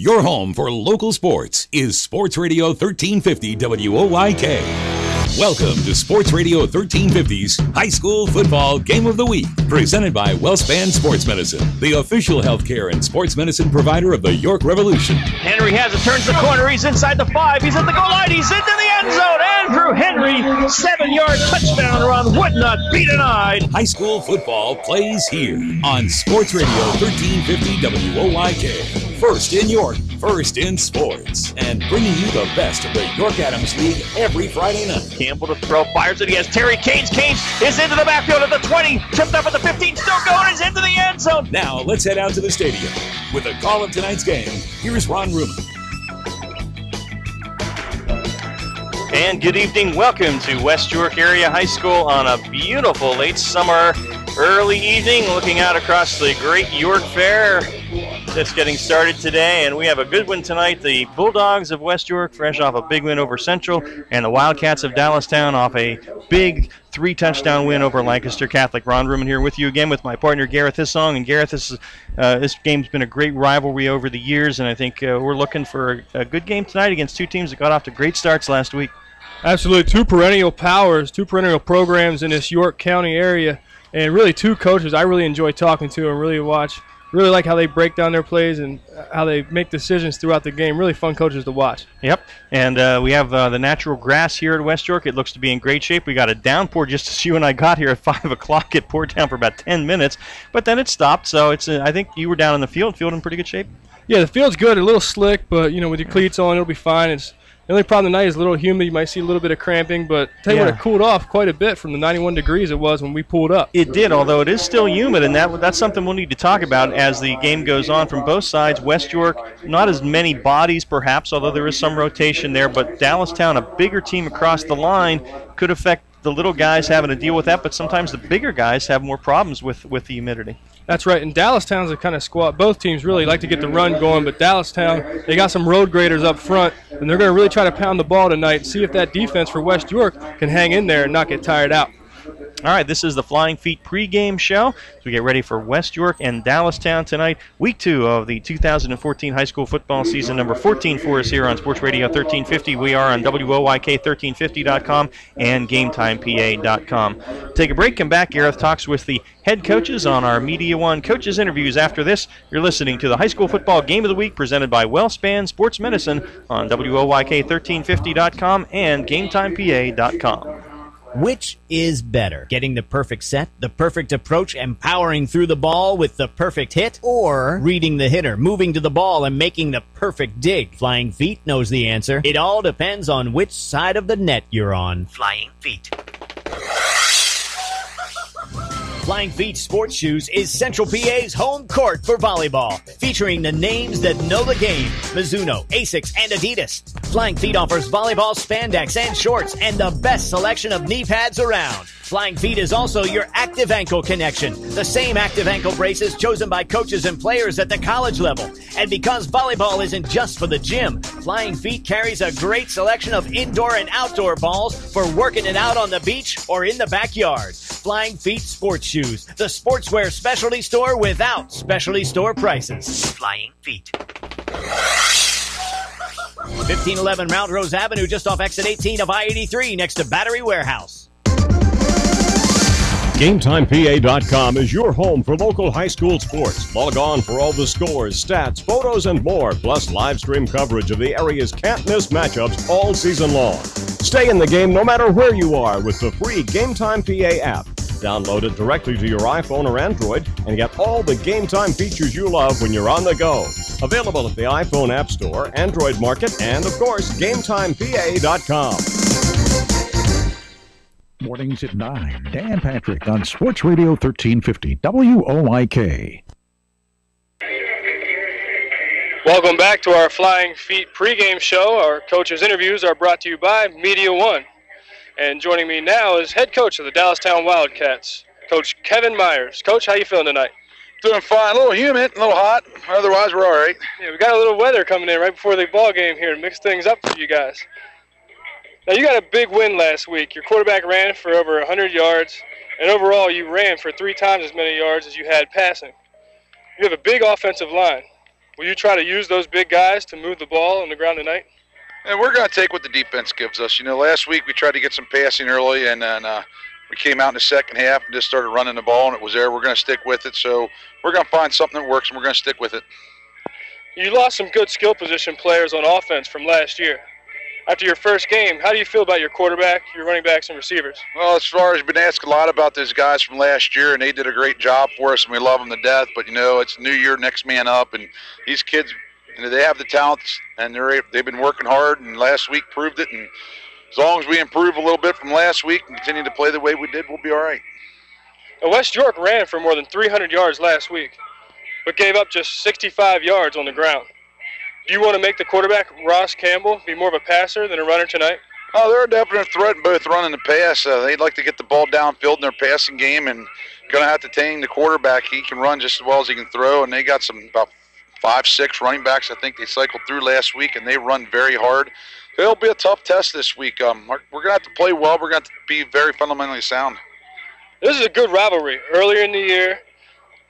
Your home for local sports is Sports Radio 1350 WOYK. Welcome to Sports Radio 1350's High School Football Game of the Week, presented by WellSpan Sports Medicine, the official healthcare and sports medicine provider of the York Revolution. Henry has it, turns the corner, he's inside the 5, he's at the goal line, he's into the end zone. Andrew Henry, 7-yard touchdown run, would not be denied. High school football plays here on Sports Radio 1350 WOYK. First in York, first in sports, and bringing you the best of the York Adams League every Friday night. Campbell to throw, fires it, he has Terry Canes. Canes is into the backfield at the 20, tripped up at the 15, still going, is into the end zone. Now let's head out to the stadium. With the call of tonight's game, here's Ron Ruman. And good evening, welcome to West York Area High School on a beautiful late summer, early evening, looking out across the Great York Fair. Just getting started today, and we have a good one tonight. The Bulldogs of West York, fresh off a big win over Central, and the Wildcats of Dallastown off a big 3-touchdown win over Lancaster Catholic. Ron Ruman here with you again with my partner Gareth Hissong. And Gareth, this game's been a great rivalry over the years, and I think we're looking for a good game tonight against two teams that got off to great starts last week. Absolutely, two perennial powers, two perennial programs in this York County area, and really two coaches I really enjoy talking to and really watch. Really like how they break down their plays and how they make decisions throughout the game. Really fun coaches to watch. Yep, and we have the natural grass here at West York. It looks to be in great shape. We got a downpour just as you and I got here at 5 o'clock. It poured down for about 10 minutes, but then it stopped. So it's I think you were down in the field in pretty good shape. Yeah, the field's good, a little slick, but you know, with your cleats on, it'll be fine. The only problem tonight is a little humid. You might see a little bit of cramping, but tell you what, it cooled off quite a bit from the 91 degrees it was when we pulled up. It did, although it is still humid, and that's something we'll need to talk about as the game goes on from both sides. West York, not as many bodies perhaps, although there is some rotation there, but Dallastown, a bigger team across the line, could affect the little guys having to deal with that, but sometimes the bigger guys have more problems with the humidity. That's right, and Dallastown's a kind of squad. Both teams really like to get the run going, but Dallastown, they got some road graders up front, and they're going to really try to pound the ball tonight and see if that defense for West York can hang in there and not get tired out. All right, this is the Flying Feet pregame show as we get ready for West York and Dallastown tonight. Week 2 of the 2014 high school football season, number 14 for us here on Sports Radio 1350. We are on WOYK1350.com and GameTimePA.com. Take a break, come back. Gareth talks with the head coaches on our Media One coaches interviews. After this, you're listening to the high school football game of the week presented by WellSpan Sports Medicine on WOYK1350.com and GameTimePA.com. Which is better? Getting the perfect set, the perfect approach, and powering through the ball with the perfect hit? Or reading the hitter, moving to the ball, and making the perfect dig? Flying Feet knows the answer. It all depends on which side of the net you're on. Flying Feet. Flying Feet Sports Shoes is Central PA's home court for volleyball, featuring the names that know the game: Mizuno, Asics, and Adidas. Flying Feet offers volleyball spandex and shorts and the best selection of knee pads around. Flying Feet is also your active ankle connection, the same active ankle braces chosen by coaches and players at the college level. And because volleyball isn't just for the gym, Flying Feet carries a great selection of indoor and outdoor balls for working it out on the beach or in the backyard. Flying Feet Sports Shoes, the sportswear specialty store without specialty store prices. Flying Feet. 1511 Mount Rose Avenue, just off exit 18 of I-83, next to Battery Warehouse. GameTimePA.com is your home for local high school sports. Log on for all the scores, stats, photos, and more, plus live stream coverage of the area's can't-miss matchups all season long. Stay in the game no matter where you are with the free GameTime PA app. Download it directly to your iPhone or Android and get all the Game Time features you love when you're on the go. Available at the iPhone App Store, Android Market, and, of course, GameTimePA.com. Mornings at 9. Dan Patrick on Sports Radio 1350 WOYK. Welcome back to our Flying Feet pregame show. Our coaches' interviews are brought to you by Media One. And joining me now is head coach of the Dallastown Wildcats, Coach Kevin Myers. Coach, how you feeling tonight? Doing fine. A little humid, a little hot. Otherwise, we're all right. Yeah, we got a little weather coming in right before the ball game here to mix things up for you guys. Now, you got a big win last week. Your quarterback ran for over 100 yards, and overall you ran for 3 times as many yards as you had passing. You have a big offensive line. Will you try to use those big guys to move the ball on the ground tonight? And we're going to take what the defense gives us. You know, last week we tried to get some passing early, and then we came out in the second half and just started running the ball, and it was there. We're going to stick with it. So we're going to find something that works, and we're going to stick with it. You lost some good skill position players on offense from last year. After your first game, how do you feel about your quarterback, your running backs, and receivers? Well, as far as been asked a lot about those guys from last year, and they did a great job for us, and we love them to death. But, you know, it's a new year, next man up, and these kids, you know, they have the talents, and they've been working hard, and last week proved it. And as long as we improve a little bit from last week and continue to play the way we did, we'll be all right. Now, West York ran for more than 300 yards last week, but gave up just 65 yards on the ground. Do you want to make the quarterback, Ross Campbell, be more of a passer than a runner tonight? Oh, they're a definite threat in both run and the pass. They'd like to get the ball downfield in their passing game, and going to have to tame the quarterback. He can run just as well as he can throw, and they got about 5-6 running backs I think they cycled through last week, and they run very hard. It'll be a tough test this week. We're going to have to play well. We're going to have to be very fundamentally sound. This is a good rivalry earlier in the year.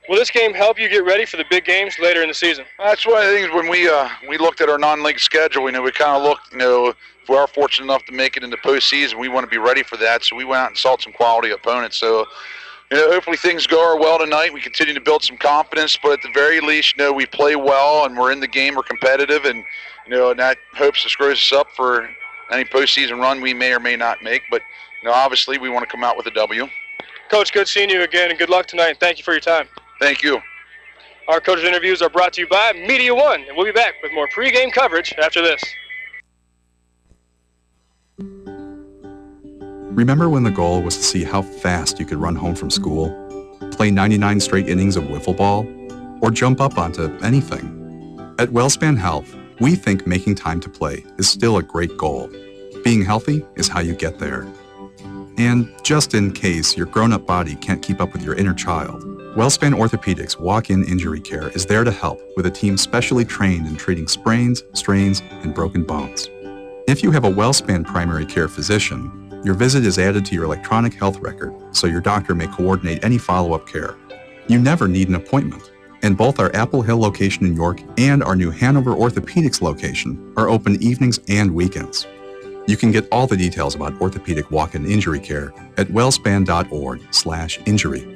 Will this game help you get ready for the big games later in the season? That's one of the things when we looked at our non-league schedule. We kind of looked, if we are fortunate enough to make it into postseason, we want to be ready for that. So we went out and sought some quality opponents. So, hopefully things go our well tonight. We continue to build some confidence, but at the very least, we play well and we're in the game, we're competitive, and and that hopes to screws us up for any postseason run we may or may not make. But obviously, we want to come out with a W. Coach, good seeing you again, and good luck tonight. And thank you for your time. Thank you. Our coaches' interviews are brought to you by Media One, and we'll be back with more pregame coverage after this. Remember when the goal was to see how fast you could run home from school, play 99 straight innings of wiffle ball, or jump up onto anything? At WellSpan Health, we think making time to play is still a great goal. Being healthy is how you get there. And just in case your grown-up body can't keep up with your inner child, WellSpan Orthopedics walk-in injury care is there to help with a team specially trained in treating sprains, strains, and broken bones. If you have a WellSpan primary care physician, your visit is added to your electronic health record so your doctor may coordinate any follow-up care. You never need an appointment, and both our Apple Hill location in York and our new Hanover Orthopedics location are open evenings and weekends. You can get all the details about orthopedic walk-in injury care at wellspan.org/injury.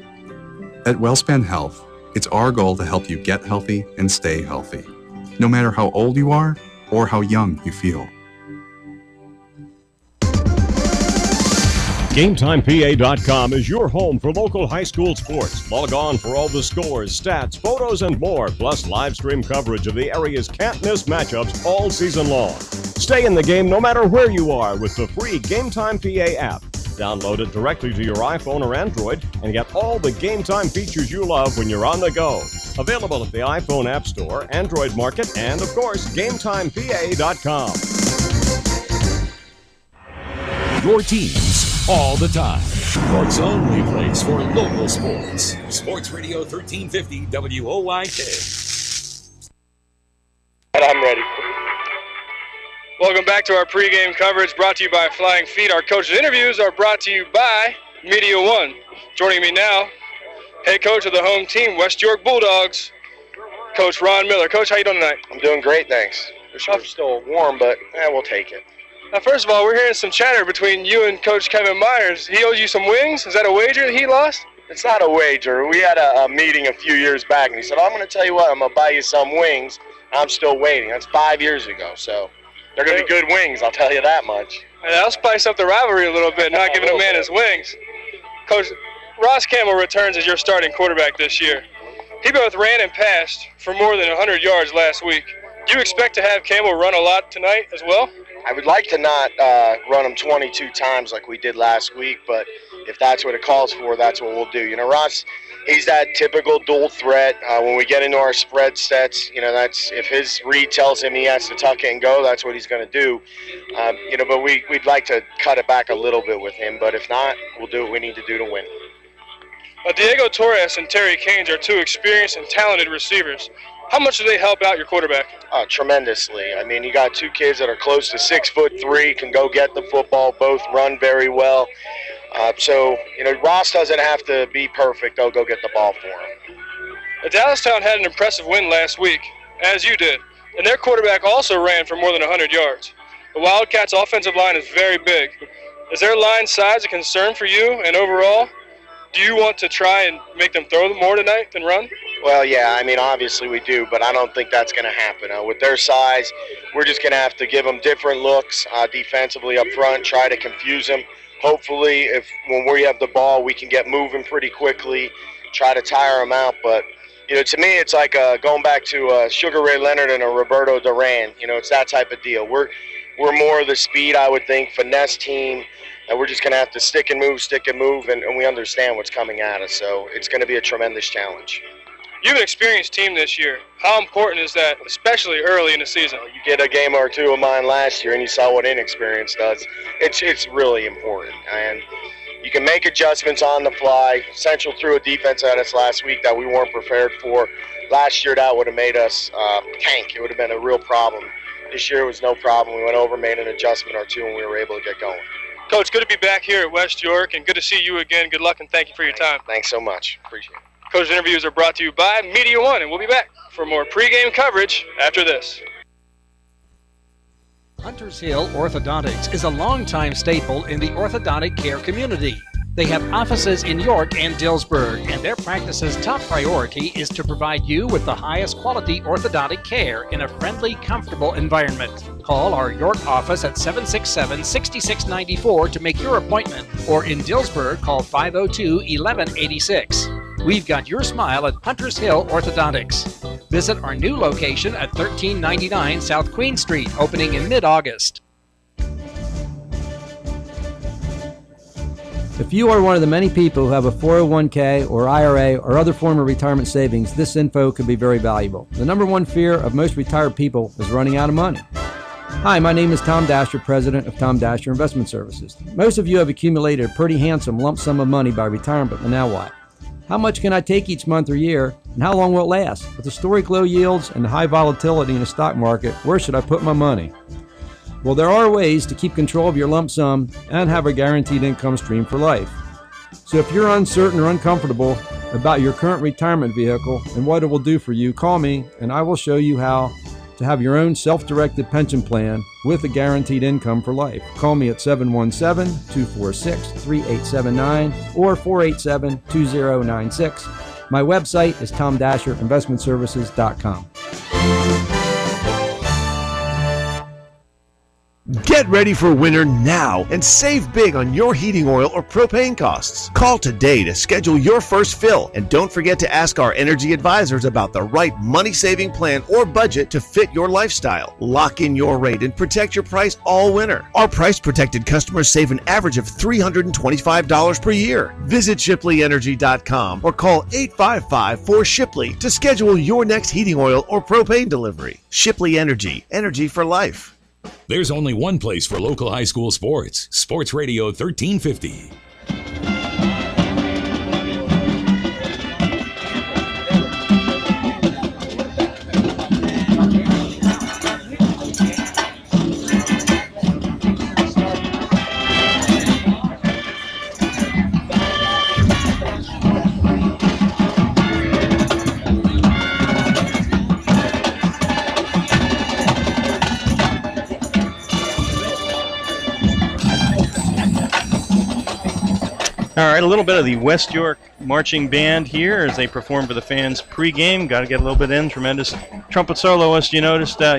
At WellSpan Health, it's our goal to help you get healthy and stay healthy, no matter how old you are or how young you feel. GameTimePA.com is your home for local high school sports. Log on for all the scores, stats, photos, and more, plus live stream coverage of the area's can't-miss matchups all season long. Stay in the game no matter where you are with the free GameTimePA app. Download it directly to your iPhone or Android and get all the Game Time features you love when you're on the go. Available at the iPhone App Store, Android Market, and, of course, GameTimePA.com. Your teams all the time. York's only place for local sports. Sports Radio 1350 WOYK. And I'm ready. Welcome back to our pregame coverage brought to you by Flying Feet. Our coaches' interviews are brought to you by Media One. Joining me now, head coach of the home team, West York Bulldogs, Coach Ron Miller. Coach, how you doing tonight? I'm doing great, thanks. Wish it was still warm, but we'll take it. Now, first of all, we're hearing some chatter between you and Coach Kevin Myers. He owes you some wings. Is that a wager that he lost? It's not a wager. We had a meeting a few years back, and he said, I'm going to tell you what, I'm going to buy you some wings. I'm still waiting. That's 5 years ago, so they're going to be good wings, I'll tell you that much. And that'll spice up the rivalry a little bit, not giving a man his wings. Coach, Ross Campbell returns as your starting quarterback this year. He both ran and passed for more than 100 yards last week. Do you expect to have Campbell run a lot tonight as well? I would like to not run him 22 times like we did last week, but if that's what it calls for, that's what we'll do. Ross, he's that typical dual threat. When we get into our spread sets, that's if his read tells him he has to tuck it and go, that's what he's going to do. But we'd like to cut it back a little bit with him, but if not, we'll do what we need to do to win. Diego Torres and Terry Canes are two experienced and talented receivers. How much do they help out your quarterback? Tremendously. You got two kids that are close to 6'3", can go get the football, both run very well. Ross doesn't have to be perfect. They'll go get the ball for him. Dallastown had an impressive win last week. as you did, and their quarterback also ran for more than 100 yards. The Wildcats' offensive line is very big. Is their line size a concern for you? And overall, do you want to try and make them throw more tonight than run? Well, yeah, I mean, obviously we do, but I don't think that's going to happen. With their size, we're just going to have to give them different looks defensively up front, try to confuse them. Hopefully, when we have the ball, we can get moving pretty quickly, try to tire them out. But, you know, to me, it's like going back to Sugar Ray Leonard and a Roberto Duran. You know, it's that type of deal. We're more of the speed, I would think, finesse team, and we're just going to have to stick and move, and we understand what's coming at us. So it's going to be a tremendous challenge. You have an experienced team this year. How important is that, especially early in the season? You get a game or two of mine last year, and you saw what inexperience does. It's really important, and you can make adjustments on the fly. Central threw a defense at us last week that we weren't prepared for. Last year, that would have made us tank. It would have been a real problem. This year, it was no problem. We went over, made an adjustment or two, and we were able to get going. Coach, good to be back here at West York, and good to see you again. Good luck, and thank you for your time. Thanks so much. Appreciate it. Coach interviews are brought to you by Media One, and we'll be back for more pregame coverage after this. Hunters Hill Orthodontics is a longtime staple in the orthodontic care community. They have offices in York and Dillsburg, and their practice's top priority is to provide you with the highest quality orthodontic care in a friendly, comfortable environment. Call our York office at 767-6694 to make your appointment, or in Dillsburg, call 502-1186. We've got your smile at Hunters Hill Orthodontics. Visit our new location at 1399 South Queen Street, opening in mid-August. If you are one of the many people who have a 401k or IRA or other form of retirement savings, this info could be very valuable. The number one fear of most retired people is running out of money. Hi, my name is Tom Dasher, president of Tom Dasher Investment Services. Most of you have accumulated a pretty handsome lump sum of money by retirement, but now what? How much can I take each month or year, and how long will it last? With historic low yields and the high volatility in the stock market, where should I put my money? Well, there are ways to keep control of your lump sum and have a guaranteed income stream for life. So if you're uncertain or uncomfortable about your current retirement vehicle and what it will do for you, call me and I will show you how to have your own self-directed pension plan with a guaranteed income for life. Call me at 717-246-3879 or 487-2096. My website is tomdasherinvestmentservices.com. Get ready for winter now and save big on your heating oil or propane costs. Call today to schedule your first fill, and don't forget to ask our energy advisors about the right money-saving plan or budget to fit your lifestyle. Lock in your rate and protect your price all winter. Our price-protected customers save an average of $325 per year. Visit ShipleyEnergy.com or call 855-4SHIPLEY to schedule your next heating oil or propane delivery. Shipley Energy, energy for life. There's only one place for local high school sports. Sports Radio 1350. All right, a little bit of the West York Marching Band here as they perform for the fans pregame. Got to get a little bit in. Tremendous trumpet soloist. You noticed that,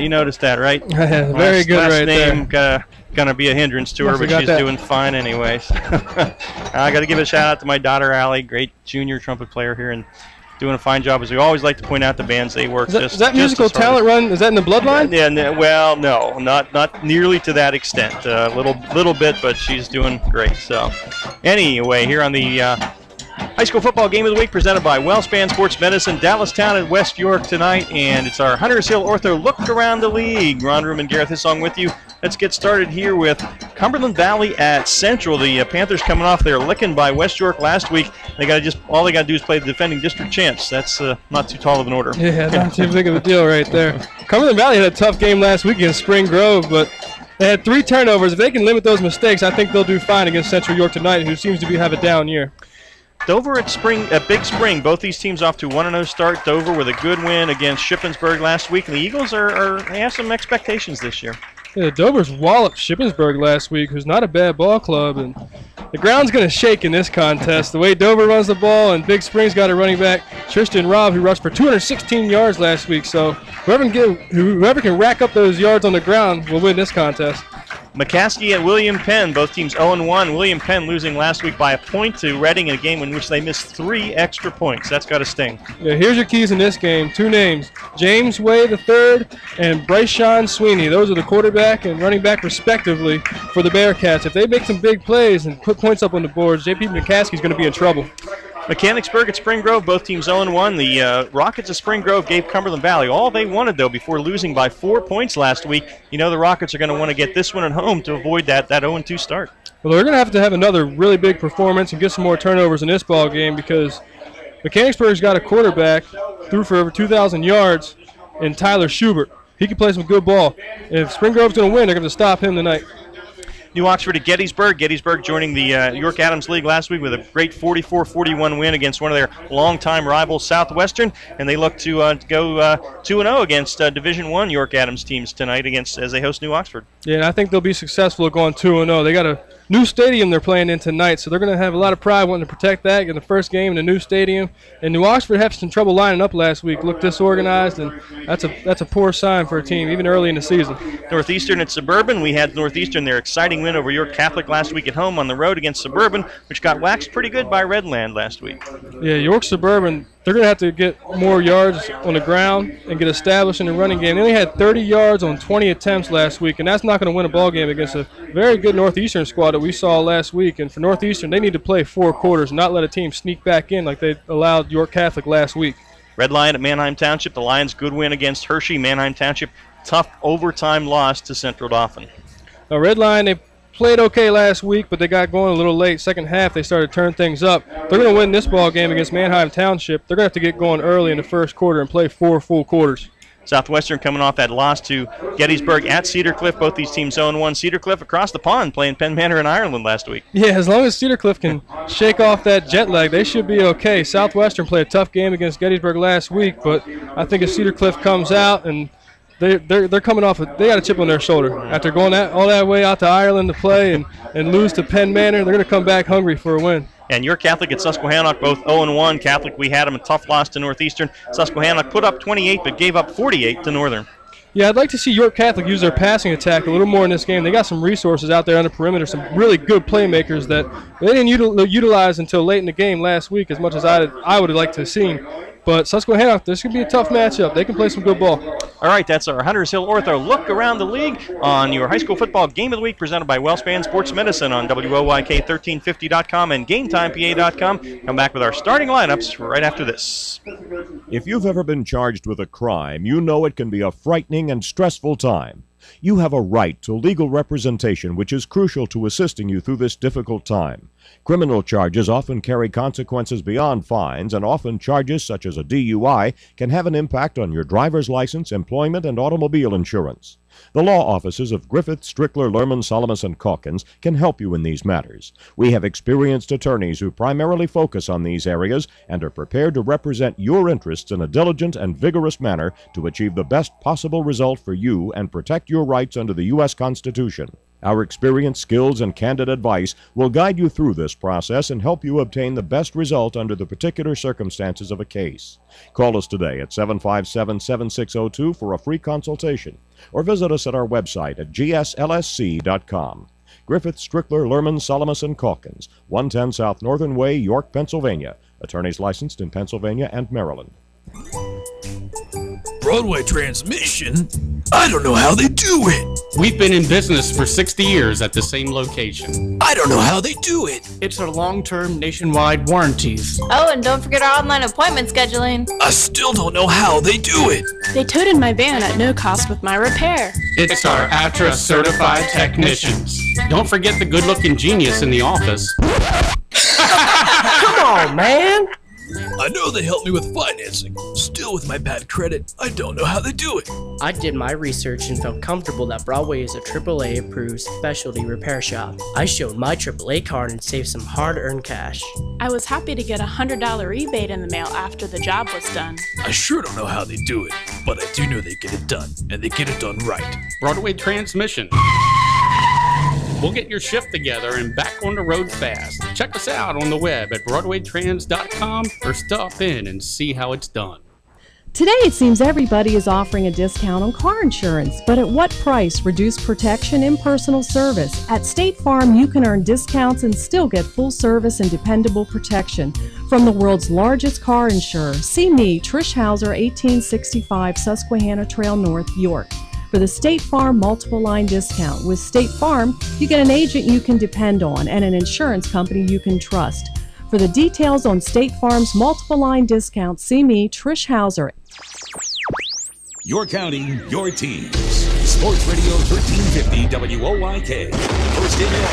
right? Very good last right name, there. Gonna be a hindrance to her, but she's doing fine anyways. I got to give a shout out to my daughter Allie, great junior trumpet player here, and doing a fine job. As we always like to point out, the bands they work. Is that musical talent run? Is that in the bloodline? Yeah. Well, no, not nearly to that extent. A little bit, but she's doing great. So, anyway, here on the high school football game of the week, presented by WellSpan Sports Medicine, Dallastown at West York tonight, and it's our Hunters Hill Ortho Look Around the League. Ron Room and Gareth Hissong with you. Let's get started here with Cumberland Valley at Central. The Panthers coming off their licking by West York last week. All they got to do is play the defending district champs. That's not too tall of an order. Yeah, not too big of a deal right there. Cumberland Valley had a tough game last week against Spring Grove, but they had 3 turnovers. If they can limit those mistakes, I think they'll do fine against Central York tonight, who seems to have a down year. Dover at Big Spring, both these teams off to 1-0 start. Dover with a good win against Shippensburg last week. And the Eagles they have some expectations this year. Yeah, Dover's walloped Shippensburg last week, who's not a bad ball club. And the ground's going to shake in this contest. The way Dover runs the ball, and Big Spring's got a running back, Tristan Robb, who rushed for 216 yards last week. So whoever can rack up those yards on the ground will win this contest. McCaskey and William Penn, both teams 0-1. William Penn losing last week by a point to Reading in a game in which they missed 3 extra points. That's got to sting. Yeah, here's your keys in this game. 2 names, James Way III and Bryce-Sean Sweeney. Those are the quarterback and running back respectively for the Bearcats. If they make some big plays and put points up on the boards, J.P. McCaskey's going to be in trouble. Mechanicsburg at Spring Grove, both teams 0-1. The Rockets of Spring Grove gave Cumberland Valley all they wanted, though, before losing by 4 points last week. You know the Rockets are going to want to get this one at home to avoid that 0-2 start. Well, they're going to have another really big performance and get some more turnovers in this ball game because Mechanicsburg's got a quarterback, threw for over 2,000 yards, in Tyler Schubert. He can play some good ball. If Spring Grove's going to win, they're going to stop him tonight. New Oxford at Gettysburg. Gettysburg joining the York Adams League last week with a great 44-41 win against one of their longtime rivals, Southwestern, and they look to go 2-0 against Division I York Adams teams tonight as they host New Oxford. Yeah, and I think they'll be successful at going 2-0. They got a new stadium they're playing in tonight, so they're going to have a lot of pride wanting to protect that in the first game in the new stadium. And New Oxford had some trouble lining up last week, looked disorganized, and that's a poor sign for a team, even early in the season. Northeastern at Suburban. We had Northeastern, their exciting win over York Catholic last week at home on the road against Suburban, which got waxed pretty good by Redland last week. Yeah, York Suburban, they're going to have to get more yards on the ground and get established in the running game. They only had 30 yards on 20 attempts last week, and that's not going to win a ball game against a very good Northeastern squad that we saw last week. And for Northeastern, they need to play 4 quarters and not let a team sneak back in like they allowed York Catholic last week. Red Lion at Manheim Township. The Lions' good win against Hershey. Manheim Township, tough overtime loss to Central Dauphin. Now, Red Lion, they played okay last week, but they got going a little late. Second half, they started to turn things up. They're going to win this ball game against Manheim Township. They're going to have to get going early in the first quarter and play 4 full quarters. Southwestern coming off that loss to Gettysburg at Cedar Cliff. Both these teams 0-1. Cedar Cliff across the pond playing Penn Manor in Ireland last week. Yeah, as long as Cedar Cliff can shake off that jet lag, they should be okay. Southwestern played a tough game against Gettysburg last week, but I think if Cedar Cliff comes out and they're coming off, they got a chip on their shoulder. After going all that way out to Ireland to play and lose to Penn Manor, they're going to come back hungry for a win. And York Catholic at Susquehannock, both 0-1. Catholic, we had them a tough loss to Northeastern. Susquehannock put up 28 but gave up 48 to Northern. Yeah, I'd like to see York Catholic use their passing attack a little more in this game. They got some resources out there on the perimeter, some really good playmakers that they didn't utilize until late in the game last week as much as I would have liked to have seen. But Susquehanna, this could be a tough matchup. They can play some good ball. All right, that's our Hunters Hill Ortho look around the league on your high school football game of the week presented by WellSpan Sports Medicine on WOYK1350.com and GameTimePA.com. Come back with our starting lineups right after this. If you've ever been charged with a crime, you know it can be a frightening and stressful time. You have a right to legal representation, which is crucial to assisting you through this difficult time. Criminal charges often carry consequences beyond fines, and often charges such as a DUI can have an impact on your driver's license, employment, and automobile insurance. The law offices of Griffith, Strickler, Lerman, Salamis, and Calkins can help you in these matters. We have experienced attorneys who primarily focus on these areas and are prepared to represent your interests in a diligent and vigorous manner to achieve the best possible result for you and protect your rights under the U.S. Constitution. Our experience, skills, and candid advice will guide you through this process and help you obtain the best result under the particular circumstances of a case. Call us today at 757-7602 for a free consultation, or visit us at our website at gslsc.com. Griffith, Strickler, Lerman, Salamis, and Calkins, 110 South Northern Way, York, Pennsylvania. Attorneys licensed in Pennsylvania and Maryland. Broadway Transmission? I don't know how they do it. We've been in business for 60 years at the same location. I don't know how they do it. It's our long-term nationwide warranties. Oh, and don't forget our online appointment scheduling. I still don't know how they do it. They toted my van at no cost with my repair. It's our ATRA certified technicians. Don't forget the good-looking genius in the office. Come on, man. I know they help me with financing. Still, with my bad credit, I don't know how they do it. I did my research and felt comfortable that Broadway is a AAA approved specialty repair shop. I showed my AAA card and saved some hard-earned cash. I was happy to get a $100 rebate in the mail after the job was done. I sure don't know how they do it, but I do know they get it done, and they get it done right. Broadway Transmission. We'll get your shift together and back on the road fast. Check us out on the web at BroadwayTrans.com or stop in and see how it's done. Today it seems everybody is offering a discount on car insurance, but at what price? Reduced protection, impersonal service. At State Farm, you can earn discounts and still get full service and dependable protection from the world's largest car insurer. See me, Trish Hauser, 1865 Susquehanna Trail North, York, for the State Farm multiple line discount. With State Farm, you get an agent you can depend on and an insurance company you can trust. For the details on State Farm's multiple line discount, see me, Trish Hauser. Your county, your teams. Sports Radio 1350 WOYK. First in York,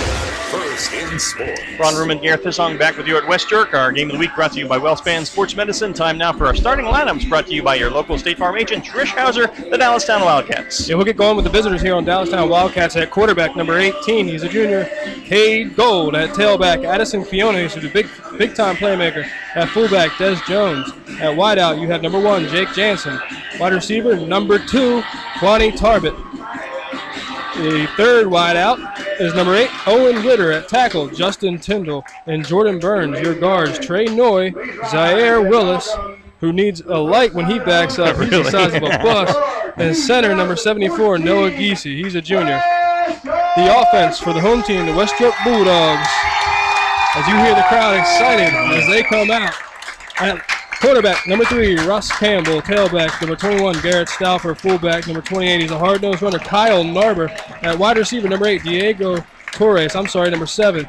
first in sports. Ron Ruhm and Gareth Pissong back with you at West York. Our game of the week brought to you by WellSpan Sports Medicine. Time now for our starting lineups brought to you by your local State Farm agent, Trish Hauser, the Dallastown Wildcats. Yeah, we'll get going with the visitors here on Dallastown Wildcats. At quarterback, number 18, he's a junior, Cade Gold. At tailback, Addison Fiona, who's a big-time playmaker. At fullback, Des Jones. At wideout, you have number 1, Jake Jansen. Wide receiver, number 2, Kwani Tarbett. The third wideout is number 8, Owen Ritter. At tackle, Justin Tyndall and Jordan Burns. Your guards, Trey Noy, Zaire Willis, who needs a light when he backs up. He's the size of a bus. And center, number 74, Noah Giese. He's a junior. The offense for the home team, the West York Bulldogs. As you hear the crowd excited as they come out. At quarterback, number 3, Russ Campbell. Tailback, number 21, Garrett Stauffer. Fullback, number 28, he's a hard-nosed runner, Kyle Narber. At wide receiver, number 8, Diego Torres. Number 7.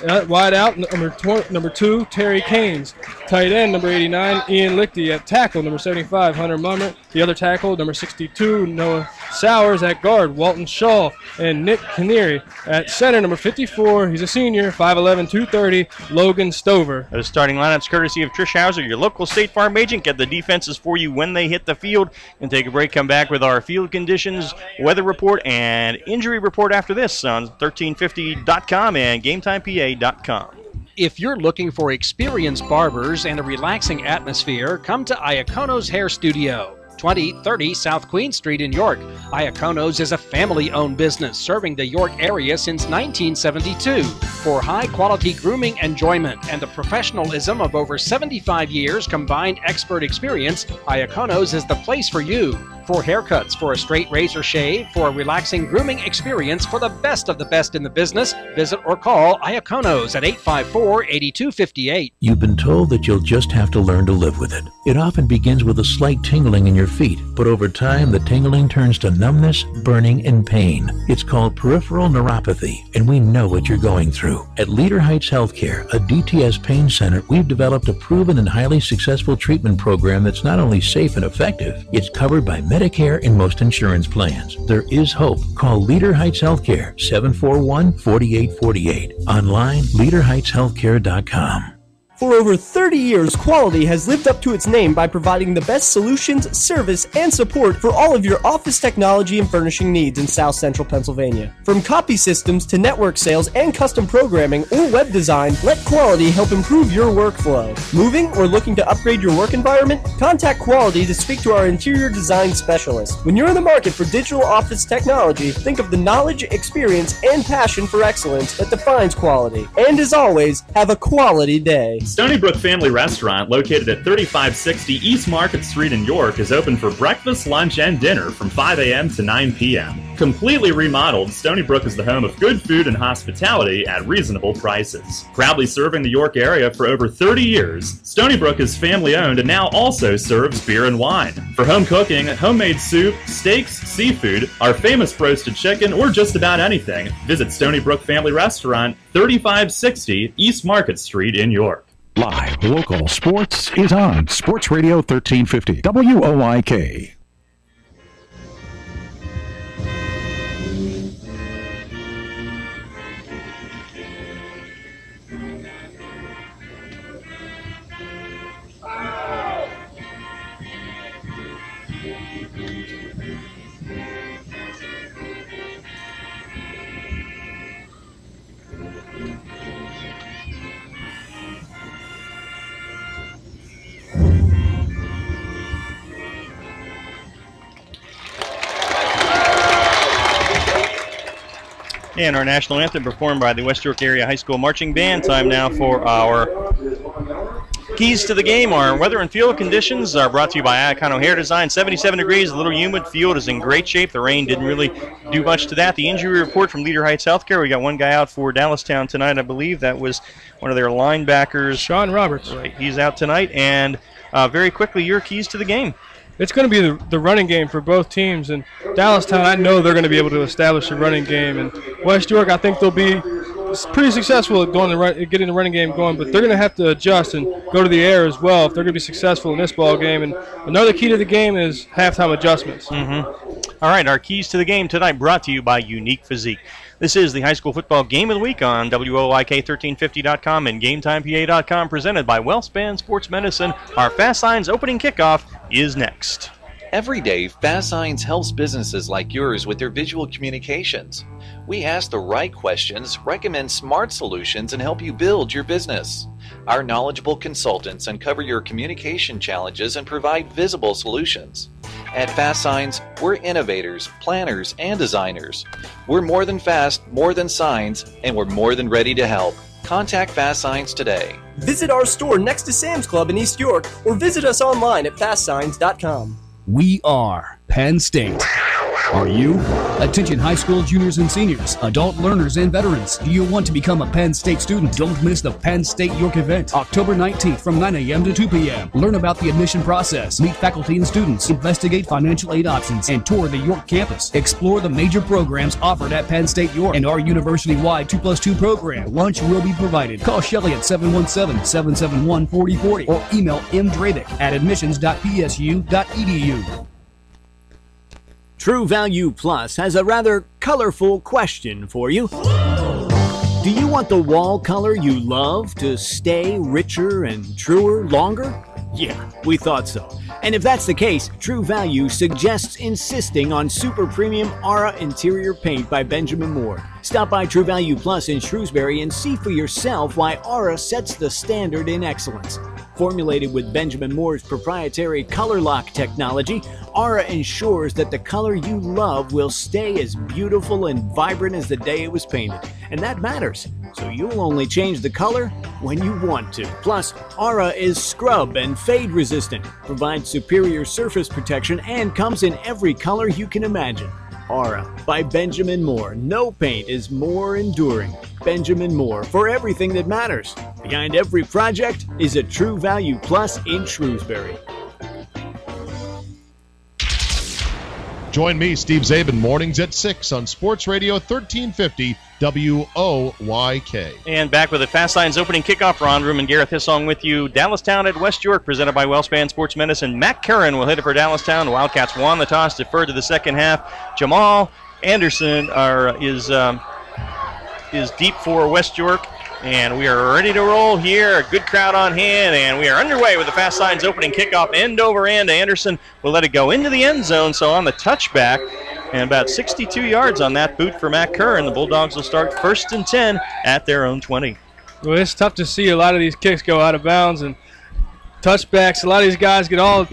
At wide out, number 2, Terry Caines. Tight end, number 89, Ian Lichty. At tackle, number 75, Hunter Mummer. The other tackle, number 62, Noah Sowers. At guard, Walton Shaw and Nick Canary. At center, number 54, he's a senior, 5'11", 230, Logan Stover. Those starting lineups courtesy of Trish Hauser, your local State Farm agent. Get the defenses for you when they hit the field. And take a break, come back with our field conditions, weather report, and injury report after this on 1350.com and GameTimePA.com. If you're looking for experienced barbers and a relaxing atmosphere, come to Iacono's Hair Studio, 2030 South Queen Street in York. Iacono's is a family-owned business serving the York area since 1972. For high-quality grooming enjoyment and the professionalism of over 75 years combined expert experience, Iacono's is the place for you. For haircuts, for a straight razor shave, for a relaxing grooming experience, for the best of the best in the business, visit or call Iacono's at 854-8258. You've been told that you'll just have to learn to live with it. It often begins with a slight tingling in your feet, but over time the tingling turns to numbness, burning, and pain. It's called peripheral neuropathy, and we know what you're going through. At Leader Heights Healthcare, a DTS pain center, we've developed a proven and highly successful treatment program that's not only safe and effective, it's covered by Medicare and most insurance plans. There is hope. Call Leader Heights Healthcare, 741-4848. Online, leaderheightshealthcare.com. For over 30 years, Quality has lived up to its name by providing the best solutions, service, and support for all of your office technology and furnishing needs in South Central Pennsylvania. From copy systems to network sales and custom programming or web design, let Quality help improve your workflow. Moving or looking to upgrade your work environment? Contact Quality to speak to our interior design specialist. When you're in the market for digital office technology, think of the knowledge, experience, and passion for excellence that defines Quality. And as always, have a quality day. Stony Brook Family Restaurant, located at 3560 East Market Street in York, is open for breakfast, lunch, and dinner from 5 a.m. to 9 p.m. Completely remodeled, Stony Brook is the home of good food and hospitality at reasonable prices. Proudly serving the York area for over 30 years, Stony Brook is family-owned and now also serves beer and wine. For home cooking, homemade soup, steaks, seafood, our famous roasted chicken, or just about anything, visit Stony Brook Family Restaurant, 3560 East Market Street in York. Live local sports is on Sports Radio 1350 WOYK. And our national anthem performed by the West York Area High School Marching Band. Time now for our keys to the game. Our weather and field conditions are brought to you by Iacono Hair Design. 77 degrees, a little humid. Field is in great shape. The rain didn't really do much to that. The injury report from Leader Heights Healthcare. We got one guy out for Dallastown tonight, I believe. That was one of their linebackers. Sean Roberts. Right, he's out tonight. And very quickly, your keys to the game. It's going to be the running game for both teams. And Dallastown, I know they're going to be able to establish a running game. And West York, I think they'll be pretty successful at getting the running game going, but they're going to have to adjust and go to the air as well if they're going to be successful in this ball game. And another key to the game is halftime adjustments. All right, our keys to the game tonight brought to you by Unique Physique. This is the high school football game of the week on WOYK1350.com and GameTimePA.com, presented by WellSpan Sports Medicine. Our Fast Signs opening kickoff is next. Every day, Fast Signs helps businesses like yours with their visual communications. We ask the right questions, recommend smart solutions, and help you build your business. Our knowledgeable consultants uncover your communication challenges and provide visible solutions. At Fast Signs, we're innovators, planners, and designers. We're more than fast, more than signs, and we're more than ready to help. Contact Fast Signs today. Visit our store next to Sam's Club in East York or visit us online at fastsigns.com. We are Penn State. Are you? Attention high school juniors and seniors, adult learners and veterans. Do you want to become a Penn State student? Don't miss the Penn State York event, October 19th from 9 a.m. to 2 p.m. Learn about the admission process, meet faculty and students, investigate financial aid options, and tour the York campus. Explore the major programs offered at Penn State York and our university-wide 2+2 program. Lunch will be provided. Call Shelley at 717-771-4040 or email mdradick@admissions.psu.edu. True Value Plus has a rather colorful question for you. Do you want the wall color you love to stay richer and truer longer? Yeah, we thought so. And if that's the case, True Value suggests insisting on super premium Aura interior paint by Benjamin Moore. Stop by True Value Plus in Shrewsbury and see for yourself why Aura sets the standard in excellence. Formulated with Benjamin Moore's proprietary color lock technology, Aura ensures that the color you love will stay as beautiful and vibrant as the day it was painted. And that matters, so you'll only change the color when you want to. Plus, Aura is scrub and fade resistant, provides superior surface protection, and comes in every color you can imagine. Aura by Benjamin Moore. No paint is more enduring. Benjamin Moore, for everything that matters. Behind every project is a True Value Plus in Shrewsbury. Join me, Steve Zabin, mornings at 6 on Sports Radio 1350 WOYK. And back with the Fast Signs opening kickoff. Ron Room and Gareth Hissong with you. Dallastown at West York, presented by WellSpan Sports Medicine. Matt Curran will hit it for Dallastown. The Wildcats won the toss, deferred to the second half. Jamal Anderson is deep for West York. And we are ready to roll here. A good crowd on hand, and we are underway with the Fast Signs opening kickoff. End over end. Anderson will let it go into the end zone, so on the touchback. And about 62 yards on that boot for Matt Curran. The Bulldogs will start 1st and 10 at their own 20. Well, it's tough to see a lot of these kicks go out of bounds and touchbacks. A lot of these guys get all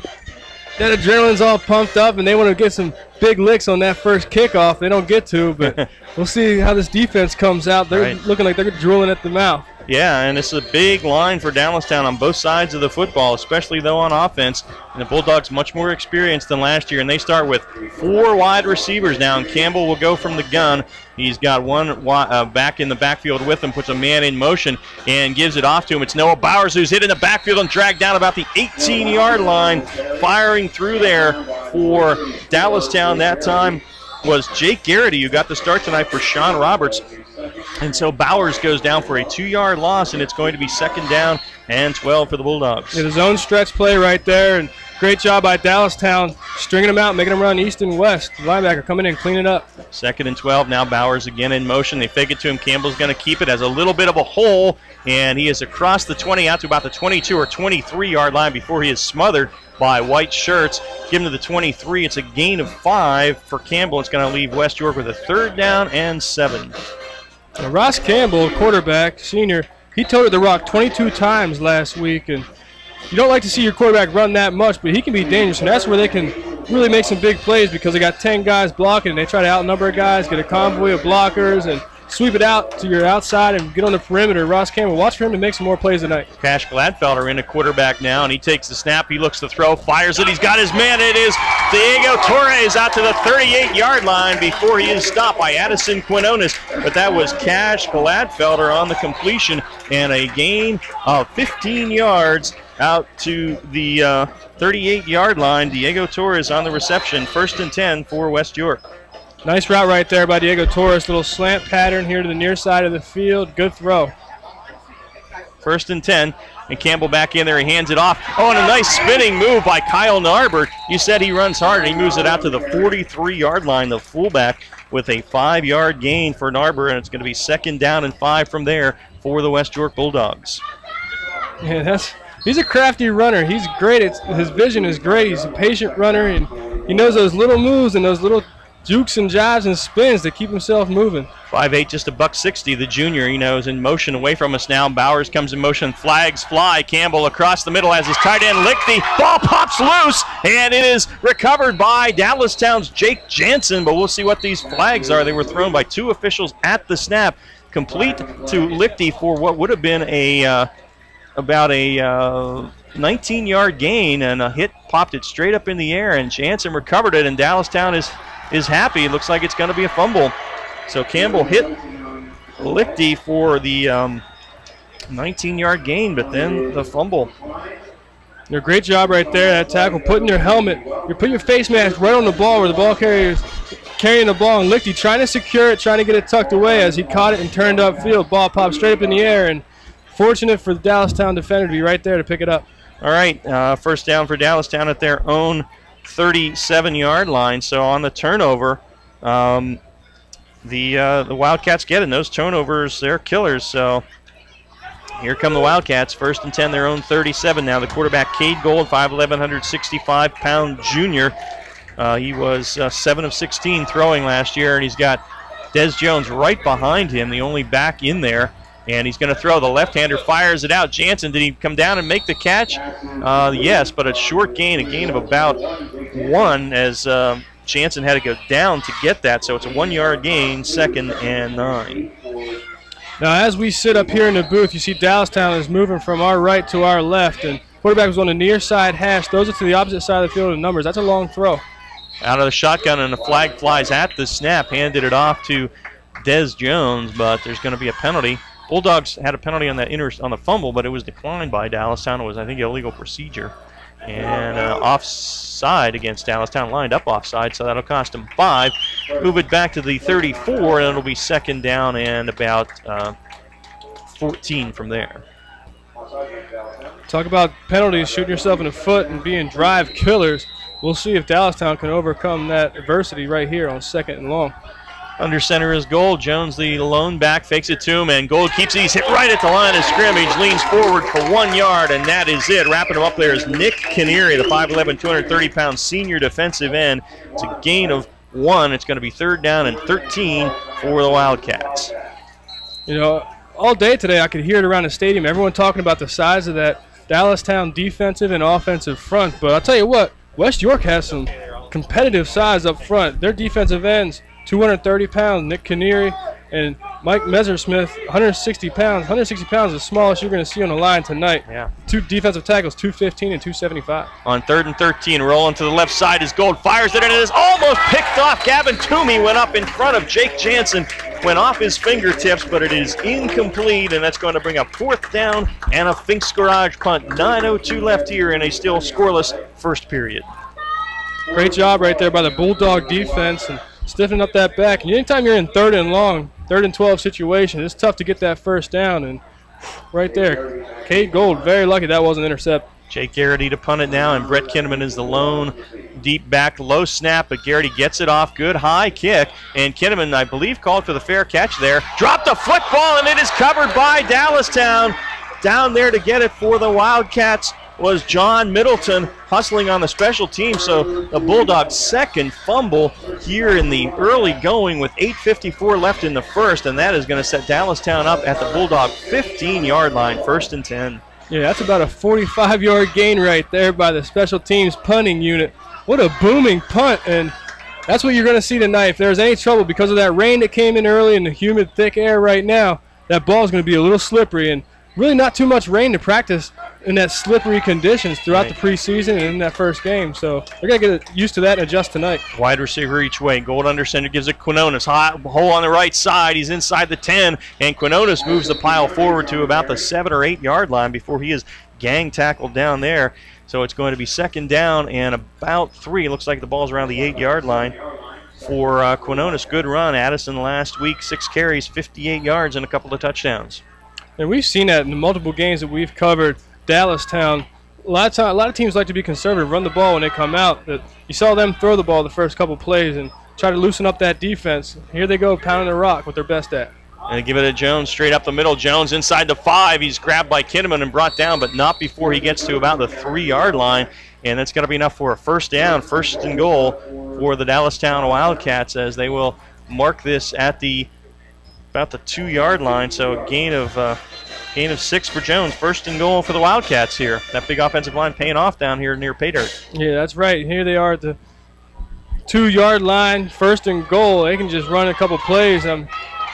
that adrenaline's all pumped up, and they want to get some big licks on that first kickoff. They don't get to, but we'll see how this defense comes out. They're looking like they're drooling at the mouth. Yeah, and it's a big line for Dallastown on both sides of the football, especially, though, on offense. And the Bulldogs much more experienced than last year, and they start with 4 wide receivers now, and Campbell will go from the gun. He's got one back in the backfield with him, puts a man in motion, and gives it off to him. It's Noah Bowers who's hit in the backfield and dragged down about the 18-yard line. Firing through there for Dallastown that time was Jake Garrity, who got the start tonight for Sean Roberts. And so Bowers goes down for a 2-yard loss, and it's going to be 2nd down and 12 for the Bulldogs. Yeah, his own stretch play right there, and great job by Dallastown stringing them out, making them run east and west. The linebacker coming in, cleaning up. 2nd and 12. Now Bowers again in motion. They fake it to him. Campbell's going to keep it. Has a little bit of a hole, and he is across the 20 out to about the 22 or 23-yard line before he is smothered by white shirts. Give him to the 23. It's a gain of 5 for Campbell. It's going to leave West York with a 3rd down and 7. Now, Ross Campbell, quarterback, senior, he toted the rock 22 times last week, and you don't like to see your quarterback run that much, but he can be dangerous, and that's where they can really make some big plays because they got 10 guys blocking, and they try to outnumber guys, get a convoy of blockers, and sweep it out to your outside and get on the perimeter. Ross Campbell, watch for him to make some more plays tonight. Cash Gladfelder in a quarterback now, and he takes the snap. He looks to throw, fires it. He's got his man. It is Diego Torres out to the 38-yard line before he is stopped by Addison Quinones. But that was Cash Gladfelder on the completion, and a gain of 15 yards out to the 38-yard line. Diego Torres on the reception. 1st and 10 for West York. Nice route right there by Diego Torres. Little slant pattern here to the near side of the field. Good throw. 1st and 10, and Campbell back in there. He hands it off. Oh, and a nice spinning move by Kyle Narbert. You said he runs hard, and he moves it out to the 43-yard line, the fullback, with a 5-yard gain for Narbert, and it's going to be 2nd down and 5 from there for the West York Bulldogs. Yeah, he's a crafty runner. He's great. His vision is great. He's a patient runner, and he knows those little moves and those little jukes and jives and spins to keep himself moving. 5'8", just a $160. The junior, is in motion away from us now. Bowers comes in motion. Flags fly. Campbell across the middle as his tight end Lichty. Ball pops loose, and it is recovered by Dallastown's Jake Jansen. But we'll see what these flags are. They were thrown by 2 officials at the snap. Complete to Lichty for what would have been about a 19-yard gain, and a hit popped it straight up in the air, and Jansen recovered it, and Dallastown is happy. It looks like it's going to be a fumble. So Campbell hit Lichty for the 19-yard gain, but then the fumble. Great job right there, that tackle, putting your helmet, you put your face mask right on the ball where the ball carrier's carrying the ball, and Lichty trying to secure it, trying to get it tucked away as he caught it and turned upfield. Ball popped straight up in the air, and fortunate for the Dallastown defender to be right there to pick it up. All right, 1st down for Dallastown at their own 37-yard line. So on the turnover, the Wildcats get it. And those turnovers, they're killers. So here come the Wildcats. 1st and 10, their own 37 now. The quarterback, Cade Gold, 5'11", 165-pound junior. He was 7 of 16 throwing last year, and he's got Des Jones right behind him, the only back in there. And he's going to throw. The left-hander fires it out. Jansen, did he come down and make the catch? Yes, but a short gain, a gain of about 1 as Jansen had to go down to get that. So it's a 1-yard gain, 2nd and 9. Now, as we sit up here in the booth, you see Dallastown is moving from our right to our left, and quarterback was on the near side hash. Those are to the opposite side of the field of the numbers. That's a long throw. Out of the shotgun, and the flag flies at the snap. Handed it off to Des Jones, but there's going to be a penalty. Bulldogs had a penalty on on the fumble, but it was declined by Dallastown. It was, I think, illegal procedure. And offside against Dallastown, lined up offside, so that'll cost them 5. Move it back to the 34, and it'll be 2nd down and about 14 from there. Talk about penalties, shooting yourself in the foot and being drive killers. We'll see if Dallastown can overcome that adversity right here on 2nd and long. Under center is Gold. Jones, the lone back, fakes it to him, and Gold keeps it. He's hit right at the line of scrimmage, leans forward for 1 yard, and that is it. Wrapping him up there is Nick Canary, the 5'11", 230-pound senior defensive end. It's a gain of 1. It's going to be 3rd down and 13 for the Wildcats. All day today I could hear it around the stadium. Everyone talking about the size of that Dallastown defensive and offensive front. But I'll tell you what, West York has some competitive size up front. Their defensive ends, 230 pounds, Nick Canary, and Mike Messersmith, 160 pounds. 160 pounds is the smallest you're going to see on the line tonight. Yeah. 2 defensive tackles, 215 and 275. On 3rd and 13, rolling to the left side is Gold, fires it, and it is almost picked off. Gavin Toomey went up in front of Jake Jansen, went off his fingertips, but it is incomplete, and that's going to bring up 4th down and a Finks Garage punt. 9:02 left here in a still scoreless first period. Great job right there by the Bulldog defense and stiffening up that back. And anytime you're in 3rd and long, 3rd and 12 situation, it's tough to get that 1st down. And right there, Cade Gold, very lucky that wasn't intercept. Jake Garrity to punt it now, and Brett Kinnaman is the lone deep back, low snap, but Garrity gets it off. Good high kick, and Kinnaman, I believe, called for the fair catch there. Dropped the football, and it is covered by Dallastown. Down there to get it for the Wildcats was John Middleton, hustling on the special team. So the Bulldogs' 2nd fumble here in the early going with 8:54 left in the first, and that is going to set Dallastown up at the Bulldog 15-yard line, 1st and 10. Yeah, that's about a 45-yard gain right there by the special teams punting unit. what a booming punt, and that's what you're going to see tonight. If there's any trouble because of that rain that came in early and the humid, thick air right now, that ball is going to be a little slippery, and really not too much rain to practice in that slippery conditions throughout the preseason and in that first game. So they're going to get used to that and adjust tonight. Wide receiver each way. Gold under center gives it Quinones. Hot hole on the right side. He's inside the 10, and Quinones moves the pile forward to about the 7 or 8 yard line before he is gang tackled down there. So it's going to be second down and about 3. Looks like the ball's around the 8 yard line for Quinones. Good run. Addison last week, 6 carries, 58 yards, and a couple of touchdowns. And we've seen that in the multiple games that we've covered. Dallastown, a lot of teams like to be conservative, run the ball when they come out. That you saw them throw the ball the first couple plays and try to loosen up that defense. Here they go, pounding the rock, what they're best at. And give it to Jones straight up the middle. Jones inside the 5. He's grabbed by Kinnaman and brought down, but not before he gets to about the 3 yard line. And that's going to be enough for a first down, first and goal for the Dallastown Wildcats, as they will mark this at about the 2 yard line. So a gain of 6 for Jones. First and goal for the Wildcats here. That big offensive line paying off down here near pay dirt. Yeah, that's right. Here they are at the 2 yard line, first and goal. They can just run a couple plays and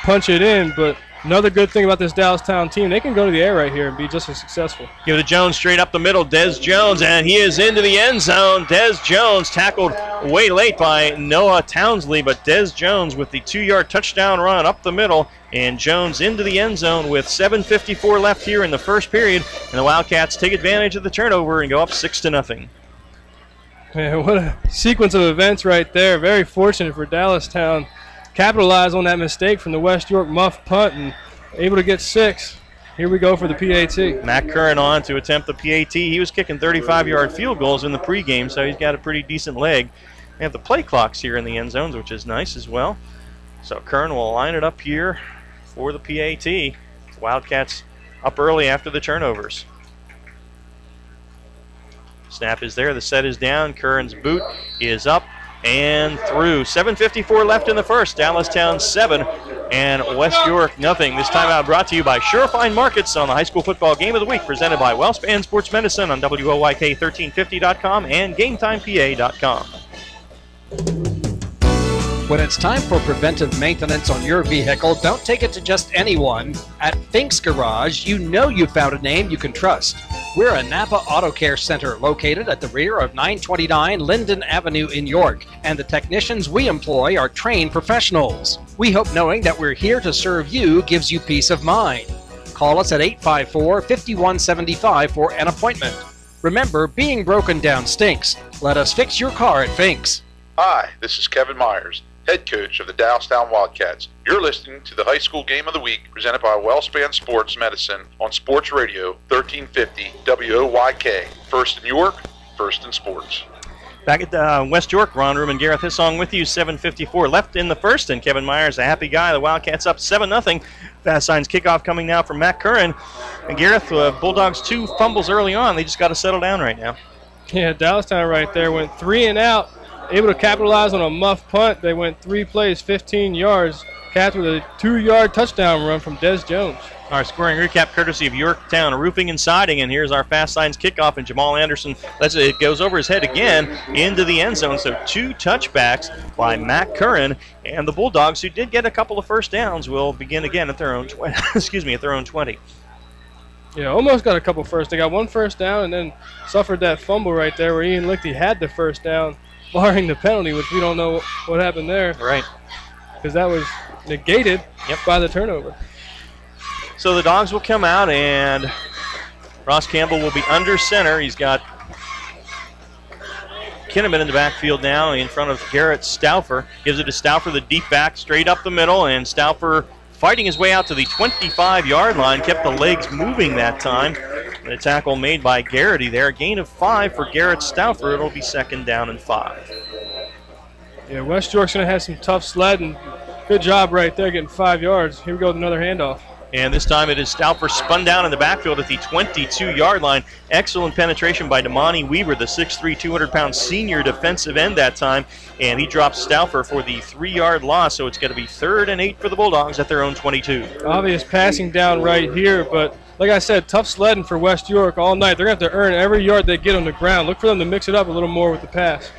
punch it in. But another good thing about this Dallastown team, they can go to the air right here and be just as successful. Give it to Jones straight up the middle. Des Jones, and he is into the end zone. Des Jones tackled way late by Noah Townsley, but Des Jones with the 2 yard touchdown run up the middle. And Jones into the end zone with 7:54 left here in the first period. And the Wildcats take advantage of the turnover and go up 6-0. Man, what a sequence of events right there. Very fortunate for Dallastown. Capitalize on that mistake from the West York muff punt and able to get 6. Here we go for the PAT. Matt Curran on to attempt the PAT. He was kicking 35-yard field goals in the pregame, so he's got a pretty decent leg. We have the play clocks here in the end zones, which is nice as well. So Curran will line it up here for the PAT. Wildcats up early after the turnovers. Snap is there. The set is down. Curran's boot is up and through. 7:54 left in the first. Dallastown 7 and West York nothing. This timeout brought to you by Surefine Markets on the High School Football Game of the Week, presented by Wellspan Sports Medicine on WOYK1350.com and GameTimePA.com. When it's time for preventive maintenance on your vehicle, don't take it to just anyone. At Fink's Garage, you know you found a name you can trust. We're a Napa Auto Care Center located at the rear of 929 Linden Avenue in York, and the technicians we employ are trained professionals. We hope knowing that we're here to serve you gives you peace of mind. Call us at 854-5175 for an appointment. Remember, being broken down stinks. Let us fix your car at Fink's. Hi, this is Kevin Myers, head coach of the Dallastown Wildcats. You're listening to the High School Game of the Week presented by Wellspan Sports Medicine on Sports Radio 1350 WOYK. First in York, first in sports. Back at West York, Ron Room and Gareth Hissong with you. 7:54 left in the first, and Kevin Myers, a happy guy. The Wildcats up 7-0. Fast signs kickoff coming now from Matt Curran. And Gareth, Bulldogs 2 fumbles early on. They just got to settle down right now. Yeah, Dallastown right there went 3 and out. Able to capitalize on a muff punt. They went 3 plays, 15 yards. Cats with a 2-yard touchdown run from Des Jones. Our scoring recap courtesy of Yorktown Roofing and Siding, and here's our fast signs kickoff, and Jamal Anderson it goes over his head again into the end zone. So 2 touchbacks by Matt Curran, and the Bulldogs, who did get a couple of first downs, will begin again at their own 20. At their own 20. Yeah, almost got a couple first. They got 1 first down and then suffered that fumble right there where Ian Lichty had the first down, barring the penalty, which we don't know what happened there. Right. Because that was negated by the turnover. So the Dogs will come out, and Ross Campbell will be under center. He's got Kinnaman in the backfield now in front of Garrett Stauffer. Gives it to Stauffer, the deep back, straight up the middle, and Stauffer fighting his way out to the 25-yard line. Kept the legs moving that time. And a tackle made by Garrity there. A gain of 5 for Garrett Stauffer. It'll be second down and 5. Yeah, West York's going to have some tough sledding. Good job right there getting 5 yards. Here we go with another handoff. And this time it is Stauffer spun down in the backfield at the 22-yard line. Excellent penetration by Damani Weaver, the 6'3", 200-pound senior defensive end that time. And he drops Stauffer for the 3-yard loss, so it's going to be 3rd and 8 for the Bulldogs at their own 22. Obvious passing down right here, but like I said, tough sledding for West York all night. They're going to have to earn every yard they get on the ground. Look for them to mix it up a little more with the pass.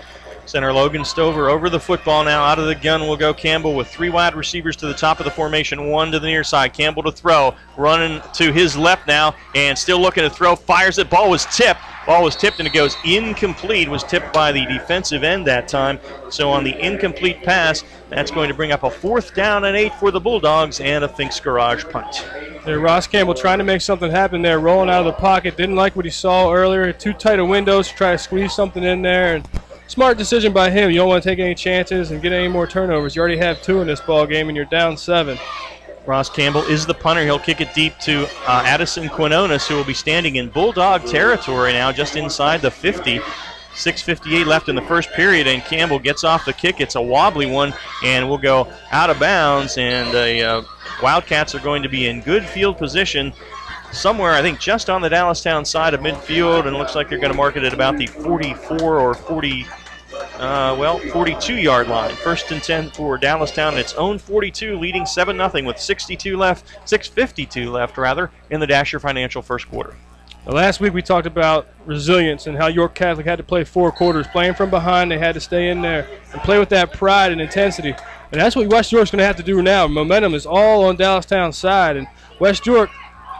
Center Logan Stover over the football now. Out of the gun will go Campbell with 3 wide receivers to the top of the formation, 1 to the near side. Campbell to throw, running to his left now, and still looking to throw. Fires it. Ball was tipped. And it goes incomplete. Was tipped by the defensive end that time. So on the incomplete pass, that's going to bring up a 4th down and 8 for the Bulldogs and a Fink's Garage punt. There, Ross Campbell trying to make something happen there, rolling out of the pocket. Didn't like what he saw earlier. Too tight of windows to try to squeeze something in there. And smart decision by him. You don't want to take any chances and get any more turnovers. You already have 2 in this ball game, and you're down 7. Ross Campbell is the punter. He'll kick it deep to Addison Quinones, who will be standing in Bulldog territory now, just inside the 50. 6:58 left in the first period, and Campbell gets off the kick. It's a wobbly one, and will go out of bounds, and the Wildcats are going to be in good field position somewhere, I think, just on the Dallastown side of midfield, and it looks like they're going to mark it at about the 44 or 42-yard line. 1st and 10 for Dallastown, its own 42, leading 7-0 with 6:52 left in the Dasher Financial first quarter. Last week we talked about resilience and how York Catholic had to play 4 quarters. Playing from behind, they had to stay in there and play with that pride and intensity. And that's what West York's going to have to do now. Momentum is all on Dallastown's side. And West York,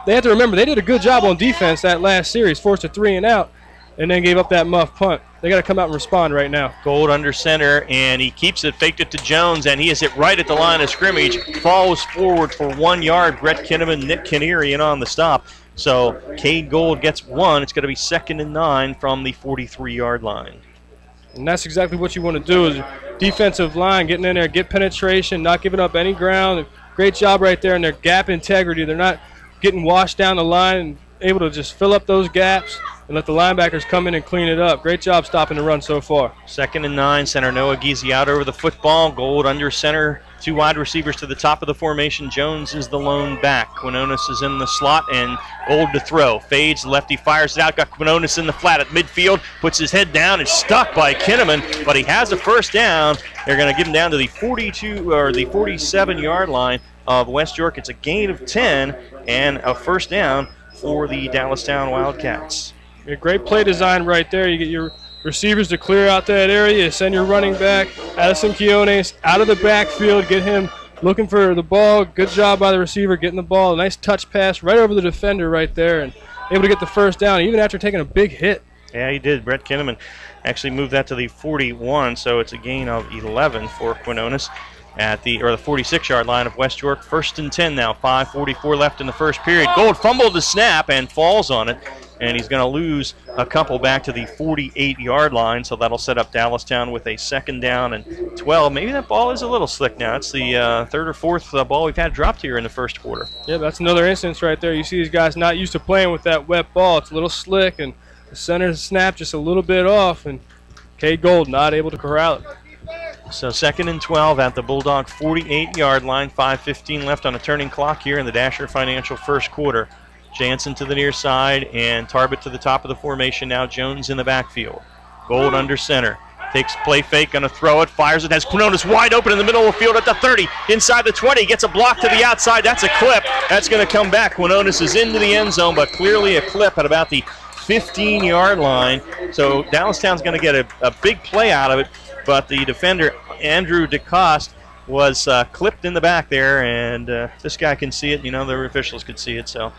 they have to remember, they did a good job on defense that last series, forced a 3 and out, and then gave up that muff punt. They got to come out and respond right now. Gold under center, and he keeps it, faked it to Jones, and he is hit right at the line of scrimmage. Falls forward for 1 yard. Brett Kinneman, Nick Kinneary in on the stop. So Cade Gold gets 1. It's going to be 2nd and 9 from the 43-yard line. And that's exactly what you want to do, is defensive line, getting in there, get penetration, not giving up any ground. Great job right there in their gap integrity. They're not getting washed down the line and able to just fill up those gaps and let the linebackers come in and clean it up. Great job stopping the run so far. 2nd and 9, center Noah Geezy out over the football. Gold under center, 2 wide receivers to the top of the formation. Jones is the lone back. Quinones is in the slot, and Gold to throw. Fades, lefty fires it out, got Quinones in the flat at midfield, puts his head down, is stuck by Kinneman, but he has a 1st down. They're going to give him down to the 42 or the 47-yard line of West York. It's a gain of 10 and a 1st down for the Dallastown Wildcats. A great play design right there. You get your receivers to clear out that area. You send your running back, Addison Quinones, out of the backfield. Get him looking for the ball. Good job by the receiver getting the ball. A nice touch pass right over the defender right there, and able to get the 1st down, even after taking a big hit. Yeah, he did. Brett Kinneman actually moved that to the 41, so it's a gain of 11 for Quinones at the 46-yard line of West York. 1st and 10 now. 5:44 left in the first period. Gold fumbled the snap and falls on it, and he's going to lose a couple back to the 48-yard line, so that'll set up Dallastown with a 2nd down and 12. Maybe that ball is a little slick now. It's the 3rd or 4th ball we've had dropped here in the first quarter. Yeah, that's another instance right there. You see these guys not used to playing with that wet ball. It's a little slick, and the center snap just a little bit off, and Cade Gold not able to corral it. So 2nd and 12 at the Bulldog 48-yard line. 5:15 left on a turning clock here in the Dasher Financial first quarter. Jansen to the near side and Tarbett to the top of the formation now. Jones in the backfield. Gold under center. Takes play fake, going to throw it, fires it, has Quinones wide open in the middle of the field at the 30, inside the 20, gets a block to the outside. That's a clip. That's going to come back. Quinones is into the end zone, but clearly a clip at about the 15-yard line. So Dallastown's going to get a big play out of it, but the defender, Andrew DeCoste, was clipped in the back there, and this guy can see it. You know, the officials could see it, so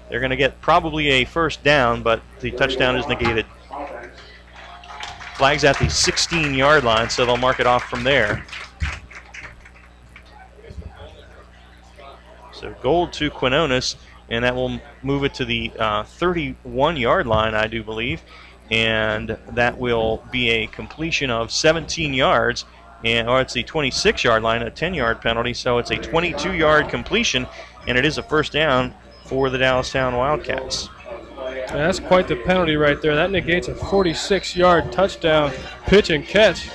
they're going to get probably a 1st down, but the touchdown is negated. Flag's at the 16-yard line, so they'll mark it off from there. So Gold to Quinones, and that will move it to the 31-yard line, I do believe. And that will be a completion of 17 yards, or it's the 26-yard line, a 10-yard penalty. So it's a 22-yard completion, and it is a 1st down for the Dallastown Wildcats. Yeah, that's quite the penalty right there. That negates a 46-yard touchdown pitch and catch.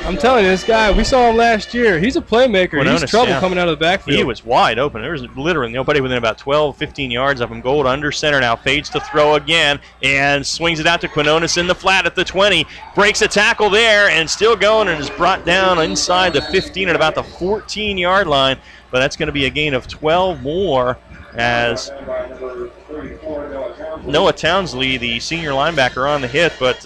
I'm telling you, this guy, we saw him last year. He's a playmaker. Quinones, he's trouble coming out of the backfield. He was wide open. There was literally nobody within about 12, 15 yards of him. Gold under center now. Fades to throw again and swings it out to Quinones in the flat at the 20. Breaks a tackle there and still going, and is brought down inside the 15 at about the 14-yard line. But that's going to be a gain of 12 more as Noah Townsley, the senior linebacker, on the hit, but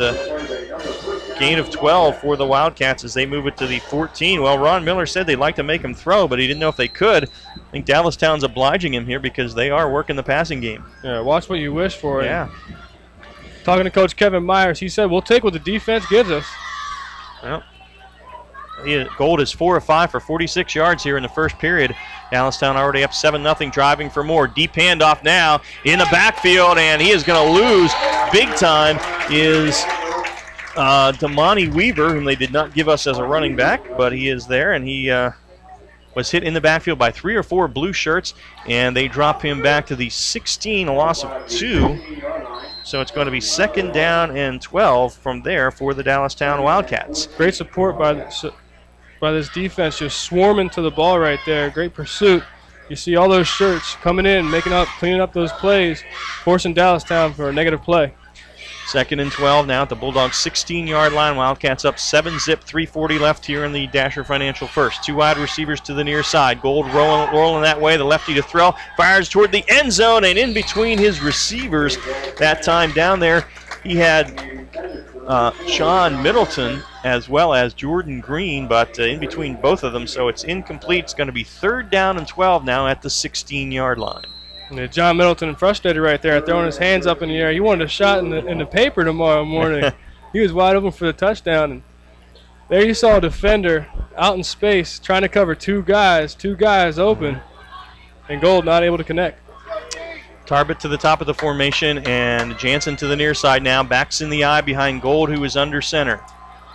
gain of 12 for the Wildcats as they move it to the 14. Well, Ron Miller said they'd like to make him throw, but he didn't know if they could. I think Dallastown's obliging him here because they are working the passing game. Yeah, watch what you wish for. Yeah. Talking to Coach Kevin Myers, he said, we'll take what the defense gives us. Well, Gold is 4 of 5 for 46 yards here in the first period. Dallastown already up 7-0, driving for more. Deep handoff now in the backfield, and he is going to lose big time is Damani Weaver, whom they did not give us as a running back, but he is there, and he was hit in the backfield by 3 or 4 blue shirts, and they drop him back to the 16, a loss of 2. So it's going to be 2nd down and 12 from there for the Dallastown Wildcats. Great support by this defense, just swarming to the ball right there. Great pursuit. You see all those shirts coming in, cleaning up those plays, forcing Dallastown for a negative play. 2nd and 12 now at the Bulldogs' 16-yard line. Wildcats up 7-zip, 3:40 left here in the Dasher Financial first. 2 wide receivers to the near side. Gold rolling that way, the lefty to throw. Fires toward the end zone, and in between his receivers that time down there, he had Sean Middleton as well as Jordan Green, but in between both of them, so it's incomplete. It's going to be 3rd down and 12 now at the 16-yard line. Yeah, John Middleton frustrated right there, throwing his hands up in the air. He wanted a shot in the paper tomorrow morning. He was wide open for the touchdown. And there you saw a defender out in space trying to cover two guys open, and Gold not able to connect. Tarbett to the top of the formation, and Jansen to the near side now. Backs in the eye behind Gold, who is under center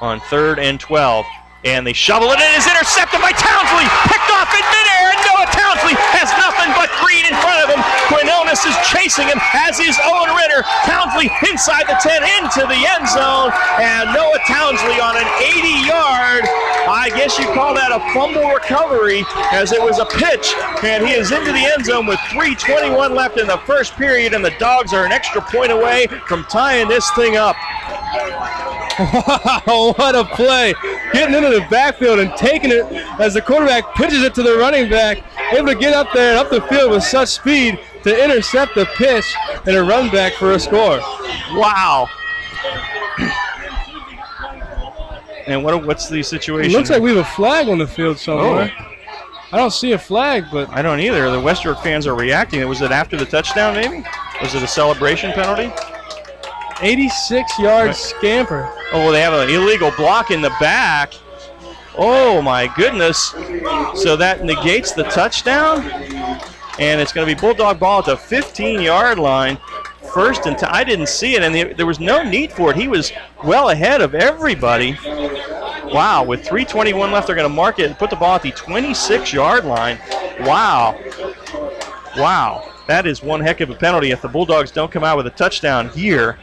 on 3rd and 12. And they shovel it in. It's intercepted by Townsley. Picked off in midair, and Noah Townsley has nothing but green in front of him. Quinones is chasing him, as is Owen Ritter. Townsley inside the 10 into the end zone, and Noah Townsley on an 80-yard, I guess you call that a fumble recovery, as it was a pitch, and he is into the end zone with 3:21 left in the first period, and the Dogs are an extra point away from tying this thing up. Wow, what a play. Getting into the backfield and taking it as the quarterback pitches it to the running back, able to get up there and up the field with such speed to intercept the pitch and a run back for a score. Wow. And what's the situation? It looks like we have a flag on the field somewhere. Oh. I don't see a flag, but I don't either. The West York fans are reacting. Was it after the touchdown, maybe? Was it a celebration penalty? 86-yard scamper. Oh, well, they have an illegal block in the back. Oh, my goodness. So that negates the touchdown. And it's going to be Bulldog ball at the 15-yard line. First and I didn't see it, and there was no need for it. He was well ahead of everybody. Wow, with 3:21 left, they're going to mark it and put the ball at the 26-yard line. Wow. Wow. That is one heck of a penalty if the Bulldogs don't come out with a touchdown here,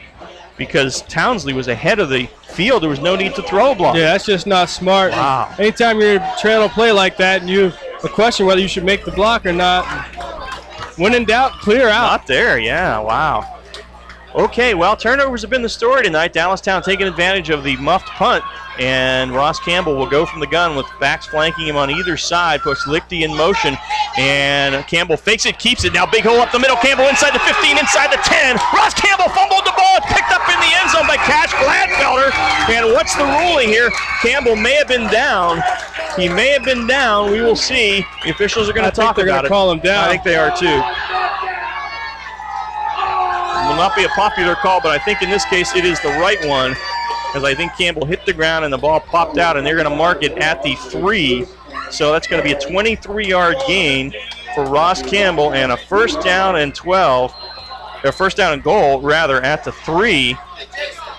because Townsley was ahead of the field. There was no need to throw a block. Yeah, that's just not smart. Wow. Anytime you're trailing a play like that and you have a question whether you should make the block or not, when in doubt, clear out. Not there, yeah, wow. Okay, well, turnovers have been the story tonight. Dallastown taking advantage of the muffed punt, and Ross Campbell will go from the gun with backs flanking him on either side, puts Lichty in motion, and Campbell fakes it, keeps it. Now big hole up the middle. Campbell inside the 15, inside the 10. Ross Campbell fumbled the ball. It's picked up in the end zone by Cash Gladfelder. And what's the ruling here? Campbell may have been down. He may have been down. We will see. The officials are going to talk about it. They're going to call him down. I think they are too. It will not be a popular call, but I think in this case it is the right one, because I think Campbell hit the ground and the ball popped out, and they're going to mark it at the 3. So that's going to be a 23-yard gain for Ross Campbell, and a 1st down and 12, or 1st down and goal, rather, at the 3.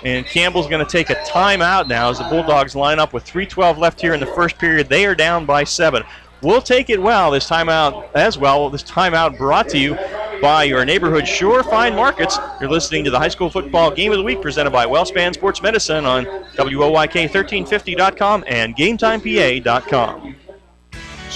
And Campbell's going to take a timeout now as the Bulldogs line up with 3:12 left here in the first period. They are down by 7. We'll take it well this timeout as well. This timeout brought to you by your neighborhood Sure Fine Markets. You're listening to the High School Football Game of the Week presented by WellSpan Sports Medicine on WOYK1350.com and GameTimePA.com.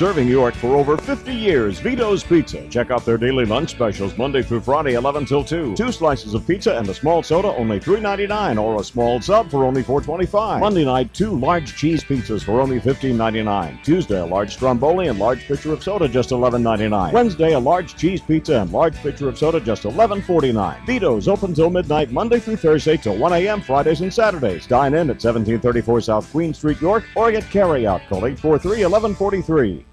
Serving York for over 50 years, Vito's Pizza. Check out their daily lunch specials Monday through Friday, 11 till 2. 2 slices of pizza and a small soda, only $3.99, or a small sub for only $4.25. Monday night, 2 large cheese pizzas for only $15.99. Tuesday, a large stromboli and large pitcher of soda, just $11.99. Wednesday, a large cheese pizza and large pitcher of soda, just $11.49. Vito's open till midnight, Monday through Thursday till 1 a.m., Fridays and Saturdays. Dine in at 1734 South Queen Street, York, or get carry-out. Call 843-1143.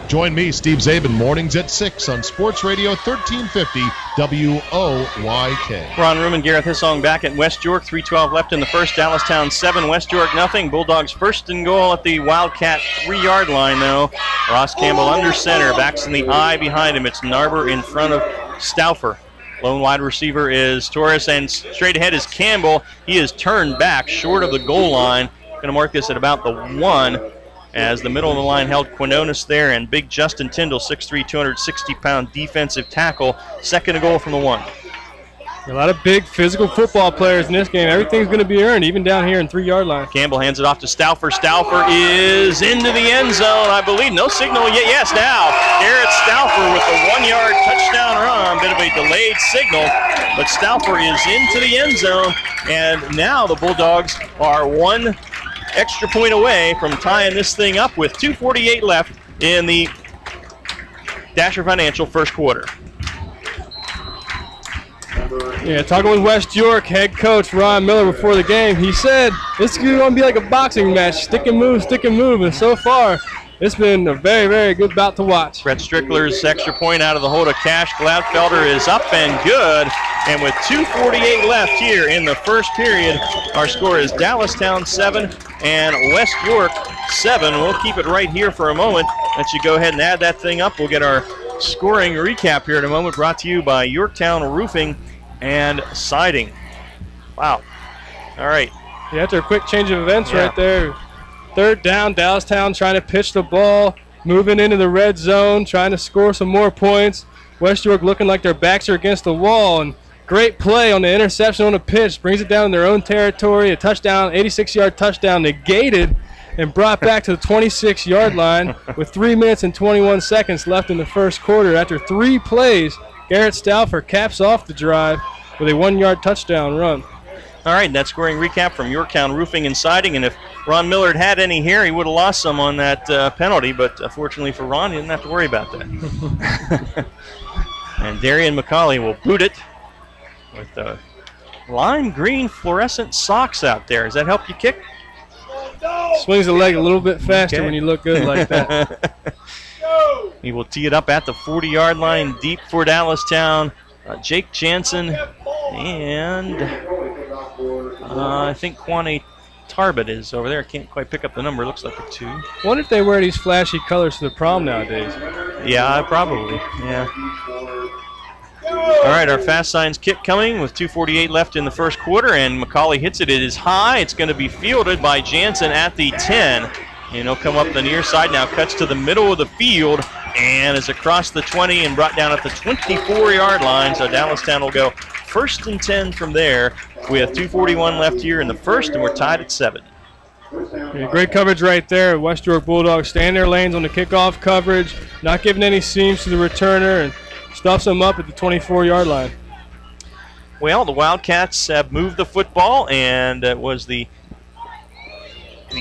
Join me, Steve Zabin, mornings at 6 on Sports Radio 1350 WOYK. Ron Room and Gareth Hissong back at West York. 3:12 left in the first. Dallastown 7, West York nothing. Bulldogs first and goal at the Wildcat 3-yard line, though. Ross Campbell under center. Backs in the I behind him. It's Narber in front of Stauffer. Lone wide receiver is Torres, and straight ahead is Campbell. He is turned back short of the goal line. Going to mark this at about the 1. As the middle of the line held Quinones there, and big Justin Tyndall, 6'3", 260-pound defensive tackle, second and goal from the 1. A lot of big physical football players in this game. Everything's going to be earned, even down here in 3-yard line. Campbell hands it off to Stauffer. Stauffer is into the end zone, I believe. No signal yet. Yes, now. Garrett Stauffer with the 1-yard touchdown run. Bit of a delayed signal, but Stauffer is into the end zone, and now the Bulldogs are 1 extra point away from tying this thing up with 2:48 left in the Dasher Financial first quarter. Yeah, talking with West York head coach Ron Miller before the game, he said this is going to be like a boxing match, stick and move, and so far it's been a very, very good bout to watch. Brett Strickler's extra point out of the hold of Cash. Gladfelder is up and good. And with 2:48 left here in the first period, our score is Dallastown 7 and West York 7. We'll keep it right here for a moment. Let you go ahead and add that thing up. We'll get our scoring recap here in a moment, brought to you by Yorktown Roofing and Siding. Wow. All right. Yeah, after a quick change of events right there. Third down, Dallastown trying to pitch the ball, moving into the red zone, trying to score some more points. West York looking like their backs are against the wall, and great play on the interception on the pitch. Brings it down in their own territory. A touchdown, 86-yard touchdown negated and brought back to the 26-yard line with 3 minutes and 21 seconds left in the first quarter. After 3 plays, Garrett Stauffer caps off the drive with a 1-yard touchdown run. All right, that scoring recap from Yorktown Roofing and Siding. And if Ron Millard had any here, he would have lost some on that penalty. But fortunately for Ron, he didn't have to worry about that. And Darian McCauley will boot it with the lime green fluorescent socks out there. Does that help you kick? Swings the leg a little bit faster when you look good like that. He will tee it up at the 40-yard line, deep for Dallastown. Jake Jansen and I think Quane Tarbett is over there. I can't quite pick up the number. Looks like a 2. Wonder if they wear these flashy colors to the prom nowadays. Yeah, probably. Yeah. All right, our fast signs kick coming with 2:48 left in the first quarter, and McCauley hits it. It is high. It's going to be fielded by Jansen at the 10. And he'll come up the near side now, cuts to the middle of the field, and is across the 20 and brought down at the 24-yard line. So Dallastown will go 1st and 10 from there with 2:41 left here in the first, and we're tied at 7. Yeah, great coverage right there. West York Bulldogs stay in their lanes on the kickoff coverage, not giving any seams to the returner, and stuffs them up at the 24-yard line. Well, the Wildcats have moved the football, and it was the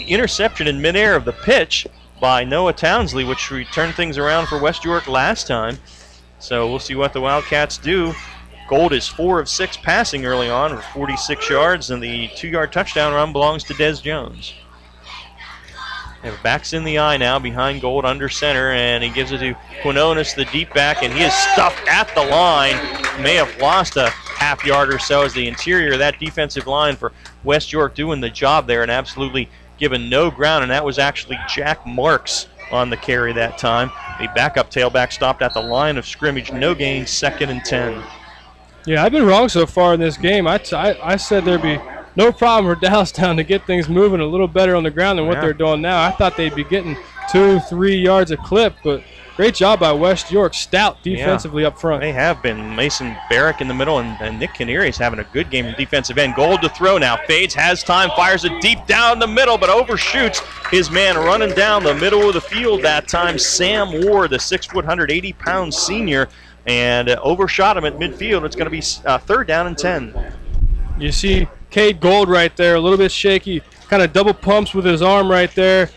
interception in midair of the pitch by Noah Townsley, which turned things around for West York last time. So we'll see what the Wildcats do. Gold is 4 of 6 passing early on for 46 yards, and the 2-yard touchdown run belongs to Des Jones. And backs in the eye now behind Gold under center, and he gives it to Quinones, the deep back, and he is stuffed at the line. May have lost a half yard or so as the interior of that defensive line for West York doing the job there and absolutely given no ground, and that was actually Jack Marks on the carry that time. The backup tailback stopped at the line of scrimmage, no gain, 2nd and 10. Yeah, I've been wrong so far in this game. I said there'd be no problem for Dallastown to get things moving a little better on the ground than what they're doing now. I thought they'd be getting 2-3 yards a clip, but great job by West York. Stout defensively up front. They have been. Mason Barrick in the middle, and Nick Canary is having a good game from defensive end. Gold to throw now. Fades, has time, fires it deep down the middle, but overshoots his man running down the middle of the field that time. Sam Ward, the 6 foot, 180-pound senior, and overshot him at midfield. It's going to be 3rd down and 10. You see Cade Gold right there, a little bit shaky, kind of double pumps with his arm right there.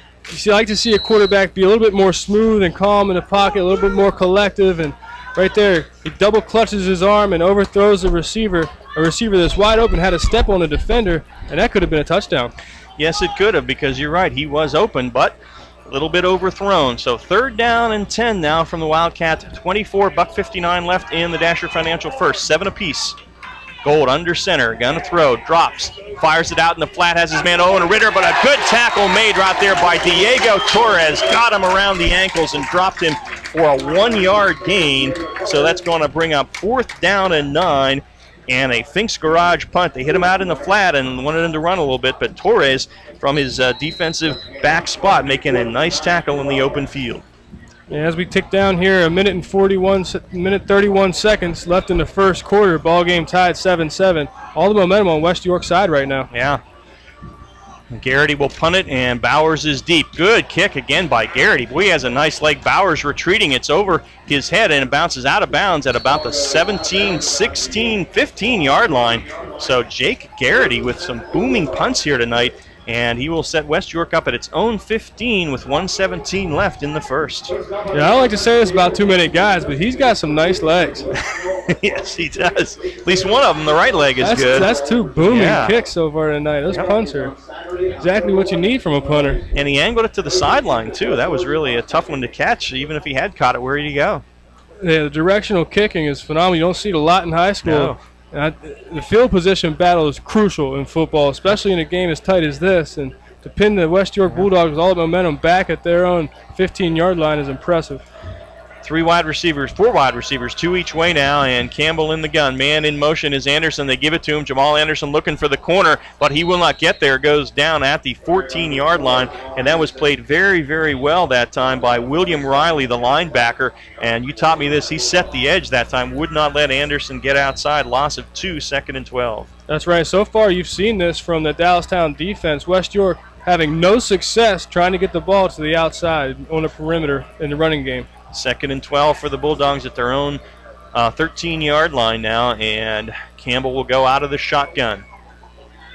You like to see a quarterback be a little bit more smooth and calm in the pocket, a little bit more collective, and right there he double clutches his arm and overthrows the receiver. A receiver that's wide open had a step on the defender, and that could have been a touchdown. Yes, it could have, because you're right, he was open, but a little bit overthrown. So 3rd down and 10 now from the Wildcats. 24, $1.59 left in the Dasher Financial first. 7 apiece. Gold under center, gonna throw, drops, fires it out in the flat, has his man Owen Ritter, but a good tackle made right there by Diego Torres. Got him around the ankles and dropped him for a 1-yard gain. So that's going to bring up 4th down and 9 and a Fink's Garage punt. They hit him out in the flat and wanted him to run a little bit, but Torres from his defensive back spot making a nice tackle in the open field. Yeah, as we tick down here, a minute 31 seconds left in the first quarter. Ball game tied 7-7. All the momentum on West York's side right now. Yeah. Garrity will punt it, and Bowers is deep. Good kick again by Garrity. Boy, he has a nice leg. Bowers retreating. It's over his head, and it bounces out of bounds at about the 17, 16, 15-yard line. So Jake Garrity with some booming punts here tonight, and he will set West York up at its own 15 with 1:17 left in the first. Yeah, I don't like to say this about 2-minute guys, but he's got some nice legs. Yes, he does. At least one of them, the right leg, is good. That's 2 booming kicks so far tonight. Those punts are exactly what you need from a punter. And he angled it to the sideline, too. That was really a tough one to catch. Even if he had caught it, where'd he go? Yeah, the directional kicking is phenomenal. You don't see it a lot in high school. No. The field position battle is crucial in football, especially in a game as tight as this. And to pin the West York Bulldogs with all the momentum back at their own 15-yard line is impressive. 4 wide receivers, 2 each way now, and Campbell in the gun. Man in motion is Anderson. They give it to him. Jamal Anderson looking for the corner, but he will not get there. Goes down at the 14-yard line, and that was played very, very well that time by William Riley, the linebacker. And you taught me this. He set the edge that time, would not let Anderson get outside. Loss of 2, 2nd and 12. That's right. So far you've seen this from the Dallastown defense. West York having no success trying to get the ball to the outside on the perimeter in the running game. 2nd and 12 for the Bulldogs at their own 13-yard line now, and Campbell will go out of the shotgun.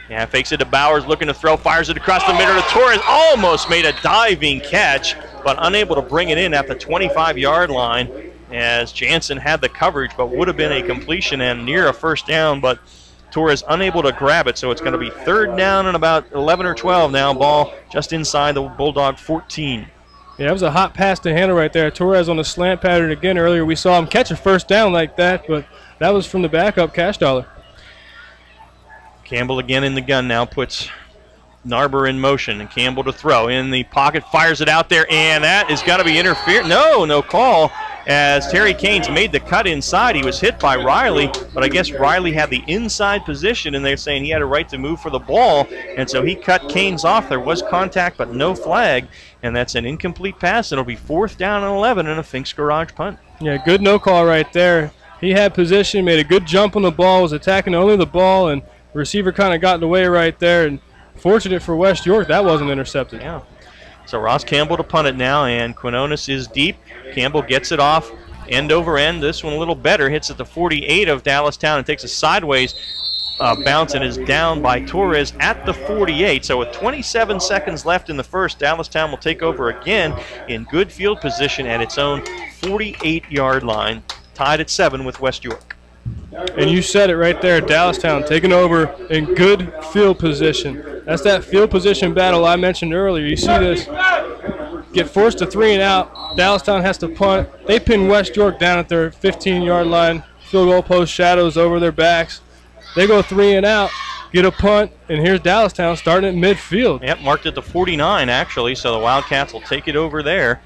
Yeah, fakes it to Bowers, looking to throw, fires it across the middle to Torres. Almost made a diving catch, but unable to bring it in at the 25-yard line as Jansen had the coverage, but would have been a completion and near a 1st down, but Torres unable to grab it, so it's going to be 3rd down and about 11 or 12 now. Ball just inside the Bulldog 14. Yeah, it was a hot pass to handle right there. Torres on the slant pattern again earlier. We saw him catch a 1st down like that, but that was from the backup Cash Dollar. Campbell again in the gun now, puts Narber in motion, and Campbell to throw. In the pocket, fires it out there, and that is going to be interfered. No call, as Terry Canes made the cut inside. He was hit by Riley, but I guess Riley had the inside position, and they're saying he had a right to move for the ball, and so he cut Canes off. There was contact, but no flag, and that's an incomplete pass. It'll be 4th down and 11 and a Fink's Garage punt. Yeah, good no call right there. He had position, made a good jump on the ball, was attacking only the ball, and the receiver kind of got in the way right there, and fortunate for West York, that wasn't intercepted. Yeah. So Ross Campbell to punt it now, and Quinones is deep. Campbell gets it off end over end. This one a little better. Hits at the 48 of Dallastown and takes a sideways bounce and is down by Torres at the 48. So with 27 seconds left in the first, Dallastown will take over again in good field position at its own 48-yard line. Tied at 7 with West York. And you said it right there, Dallastown taking over in good field position. That's that field position battle I mentioned earlier. You see this, get forced to 3 and out. Dallastown has to punt. They pin West York down at their 15-yard line. Field goal post shadows over their backs. They go 3 and out, get a punt, and here's Dallastown starting at midfield. Yep, marked at the 49 actually, so the Wildcats will take it over there.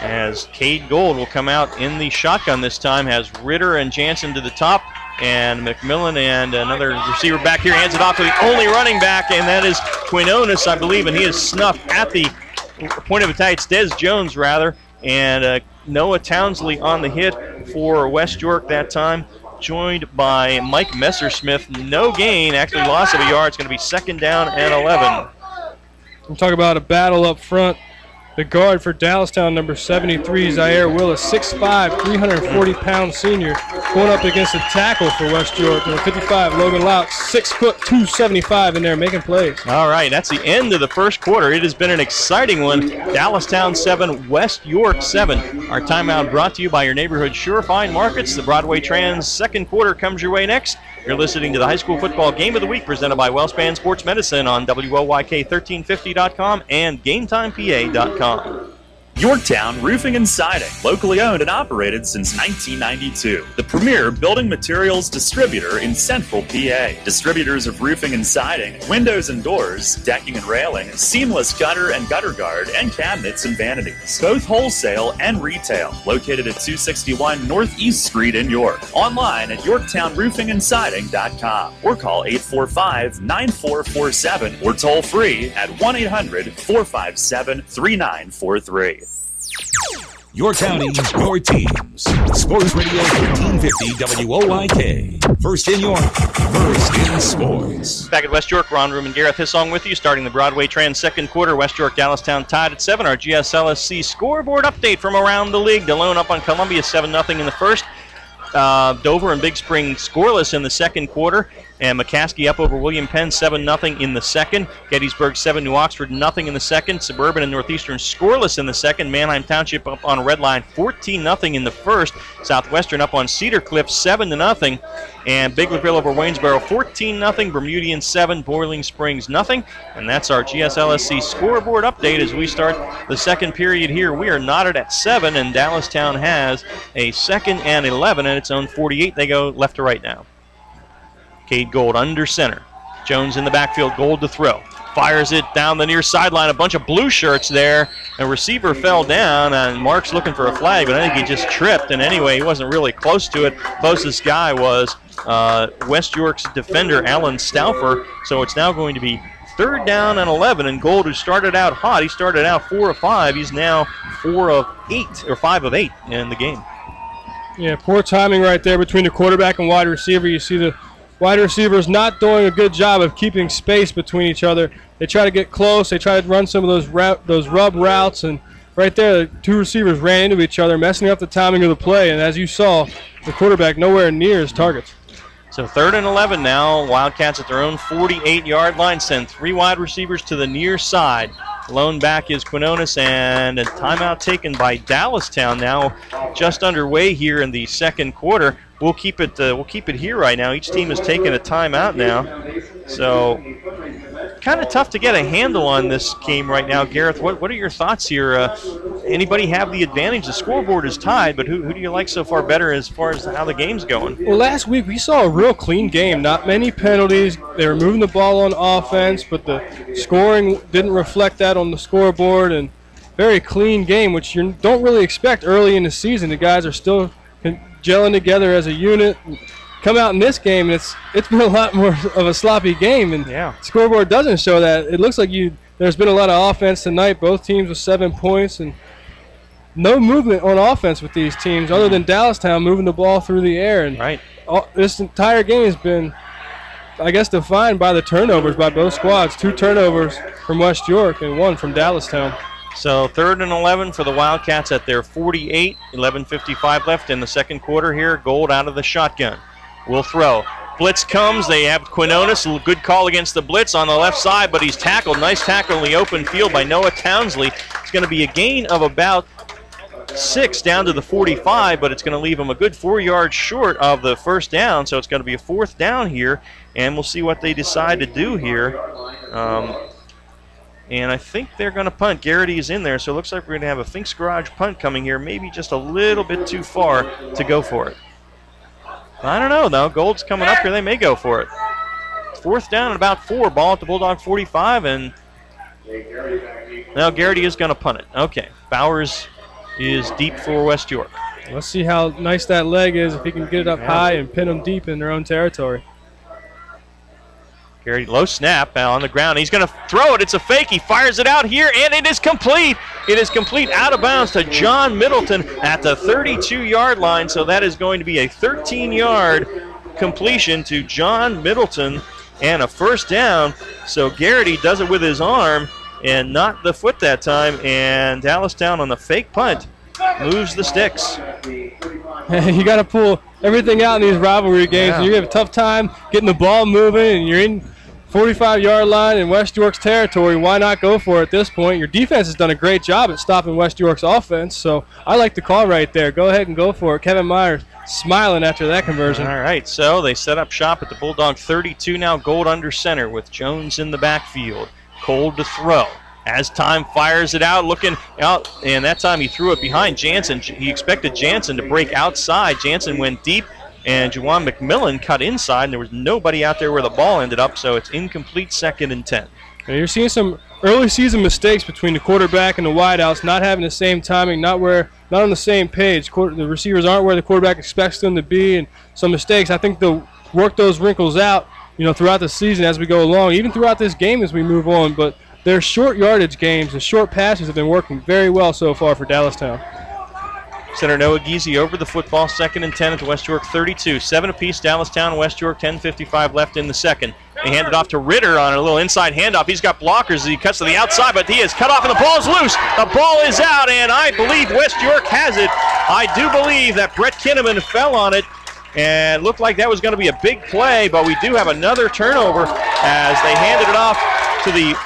As Cade Gold will come out in the shotgun this time, has Ritter and Jansen to the top, and McMillan and another receiver back here hands it off to the only running back, and that is Quinones, I believe, and he is snuffed at the point of attack. It's Des Jones, rather, And Noah Townsley on the hit for West York that time, joined by Mike Messersmith. No gain, actually loss of a yard. It's going to be 2nd down and 11. I'm talking about a battle up front. The guard for Dallastown, number 73, Zaire Willis, 6'5", 340-pound senior, going up against a tackle for West York, number 55, Logan Louch, 6 foot 275 in there, making plays. All right, that's the end of the first quarter. It has been an exciting one. Dallastown 7, West York 7. Our timeout brought to you by your neighborhood Sure Fine Markets. The Broadway Trans second quarter comes your way next. You're listening to the High School Football Game of the Week presented by Wellspan Sports Medicine on WOYK1350.com and GameTimePA.com. Yorktown Roofing and Siding, locally owned and operated since 1992. The premier building materials distributor in Central PA. Distributors of roofing and siding, windows and doors, decking and railing, seamless gutter and gutter guard, and cabinets and vanities. Both wholesale and retail. Located at 261 Northeast Street in York. Online at YorktownRoofingandSiding.com or call 845-9447 or toll free at 1-800-457-3943. Your counties, your teams. Sports Radio 1350 WOYK. First in York, first in sports. Back at West York, Ron Room and Gareth Hissong with you, starting the Broadway Trans second quarter. West York, Dallastown tied at 7. Our GSLSC scoreboard update from around the league. DeLone up on Columbia 7-0 in the first. Dover and Big Spring scoreless in the second quarter. And McCaskey up over William Penn 7-0 in the second. Gettysburg 7, New Oxford nothing in the second. Suburban and Northeastern scoreless in the second. Manheim Township up on Red Line 14-0 in the first. Southwestern up on Cedar Cliff 7-0. And Biglerville over Waynesboro 14-0. Bermudian 7, Boiling Springs nothing. And that's our GSLSC scoreboard update as we start the second period here. We are knotted at 7, and Dallastown has a 2nd and 11 at its own 48. They go left to right now. Cade Gold under center. Jones in the backfield, Gold to throw. Fires it down the near sideline. A bunch of blue shirts there. A receiver fell down, and Mark's looking for a flag, but I think he just tripped. And anyway, he wasn't really close to it. Closest guy was West York's defender, Alan Stauffer. So it's now going to be 3rd down and 11, and Gold, who started out hot, he started out 4 of 5. He's now 4 of 8, or 5 of 8 in the game. Yeah, poor timing right there between the quarterback and wide receiver. You see the wide receivers not doing a good job of keeping space between each other. They try to get close. They try to run some of those rub routes, and right there, the two receivers ran into each other, messing up the timing of the play. And as you saw, the quarterback nowhere near his targets. So 3rd and 11 now. Wildcats at their own 48-yard line. Send 3 wide receivers to the near side. Lone back is Quinones, and a timeout taken by Dallastown now just underway here in the second quarter. We'll keep it here right now. Each team has taken a timeout now. So kind of tough to get a handle on this game right now. Gareth, what are your thoughts here? Anybody have the advantage? The scoreboard is tied, but who do you like so far better as far as how the game's going? Well, last week we saw a real clean game. Not many penalties. They were moving the ball on offense, but the scoring didn't reflect that on the scoreboard. And very clean game, which you don't really expect early in the season. The guys are still gelling together as a unit. Come out in this game, and it's been a lot more of a sloppy game, and yeah. Scoreboard doesn't show that. It looks like there's been a lot of offense tonight. Both teams with 7 points, and no movement on offense with these teams other than Dallastown moving the ball through the air. And right. This entire game has been, I guess, defined by the turnovers by both squads. 2 turnovers from West York and 1 from Dallastown. So 3rd and 11 for the Wildcats at their 48. 11:55 left in the second quarter here. Gold out of the shotgun. Will throw. Blitz comes. They have Quinones. A good call against the blitz on the left side, but he's tackled. Nice tackle in the open field by Noah Townsley. It's going to be a gain of about 6 down to the 45, but it's going to leave him a good 4 yards short of the first down, so it's going to be a 4th down here, and we'll see what they decide to do here. And I think they're going to punt. Garrity is in there, so it looks like we're going to have a Fink's Garage punt coming here, maybe just a little bit too far to go for it. I don't know, though. Gold's coming up here. They may go for it. 4th down and about 4. Ball at the Bulldog 45, and now Garrity is going to punt it. Okay. Bowers is deep for West York. Let's see how nice that leg is if he can get it up high and pin them deep in their own territory. Garrity, low snap on the ground. He's going to throw it. It's a fake. He fires it out here, and it is complete. It is complete out of bounds to John Middleton at the 32-yard line, so that is going to be a 13-yard completion to John Middleton and a first down. So Garrity does it with his arm and not the foot that time, and Dallastown on the fake punt moves the sticks. You got to pull everything out in these rivalry games. Yeah. You have a tough time getting the ball moving, and you're in 45-yard line in West York's territory. Why not go for it at this point? Your defense has done a great job at stopping West York's offense, so I like the call right there. Go ahead and go for it. Kevin Myers smiling after that conversion. All right, so they set up shop at the Bulldog 32 now, Gold under center with Jones in the backfield. Cole to throw. As time fires it out, looking out, and that time he threw it behind Jansen. He expected Jansen to break outside. Jansen went deep, and Juwan McMillan cut inside, and there was nobody out there where the ball ended up, so it's incomplete, 2nd and 10. And you're seeing some early season mistakes between the quarterback and the wideouts, not having the same timing, not on the same page. The receivers aren't where the quarterback expects them to be, and some mistakes. I think they'll work those wrinkles out, throughout the season as we go along, even throughout this game as we move on. But their short yardage games and short passes have been working very well so far for Dallastown. Center Noah Geezy over the football, 2nd and 10 at the West York 32. 7 apiece, Dallastown, West York, 10:55 left in the second. They hand it off to Ritter on a little inside handoff. He's got blockers as he cuts to the outside, but he is cut off and the ball is loose. The ball is out, and I believe West York has it. I do believe that Brett Kinnaman fell on it, and looked like that was going to be a big play, but we do have another turnover as they handed it off to the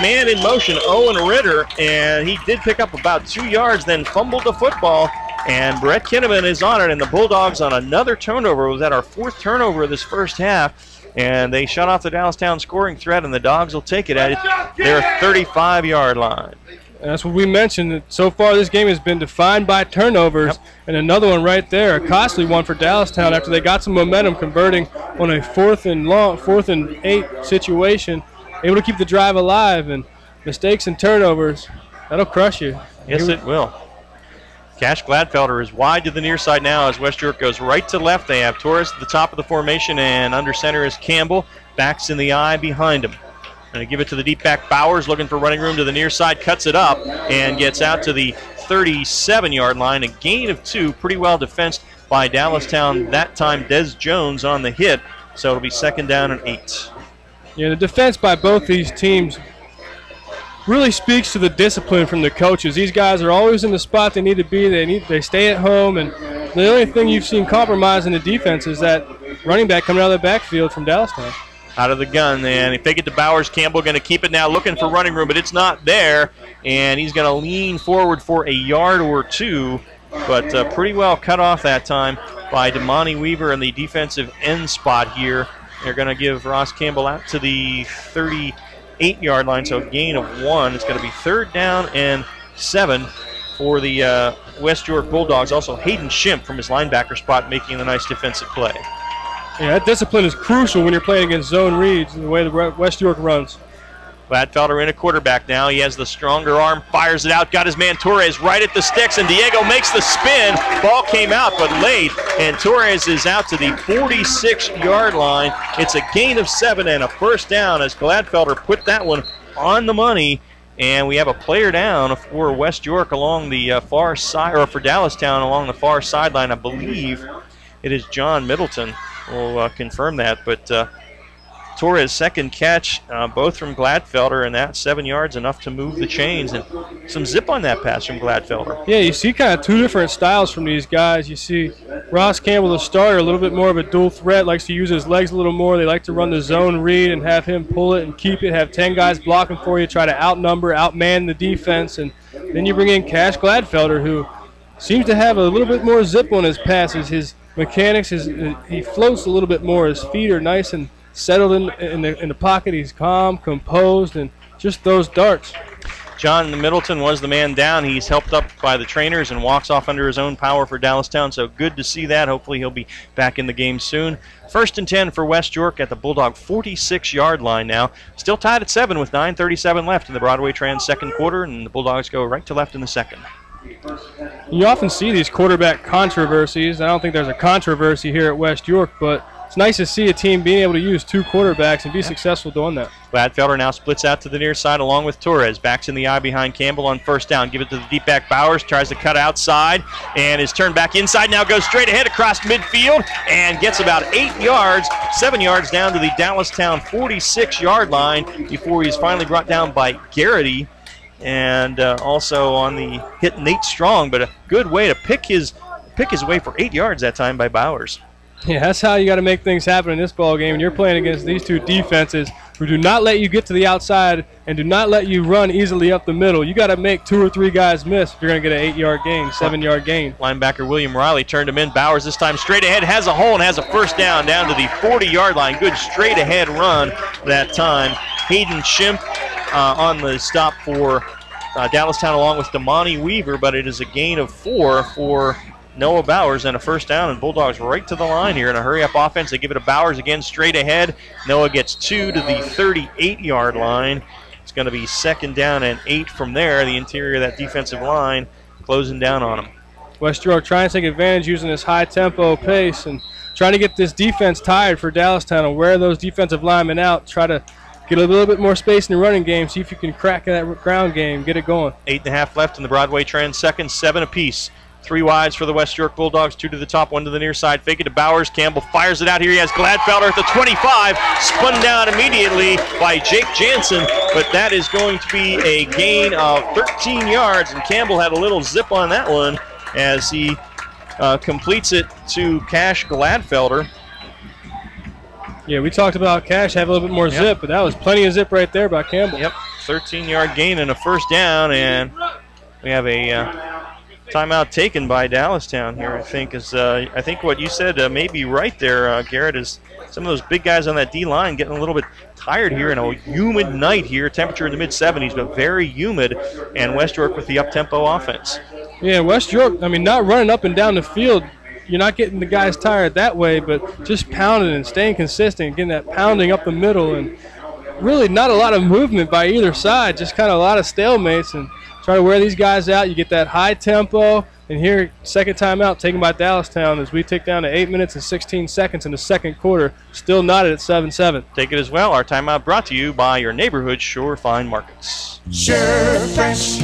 man in motion, Owen Ritter, and he did pick up about 2 yards, then fumbled the football, and Brett Kinnaman is on it, and the Bulldogs on another turnover. It was at our 4th turnover of this first half, and they shut off the Dallastown scoring threat, and the Dogs will take it at their 35-yard line. And that's what we mentioned. That so far this game has been defined by turnovers, and another one right there, a costly one for Dallastown after they got some momentum converting on a 4th and 8 situation. Able to keep the drive alive, and mistakes and turnovers, that'll crush you. Yes, it will. Cash Gladfelder is wide to the near side now as West York goes right to left. They have Torres at the top of the formation, and under center is Campbell. Backs in the eye behind him. Going to give it to the deep back Bowers, looking for running room to the near side, cuts it up, and gets out to the 37-yard line. A gain of 2, pretty well defensed by Dallastown. That time, Des Jones on the hit, so it'll be 2nd down and 8. Yeah, the defense by both these teams really speaks to the discipline from the coaches. These guys are always in the spot they need to be. They stay at home, and the only thing you've seen compromise in the defense is that running back coming out of the backfield from Dallastown. Out of the gun, and if they get to Bowers, Campbell going to keep it now, looking for running room, but it's not there, and he's going to lean forward for a yard or 2, but pretty well cut off that time by Damani Weaver in the defensive end spot here. They're going to give Ross Campbell out to the 38-yard line, so a gain of 1. It's going to be 3rd down and 7 for the West York Bulldogs. Also, Hayden Schimpf from his linebacker spot making a nice defensive play. Yeah, that discipline is crucial when you're playing against zone reads the way the West York runs. Gladfelder in a quarterback now. He has the stronger arm, fires it out, got his man Torres right at the sticks, and Diego makes the spin. Ball came out but late, and Torres is out to the 46-yard line. It's a gain of 7 and a first down as Gladfelder put that one on the money. And we have a player down for West York along the far side, or for Dallastown along the far sideline. I believe it is John Middleton. We'll confirm that, but Torres' second catch, both from Gladfelder, and that 7 yards enough to move the chains, and some zip on that pass from Gladfelder. Yeah, you see kind of 2 different styles from these guys. You see Ross Campbell, the starter, a little bit more of a dual threat, likes to use his legs a little more. They like to run the zone read and have him pull it and keep it, have 10 guys blocking for you, try to outnumber, outman the defense, and then you bring in Cash Gladfelder, who seems to have a little bit more zip on his passes. His mechanics, he floats a little bit more. His feet are nice and settled in the pocket. He's calm, composed, and just those darts. John Middleton was the man down. He's helped up by the trainers and walks off under his own power for Dallastown, so good to see that. Hopefully he'll be back in the game soon. 1st and 10 for West York at the Bulldog 46-yard line now. Still tied at 7 with 9:37 left in the Broadway Trans second quarter, and the Bulldogs go right to left in the second. You often see these quarterback controversies. I don't think there's a controversy here at West York, but it's nice to see a team being able to use 2 quarterbacks and be successful doing that. Gladfelder now splits out to the near side along with Torres. Backs in the eye behind Campbell on first down. Give it to the deep back Bowers. Tries to cut outside and is turned back inside. Now goes straight ahead across midfield and gets about 7 yards down to the Dallastown 46-yard line before he's finally brought down by Garrity. And also on the hit Nate Strong, but a good way to pick his way for 8 yards that time by Bowers. Yeah, that's how you got to make things happen in this ball game. And you're playing against these 2 defenses who do not let you get to the outside and do not let you run easily up the middle. You got to make 2 or 3 guys miss if you're going to get an 8-yard gain, 7-yard gain. Linebacker William Riley turned him in. Bowers this time straight ahead, has a hole and has a first down to the 40-yard line. Good straight ahead run that time. Hayden Schimpf on the stop for Dallastown along with Damani Weaver, but it is a gain of 4 for Noah Bowers and a first down, and Bulldogs right to the line here in a hurry-up offense. They give it to Bowers again straight ahead. Noah gets 2 to the 38-yard line. It's going to be 2nd down and 8 from there. The interior of that defensive line closing down on him. West York trying to take advantage using this high-tempo pace and trying to get this defense tired for Dallastown and wear those defensive linemen out. Try to get a little bit more space in the running game, see if you can crack that ground game, get it going. 8.5 left in the Broadway Trend. Second, 7 apiece. 3 wides for the West York Bulldogs, 2 to the top, 1 to the near side. Fake it to Bowers. Campbell fires it out here. He has Gladfelder at the 25. Spun down immediately by Jake Jansen, but that is going to be a gain of 13 yards, and Campbell had a little zip on that one as he completes it to Cash Gladfelder. Yeah, we talked about Cash have a little bit more zip, but that was plenty of zip right there by Campbell. Yep, 13-yard gain and a first down, and we have a timeout taken by Dallastown here, I think. I think what you said may be right there, Garrett, is some of those big guys on that D-line getting a little bit tired here in a humid night here. Temperature in the mid-70s, but very humid, and West York with the up-tempo offense. Yeah, West York, I mean, not running up and down the field. You're not getting the guys tired that way, but just pounding and staying consistent, getting that pounding up the middle, and really not a lot of movement by either side, just kind of a lot of stalemates, and try to wear these guys out. You get that high tempo, and here, second timeout taken by Dallastown as we take down to 8 minutes and 16 seconds in the second quarter, still knotted at 7-7. Take it as well. Our timeout brought to you by your neighborhood Sure Fine Markets. Sure fresh,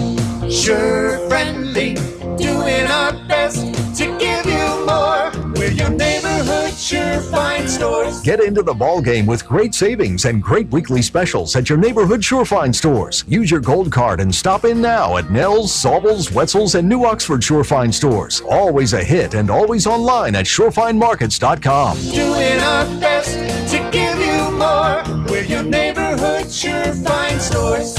sure friendly, doing our best to give you more. We're your neighborhood Sure Fine stores. Get into the ball game with great savings and great weekly specials at your neighborhood Sure Fine stores. Use your gold card and stop in now at Nell's, Saubles, Wetzel's, and New Oxford Sure Fine stores. Always a hit and always online at surefinemarkets.com. Doing our best to give you more. We're your neighborhood Sure Fine stores.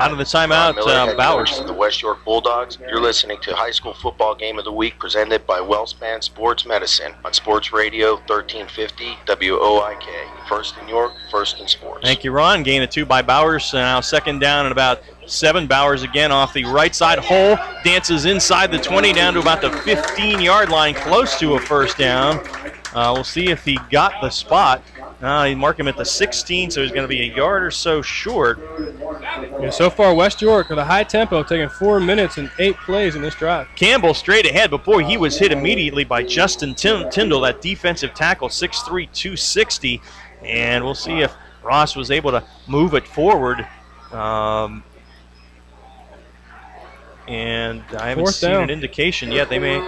Out of the timeout, Bowers. Of the West York Bulldogs. You're listening to High School Football Game of the Week presented by WellSpan Sports Medicine on Sports Radio 1350 WOIK. First in York, first in sports. Thank you, Ron. Gain of 2 by Bowers. Now 2nd down and about 7. Bowers again off the right side hole. Dances inside the 20 down to about the 15-yard line, close to a first down. We'll see if he got the spot. He marked him at the 16, so he's going to be a yard or so short. Yeah, so far, West York with a high tempo, taking 4 minutes and 8 plays in this drive. Campbell straight ahead, but boy, he was hit immediately by Justin Tyndall, that defensive tackle, 6'3", 260. And we'll see if Ross was able to move it forward. And I haven't seen an indication yet. They may...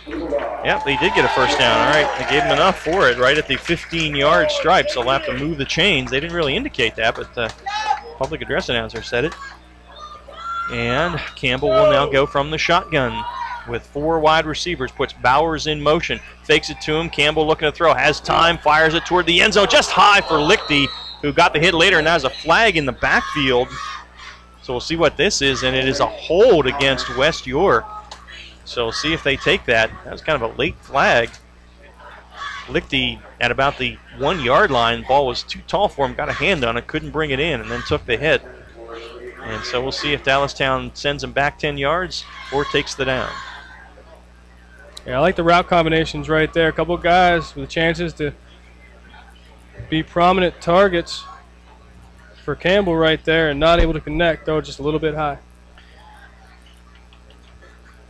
Yep, they did get a first down. All right, they gave him enough for it right at the 15-yard stripe, so they'll have to move the chains. They didn't really indicate that, but the public address announcer said it. And Campbell will now go from the shotgun with 4 wide receivers, puts Bowers in motion, fakes it to him. Campbell looking to throw, has time, fires it toward the end zone, just high for Lichty, who got the hit later, and now has a flag in the backfield. So we'll see what this is, and it is a hold against West York. So we'll see if they take that. That was kind of a late flag. Lichty at about the 1-yard line. Ball was too tall for him, got a hand on it, couldn't bring it in, and then took the hit. And so we'll see if Dallastown sends him back 10 yards or takes the down. Yeah, I like the route combinations right there. A couple of guys with chances to be prominent targets for Campbell right there and not able to connect, though, just a little bit high.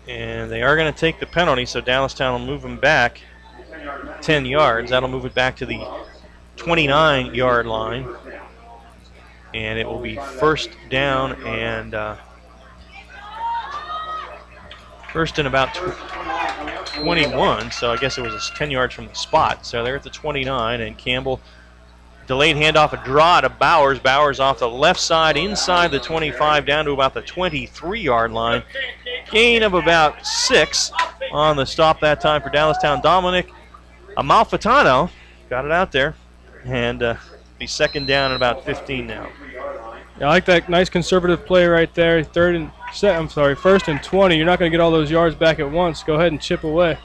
And they are going to take the penalty, so Dallastown will move him back. 10 yards. That'll move it back to the 29-yard line. And it will be first down and first and about 21. So I guess it was 10 yards from the spot. So they're at the 29, and Campbell delayed handoff, a draw to Bowers. Bowers off the left side inside the 25 down to about the 23-yard line. Gain of about 6 on the stop that time for Dallastown. Dominic Amalfitano got it out there, and be second down at about 15 now. Yeah, I like that nice conservative play right there. First and 20. You're not going to get all those yards back at once. Go ahead and chip away.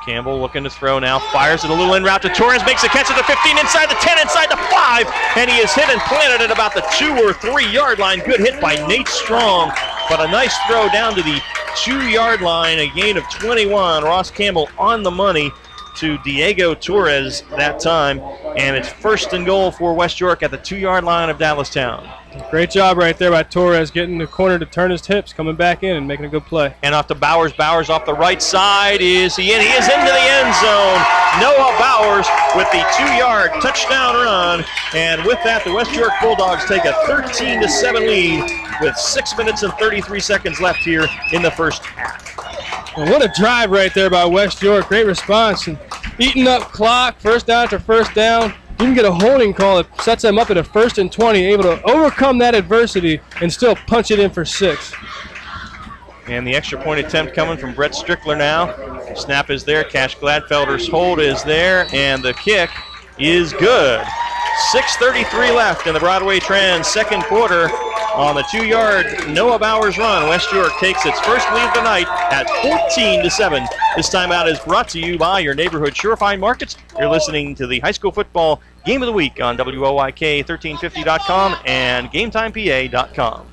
Campbell looking to throw now, fires it a little in route to Torres, makes a catch at the 15, inside the 10, inside the 5, and he is hit and planted at about the 2 or 3-yard line. Good hit by Nate Strong, but a nice throw down to the 2-yard line, a gain of 21. Ross Campbell on the money to Diego Torres that time, and it's first and goal for West York at the 2-yard line of Dallastown. Great job right there by Torres, getting the corner to turn his hips, coming back in and making a good play. And off to Bowers. Bowers off the right side. Is he in? He is into the end zone. Noah Bowers with the 2-yard touchdown run. And with that, the West York Bulldogs take a 13-7 lead with 6 minutes and 33 seconds left here in the first half. Well, what a drive right there by West York. Great response and eating up clock, first down after first down. You can get a holding call that sets them up at a 1st and 20, able to overcome that adversity and still punch it in for 6. And the extra point attempt coming from Brett Strickler now. Snap is there. Cash Gladfelder's hold is there, and the kick is good. 6:33 left in the Broadway Trans second quarter. On the 2-yard Noah Bowers run, West York takes its first lead of the night at 14-7. This timeout is brought to you by your neighborhood Surefine Markets. You're listening to the High School Football Game of the Week on WOYK1350.com and GameTimePA.com.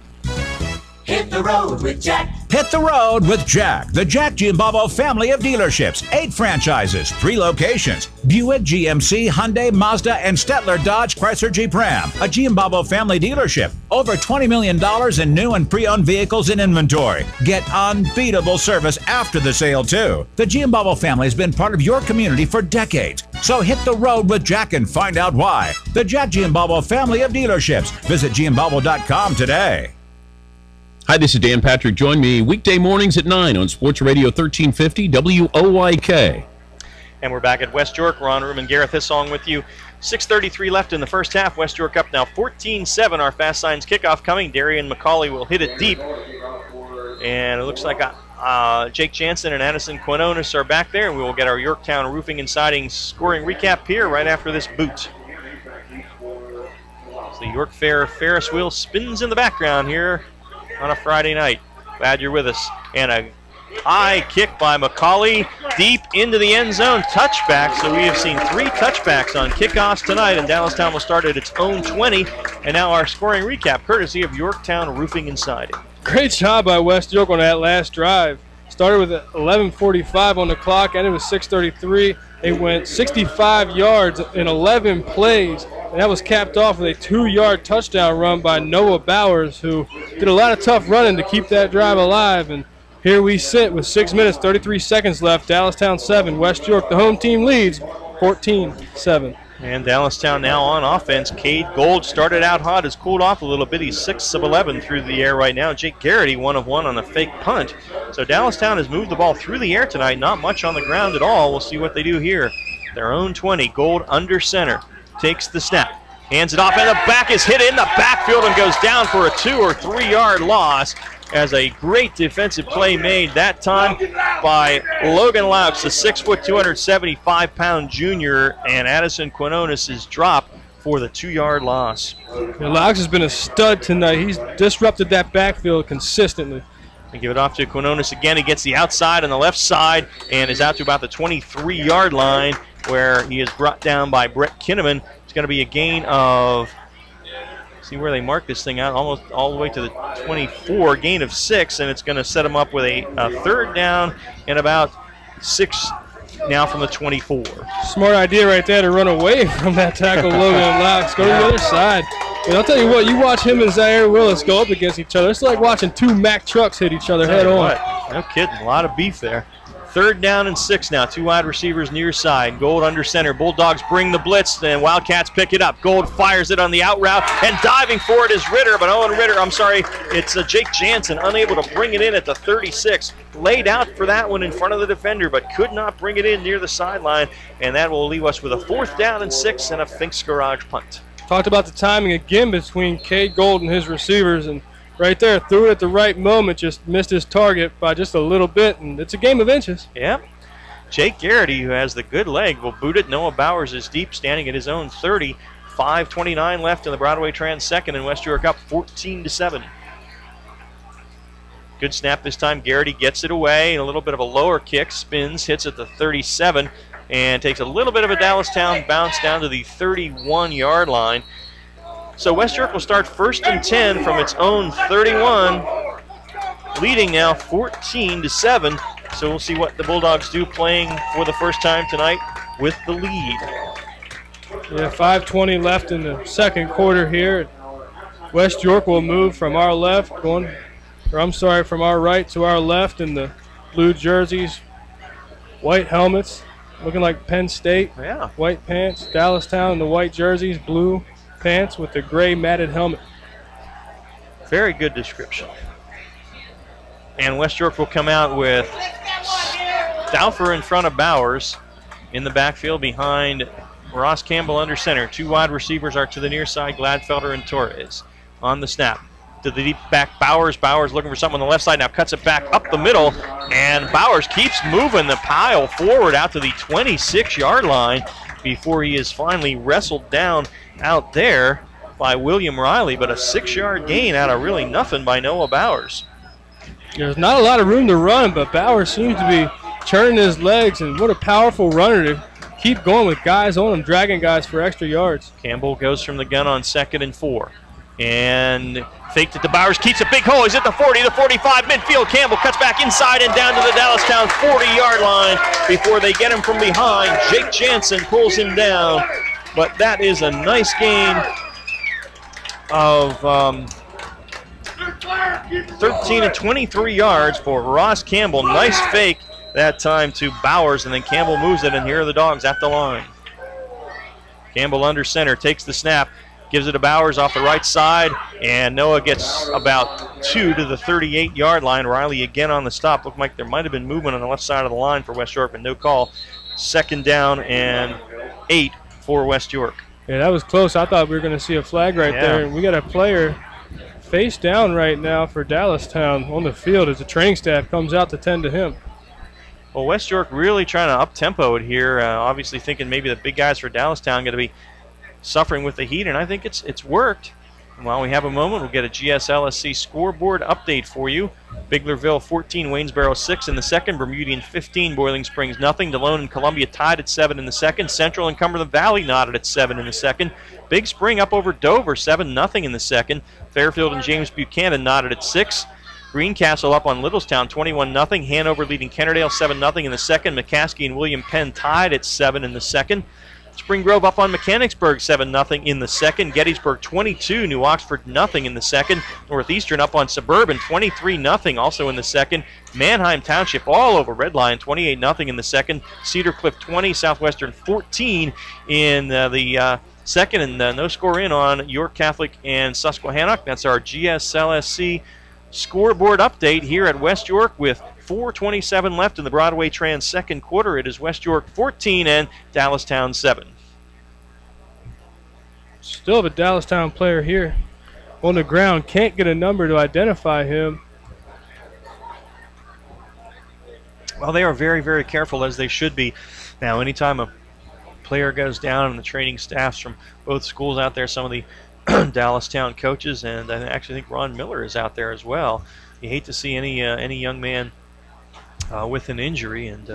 Hit the road with Jack. Hit the road with Jack. The Jack Giambabo family of dealerships. 8 franchises, 3 locations. Buick, GMC, Hyundai, Mazda, and Stettler Dodge, Chrysler, Jeep Ram. A Giambabo family dealership. Over $20 million in new and pre-owned vehicles in inventory. Get unbeatable service after the sale, too. The Giambabo family has been part of your community for decades. So hit the road with Jack and find out why. The Jack Giambabo family of dealerships. Visit Giambabo.com today. Hi, this is Dan Patrick. Join me weekday mornings at 9 on Sports Radio 1350 WOYK. And we're back at West York. Ron Room and Gareth Hissong with you. 6:33 left in the first half. West York up now 14-7. Our Fast Signs kickoff coming. Darian McCauley will hit it deep. And it looks like Jake Jansen and Addison Quinones are back there. And we will get our Yorktown Roofing and Siding scoring recap here right after this boot. So the York Fair Ferris wheel spins in the background here on a Friday night. Glad you're with us. And a high kick by McCauley deep into the end zone. Touchback. So we have seen 3 touchbacks on kickoffs tonight, and Dallastown will start at its own 20. And now our scoring recap, courtesy of Yorktown Roofing and Siding. Great job by West York on that last drive. Started with 11:45 on the clock, ended with 6:33. They went 65 yards in 11 plays. And that was capped off with a 2-yard touchdown run by Noah Bowers, who did a lot of tough running to keep that drive alive. And here we sit with 6 minutes, 33 seconds left. Dallastown 7, West York, the home team, leads 14-7. And Dallastown now on offense. Cade Gold started out hot, has cooled off a little bit. He's 6 of 11 through the air right now. Jake Garrity 1 of 1 on a fake punt. So Dallastown has moved the ball through the air tonight, not much on the ground at all. We'll see what they do here. Their own 20, Gold under center. Takes the snap, hands it off, and the back is hit in the backfield and goes down for a 2 or 3 yard loss as a great defensive play made that time by Logan Laux, the 6', 275-pound junior, and Addison Quinones is dropped for the 2-yard loss. Laux has been a stud tonight. He's disrupted that backfield consistently. And give it off to Quinones again. He gets the outside on the left side and is out to about the 23-yard line, where he is brought down by Brett Kinnaman. It's going to be a gain of, see where they mark this thing out, almost all the way to the 24, gain of 6, and it's going to set him up with a 3rd down and about 6 now from the 24. Smart idea right there to run away from that tackle, Logan Laux. Go to the other side. And I'll tell you what, you watch him and Zaire Willis go up against each other. It's like watching 2 Mack trucks hit each other head on. No kidding, a lot of beef there. 3rd down and 6 now. 2 wide receivers near side. Gold under center. Bulldogs bring the blitz, and Wildcats pick it up. Gold fires it on the out route, and diving for it is Ritter, but it's Jake Jansen, unable to bring it in at the 36. Laid out for that one in front of the defender, but could not bring it in near the sideline, and that will leave us with a 4th down and 6 and a Fink's Garage punt. Talked about the timing again between Cade Gold and his receivers, and right there, threw it at the right moment, just missed his target by just a little bit, and it's a game of inches. Yeah. Jake Garrity, who has the good leg, will boot it. Noah Bowers is deep, standing at his own 30. 5:29 left in the Broadway Trans second, and West York up 14-7. Good snap this time. Garrity gets it away, and a little bit of a lower kick, spins, hits at the 37, and takes a little bit of a Dallastown bounce down to the 31-yard line. So West York will start 1st and 10 from its own 31, leading now 14-7. So we'll see what the Bulldogs do, playing for the first time tonight with the lead. Yeah, 5:20 left in the second quarter here. West York will move from our from our right to our left in the blue jerseys, white helmets, looking like Penn State. Yeah. White pants. Dallastown in the white jerseys, blue pants with the gray matted helmet. Very good description. And West York will come out with Stauffer in front of Bowers in the backfield behind Ross Campbell under center. 2 wide receivers are to the near side, Gladfelder and Torres. On the snap to the deep back, Bowers. Bowers looking for something on the left side, now cuts it back up the middle, and Bowers keeps moving the pile forward out to the 26-yard line before he is finally wrestled down out there by William Riley, but a 6-yard gain out of really nothing by Noah Bowers. There's not a lot of room to run, but Bowers seems to be turning his legs, and what a powerful runner to keep going with guys on him, dragging guys for extra yards. Campbell goes from the gun on 2nd and 4. And faked it to Bowers, keeps a big hole. He's at the 40, the 45, midfield. Campbell cuts back inside and down to the Dallastown 40-yard line before they get him from behind. Jake Jansen pulls him down, but that is a nice gain of 13 and 23 yards for Ross Campbell. Nice fake that time to Bowers, and then Campbell moves it, and here are the Dogs at the line. Campbell under center, takes the snap, gives it to Bowers off the right side, and Noah gets about 2 to the 38-yard line. Riley again on the stop. Looked like there might have been movement on the left side of the line for West York, but no call. 2nd down and 8 for West York. Yeah, that was close. I thought we were going to see a flag right there. And we got a player face down right now for Dallastown on the field as the training staff comes out to tend to him. Well, West York really trying to up-tempo it here, obviously thinking maybe the big guys for Dallastown going to be suffering with the heat, and I think it's worked. And while we have a moment, we'll get a GSLSC scoreboard update for you. Biglerville 14, Waynesboro 6 in the second, Bermudian 15, Boiling Springs nothing. Delone and Columbia tied at 7 in the second. Central and Cumberland Valley knotted at 7 in the second. Big Spring up over Dover 7-0 in the second. Fairfield and James Buchanan knotted at 6. Greencastle up on Littlestown 21-0. Hanover leading Kennerdale 7-0 in the second. McCaskey and William Penn tied at 7 in the second. Spring Grove up on Mechanicsburg 7-0 in the second. Gettysburg 22, New Oxford nothing in the second. Northeastern up on Suburban 23-0 also in the second. Manheim Township all over Red Lion 28-0 in the second. Cedar Cliff 20, Southwestern 14 in the second, and no score in on York Catholic and Susquehannock. That's our GSLSC scoreboard update here at West York with 4:27 left in the Broadway Trans second quarter. It is West York 14 and Dallastown 7. Still have a Dallastown player here on the ground. Can't get a number to identify him. Well, they are very, very careful, as they should be. Now, anytime a player goes down, and the training staffs from both schools out there, some of the Dallastown coaches, and I actually think Ron Miller is out there as well. You hate to see any young man with an injury, and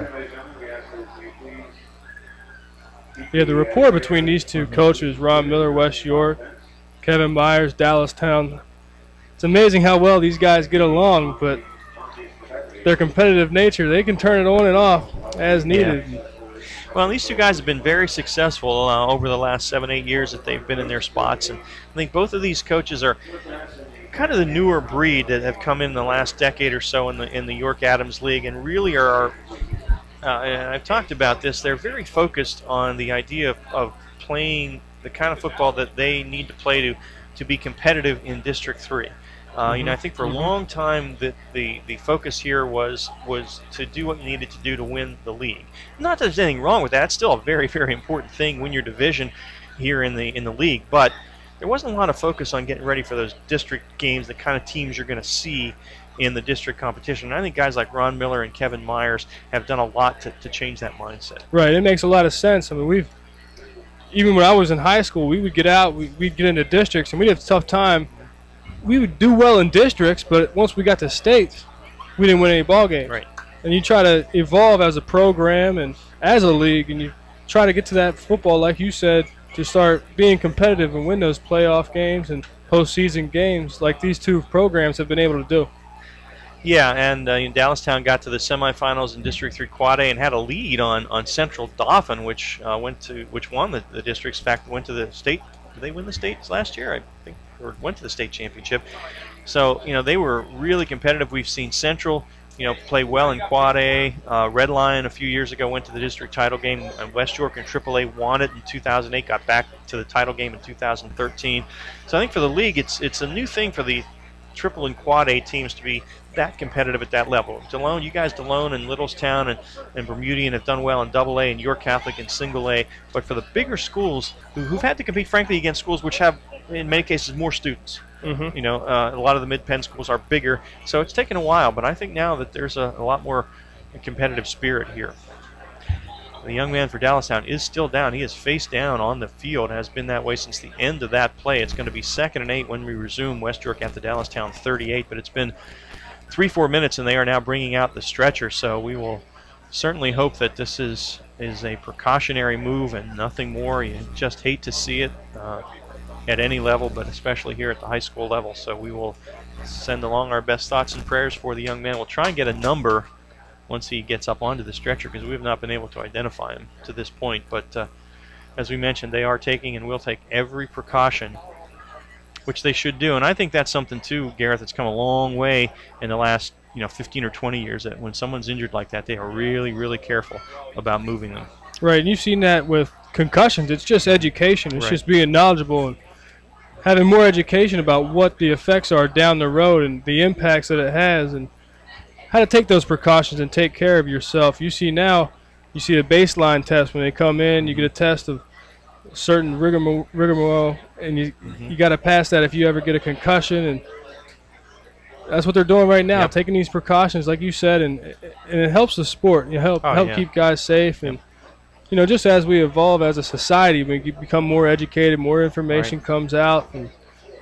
yeah, the rapport between these two coaches, Ron Miller, West York, Kevin Myers, Dallastown, it's amazing how well these guys get along, but their competitive nature, they can turn it on and off as needed. Yeah. Well, these two guys have been very successful over the last 7-8 years that they've been in their spots, and I think both of these coaches are kind of the newer breed that have come in the last decade or so in the York Adams League, and really are and I've talked about this, they're very focused on the idea of playing the kind of football that they need to play to be competitive in District 3. You know, I think for a long time that the focus here was to do what you needed to do to win the league. Not that there's anything wrong with that. It's still a very, very important thing, win your division here in the league. But there wasn't a lot of focus on getting ready for those district games, the kind of teams you're going to see in the district competition. And I think guys like Ron Miller and Kevin Myers have done a lot to change that mindset. Right. It makes a lot of sense. I mean, even when I was in high school, we would get out, we'd get into districts, and we'd have a tough time. We would do well in districts, but once we got to states, we didn't win any ball games. Right. And you try to evolve as a program and as a league, and you try to get to that football, like you said, to start being competitive and win those playoff games and postseason games like these two programs have been able to do. Yeah, and Dallastown got to the semifinals in District 3 Quad A and had a lead on Central Dauphin, which won the districts. In fact, went to the state. Did they win the states last year? I think, or went to the state championship. So they were really competitive. We've seen Central play well in Quad A. Red Lion a few years ago went to the district title game. West York and AAA won it in 2008. Got back to the title game in 2013. So I think for the league, it's a new thing for the Triple and Quad A teams to be that competitive at that level. You guys, Delone and Littlestown and Bermudian have done well in Double A and York Catholic in Single A. But for the bigger schools who've had to compete, frankly, against schools which have, in many cases, more students. A lot of the mid-pen schools are bigger, so it's taken a while. But I think now that there's a lot more competitive spirit here. The young man for Dallastown is still down. He is face down on the field and has been that way since the end of that play. It's going to be 2nd and 8 when we resume. West York at the Dallastown 38, but it's been 3-4 minutes and they are now bringing out the stretcher. So we will certainly hope that this is a precautionary move and nothing more. You just hate to see it at any level, but especially here at the high school level. So we will send along our best thoughts and prayers for the young man. We'll try and get a number once he gets up onto the stretcher, because we have not been able to identify him to this point. But as we mentioned, they are taking and will take every precaution, which they should do. And I think that's something too, Gareth, that's come a long way in the last 15 or 20 years, that when someone's injured like that, they are really, really careful about moving them. Right, and you've seen that with concussions. It's just education. It's Right. just being knowledgeable and having more education about what the effects are down the road and the impacts that it has, and how to take those precautions and take care of yourself. You see now, you see a baseline test when they come in. You get a test of certain rigmarole, and you got to pass that if you ever get a concussion. And that's what they're doing right now, taking these precautions, like you said, and it helps the sport. You help keep guys safe, and just as we evolve as a society, we become more educated, more information comes out, and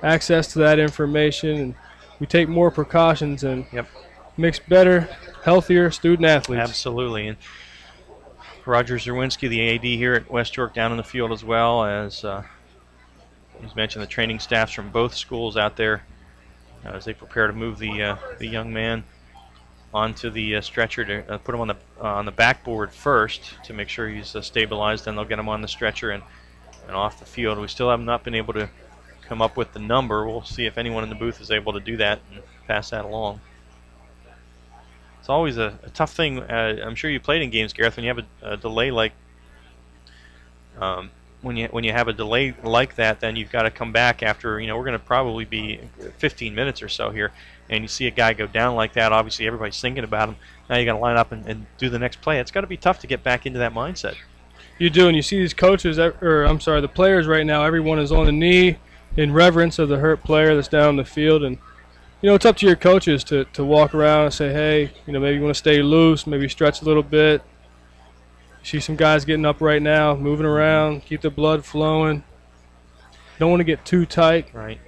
access to that information, and we take more precautions and makes better, healthier student athletes. Absolutely. And Roger Zerwinski, the AD here at West York, down in the field as well, as he's mentioned, the training staffs from both schools out there as they prepare to move the young man onto the stretcher to put him on the backboard first to make sure he's stabilized. Then they'll get him on the stretcher and off the field. We still have not been able to come up with the number. We'll see if anyone in the booth is able to do that and pass that along. It's always a tough thing. I'm sure you played in games, Gareth, when you have a delay like when you have a delay like that, then you've got to come back after, we're going to probably be 15 minutes or so here, and you see a guy go down like that. Obviously, everybody's thinking about him. Now you got to line up and do the next play. It's got to be tough to get back into that mindset. You do, and you see these coaches, the players right now, everyone is on the knee in reverence of the hurt player that's down on the field. And it's up to your coaches to walk around and say, hey, maybe you want to stay loose, maybe stretch a little bit. You see some guys getting up right now, moving around, keep the blood flowing. Don't want to get too tight. Right.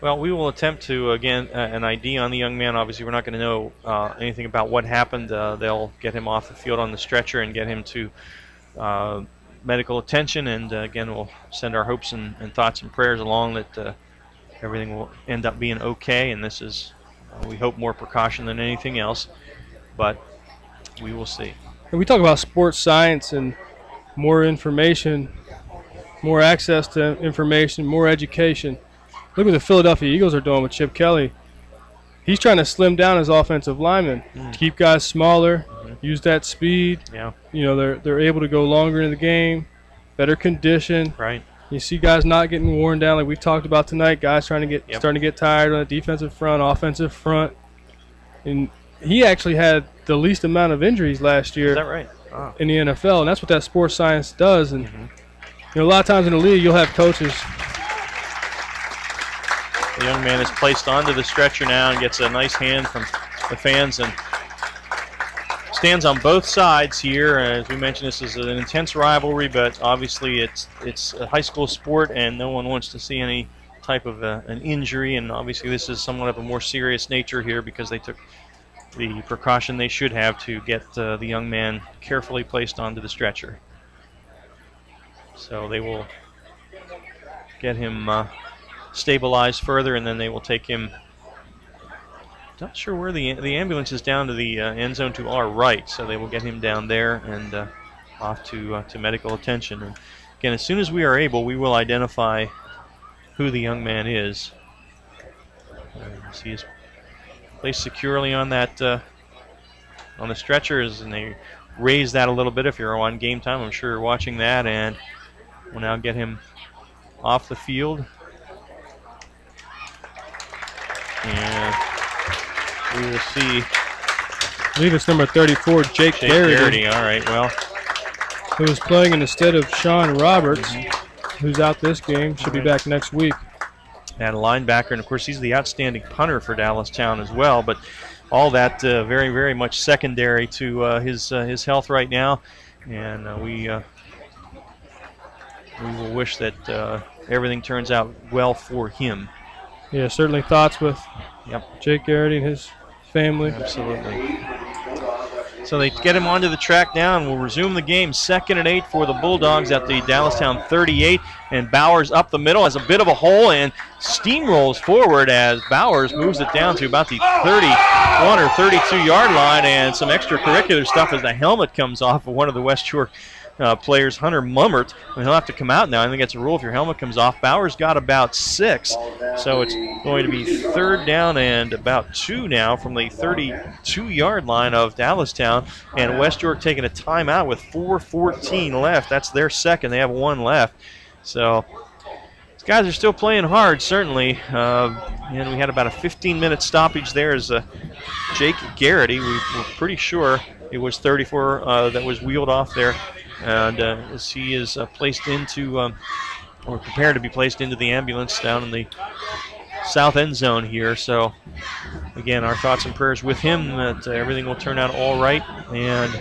Well, we will attempt to, again, an ID on the young man. Obviously, we're not going to know anything about what happened. They'll get him off the field on the stretcher and get him to medical attention. And, again, we'll send our hopes and thoughts and prayers along that everything will end up being okay. And this is, we hope, more precaution than anything else. But we will see. And we talk about sports science and more information, more access to information, more education. Look what the Philadelphia Eagles are doing with Chip Kelly. he's trying to slim down his offensive linemen, keep guys smaller, use that speed. Yeah. You know, they're able to go longer in the game, better condition. Right. You see guys not getting worn down like we talked about tonight. Guys starting to get tired on the defensive front, offensive front. And he actually had the least amount of injuries last year. Is that right? Oh. In the NFL, and that's what that sports science does. And you know, a lot of times in the league, you'll have coaches. The young man is placed onto the stretcher now and gets a nice hand from the fans and stands on both sides here. As we mentioned, this is an intense rivalry, but obviously it's a high school sport, and no one wants to see any type of an injury. And obviously, this is somewhat of a more serious nature here because they took the precaution they should have to get the young man carefully placed onto the stretcher. So they will get him stabilized further, and then they will take him. Not sure where the ambulance is, down to the end zone to our right, so they will get him down there and off to medical attention. And again, as soon as we are able, we will identify who the young man is. He is placed securely on that on the stretchers, and they raise that a little bit. If you're on Game Time, I'm sure you're watching that, and we'll now get him off the field. And we will see. I believe it's number 34, Jake Garrity. All right, well. Who is playing in the stead of Sean Roberts, who's out this game, should be back next week. And a linebacker, and of course he's the outstanding punter for Dallastown as well, but all that very, very much secondary to his health right now, and we will wish that everything turns out well for him. Yeah, certainly thoughts with Jake Garrity and his family. Absolutely. So they get him onto the track now, and we'll resume the game. 2nd and 8 for the Bulldogs at the Dallastown 38. And Bowers up the middle has a bit of a hole and steamrolls forward as Bowers moves it down to about the 31 or 32-yard line, and some extracurricular stuff as the helmet comes off of one of the West York players, Hunter Mummert, and he'll have to come out now. I think it's a rule if your helmet comes off. Bowers got about 6, so it's going to be 3rd down and about 2 now from the 32-yard line of Dallastown, and West York taking a timeout with 4:14 left. That's their second. They have 1 left. So these guys are still playing hard, certainly. And we had about a 15-minute stoppage there as Jake Garrity, we're pretty sure it was 34 that was wheeled off there. And as he is placed into, or prepared to be placed into the ambulance down in the south end zone here. So, again, our thoughts and prayers with him that everything will turn out all right. And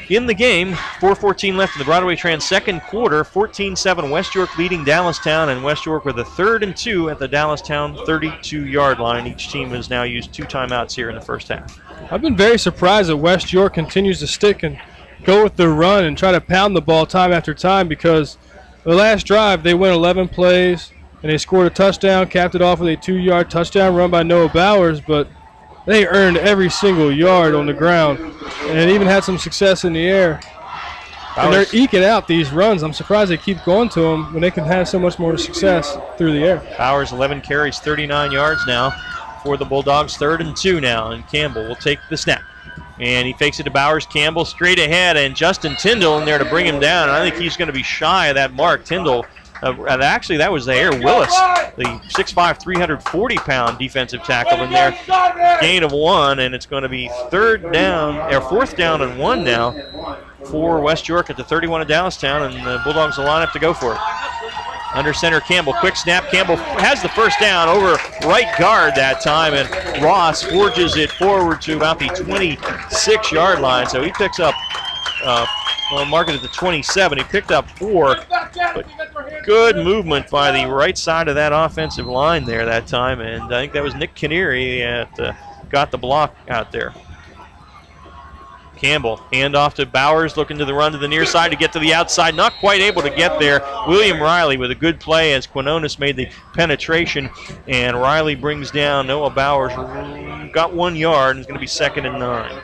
in the game, 4:14 left in the Broadway Trans second quarter, 14-7 West York leading Dallastown, and West York with a 3rd and 2 at the Dallastown 32-yard line. Each team has now used 2 timeouts here in the first half. I've been very surprised that West York continues to stick and go with the run and try to pound the ball time after time, because the last drive they went 11 plays and they scored a touchdown, capped it off with a 2-yard touchdown run by Noah Bowers, but they earned every single yard on the ground and even had some success in the air. And they're eking out these runs. I'm surprised they keep going to them when they can have so much more success through the air. Bowers 11 carries, 39 yards now for the Bulldogs. 3rd and 2 now, and Campbell will take the snap. And he fakes it to Bowers. Campbell straight ahead, and Justin Tyndall in there to bring him down. And I think he's going to be shy of that mark. Tyndall, actually that was there. Willis, the 6'5", 340-pound defensive tackle in there. Gain of 1, and it's going to be 4th down and 1 now for West York at the 31 of Dallastown, and the Bulldogs will line up to go for it. Under center, Campbell, quick snap. Campbell has the first down over right guard that time, and Ross forges it forward to about the 26-yard line. So he picks up, mark it at the 27. He picked up 4, but good movement by the right side of that offensive line there that time, and I think that was Nick Canary that got the block out there. Campbell, hand off to Bowers, looking to the run to the near side to get to the outside. Not quite able to get there. William Riley with a good play as Quinones made the penetration, and Riley brings down Noah Bowers. Got 1 yard, and it's going to be 2nd and 9.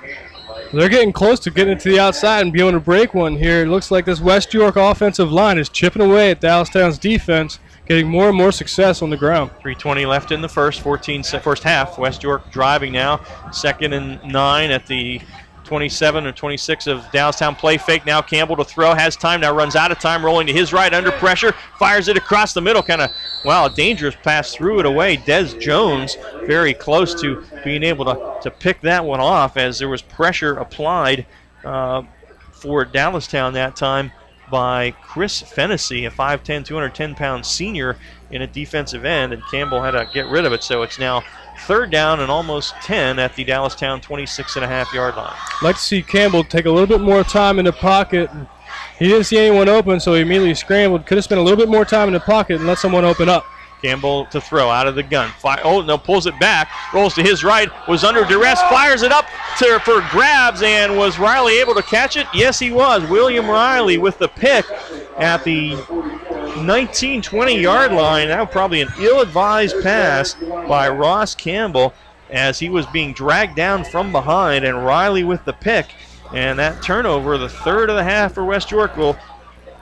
They're getting close to getting it to the outside and being able to break one here. It looks like this West York offensive line is chipping away at Dallastown's defense, getting more and more success on the ground. 3:20 left in the first half. West York driving now. 2nd and 9 at the 27 or 26 of Dallastown. Play fake now. Campbell to throw. Has time now. Runs out of time. Rolling to his right under pressure. Fires it across the middle. Kind of, wow, a dangerous pass. Threw it away. Des Jones very close to being able to pick that one off as there was pressure applied for Dallastown that time by Chris Fennessy, a 5'10", 210-pound senior in a defensive end, and Campbell had to get rid of it. So it's now 3rd down and almost 10 at the Dallastown 26.5-yard line. I'd like to see Campbell take a little bit more time in the pocket. He didn't see anyone open, so he immediately scrambled. Could have spent a little bit more time in the pocket and let someone open up. Campbell to throw out of the gun. Pulls it back, rolls to his right, was under duress, fires it up for grabs, and was Riley able to catch it? Yes, he was. William Riley with the pick at the 19-20-yard line. That was probably an ill-advised pass by Ross Campbell as he was being dragged down from behind, and Riley with the pick. And that turnover, the 3rd of the half for West York, will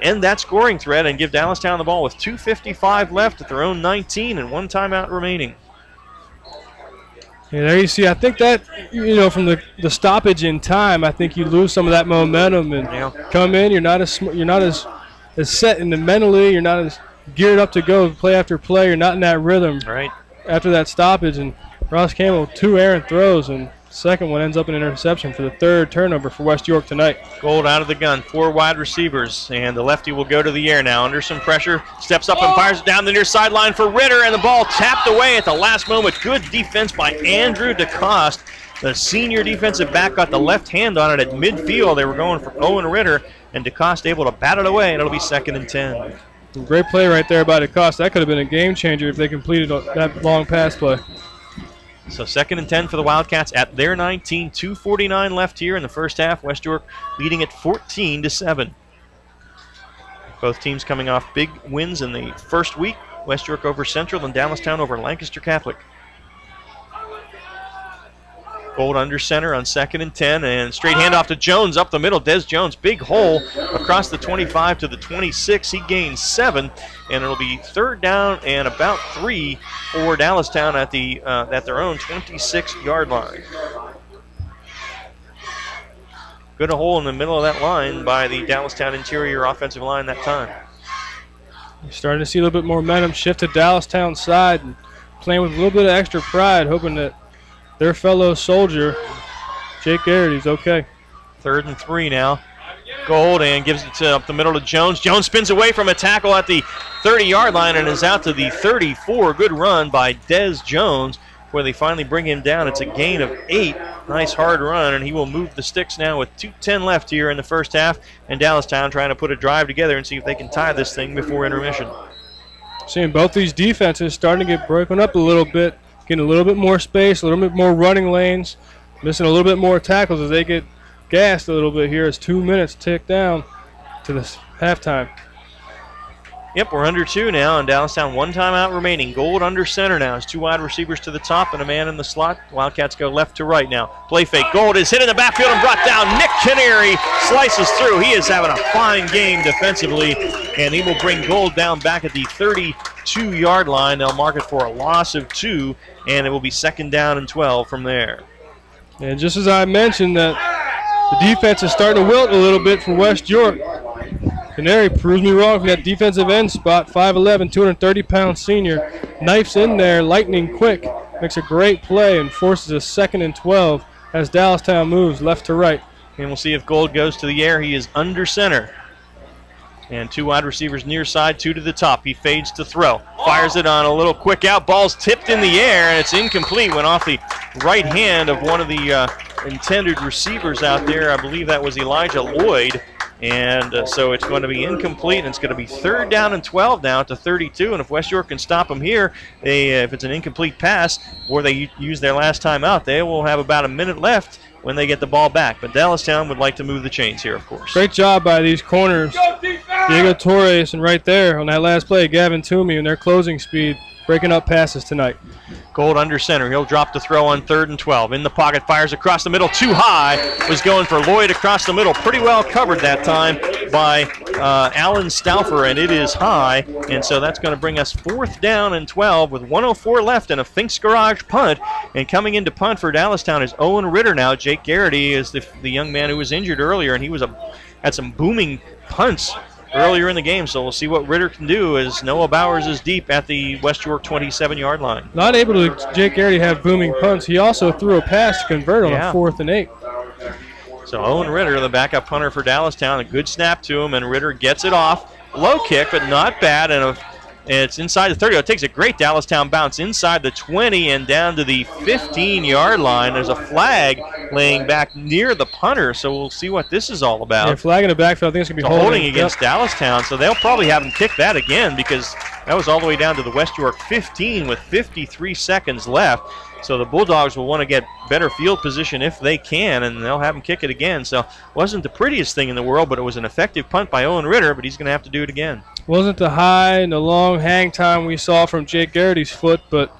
end that scoring thread and give Dallastown the ball with 2:55 left at their own 19 and 1 timeout remaining. Yeah, there you see, I think that, from the stoppage in time, I think you lose some of that momentum and come in. You're not as set in the mentally. You're not as geared up to go play after play. You're not in that rhythm. Right. After that stoppage, and Ross Campbell 2 errant throws, and second one ends up in an interception for the 3rd turnover for West York tonight. Gold out of the gun, 4 wide receivers, and the lefty will go to the air now under some pressure. Steps up and fires it down the near sideline for Ritter, and the ball tapped away at the last moment. Good defense by Andrew DeCoste. The senior defensive back got the left hand on it at midfield. They were going for Owen Ritter, and DeCoste able to bat it away, and it'll be 2nd and 10. Great play right there by DeCoste. That could have been a game changer if they completed that long pass play. So 2nd and 10 for the Wildcats at their 19. 2:49 left here in the first half. West York leading at 14-7. Both teams coming off big wins in the first week. West York over Central and Dallastown over Lancaster Catholic. Gold under center on 2nd and 10, and straight handoff to Jones up the middle. Des Jones, big hole across the 25 to the 26. He gains 7, and it'll be 3rd down and about 3 for Dallastown at their own 26-yard line. Good hole in the middle of that line by the Dallastown interior offensive line that time. You're starting to see a little bit more momentum shift to Dallastown's side and playing with a little bit of extra pride, hoping that their fellow soldier, Jake Garrity's okay. 3rd and 3 now. Gold and gives it up the middle to Jones. Jones spins away from a tackle at the 30-yard line and is out to the 34. Good run by Des Jones where they finally bring him down. It's a gain of 8. Nice hard run, and he will move the sticks now with 2:10 left here in the first half. And Dallastown trying to put a drive together and see if they can tie this thing before intermission. Seeing both these defenses starting to get broken up a little bit. Getting a little bit more space, a little bit more running lanes, missing a little bit more tackles as they get gassed a little bit here as 2 minutes tick down to this halftime. Yep, we're under 2 now, and Dallastown 1 timeout remaining. Gold under center now. It's 2 wide receivers to the top and a man in the slot. Wildcats go left to right now. Play fake. Gold is hit in the backfield and brought down. Nick Canary slices through. He is having a fine game defensively, and he will bring Gold down back at the 32-yard line. They'll mark it for a loss of 2, and it will be 2nd down and 12 from there. And just as I mentioned that the defense is starting to wilt a little bit for West York. Canary proves me wrong from that defensive end spot. 5'11", 230-pound senior. Knifes in there, lightning quick. Makes a great play and forces a 2nd and 12 as Dallastown moves left to right. And we'll see if Gold goes to the air. He is under center. And 2 wide receivers near side, 2 to the top. He fades to throw. Fires it on a little quick out. Ball's tipped in the air, and it's incomplete. Went off the right hand of one of the intended receivers out there. I believe that was Elijah Lloyd. And so it's going to be incomplete, and it's going to be 3rd down and 12 now to 32. And if West York can stop them here, if it's an incomplete pass or they use their last time out, they will have about a minute left when they get the ball back. But Dallastown would like to move the chains here, of course. Great job by these corners. Diego Torres, and right there on that last play, Gavin Toomey, and their closing speed breaking up passes tonight. Gold under center. He'll drop the throw on 3rd and 12. In the pocket, fires across the middle, too high. Was going for Lloyd across the middle. Pretty well covered that time by Alan Stauffer, and it is high. And so that's going to bring us 4th down and 12 with 1:04 left and a Finks Garage punt. And coming into punt for Dallastown is Owen Ritter now. Jake Garrity is the young man who was injured earlier, and he was had some booming punts earlier in the game, so we'll see what Ritter can do as Noah Bowers is deep at the West York 27-yard line. Not able to, Jake Garrity, have booming punts. He also threw a pass to convert on a 4th and 8. So Owen Ritter, the backup punter for Dallastown, a good snap to him, and Ritter gets it off. Low kick, but not bad, and it's inside the 30. It takes a great Dallastown bounce inside the 20 and down to the 15-yard line. There's a flag laying back near the punter, so we'll see what this is all about. Yeah, flag in the backfield. I think it's going to be holding against Dallastown, so they'll probably have him kick that again because that was all the way down to the West York 15 with 53 seconds left. So the Bulldogs will want to get better field position if they can, and they'll have him kick it again. So it wasn't the prettiest thing in the world, but it was an effective punt by Owen Ritter, but he's going to have to do it again. Wasn't the high and the long hang time we saw from Jake Garrity's foot, but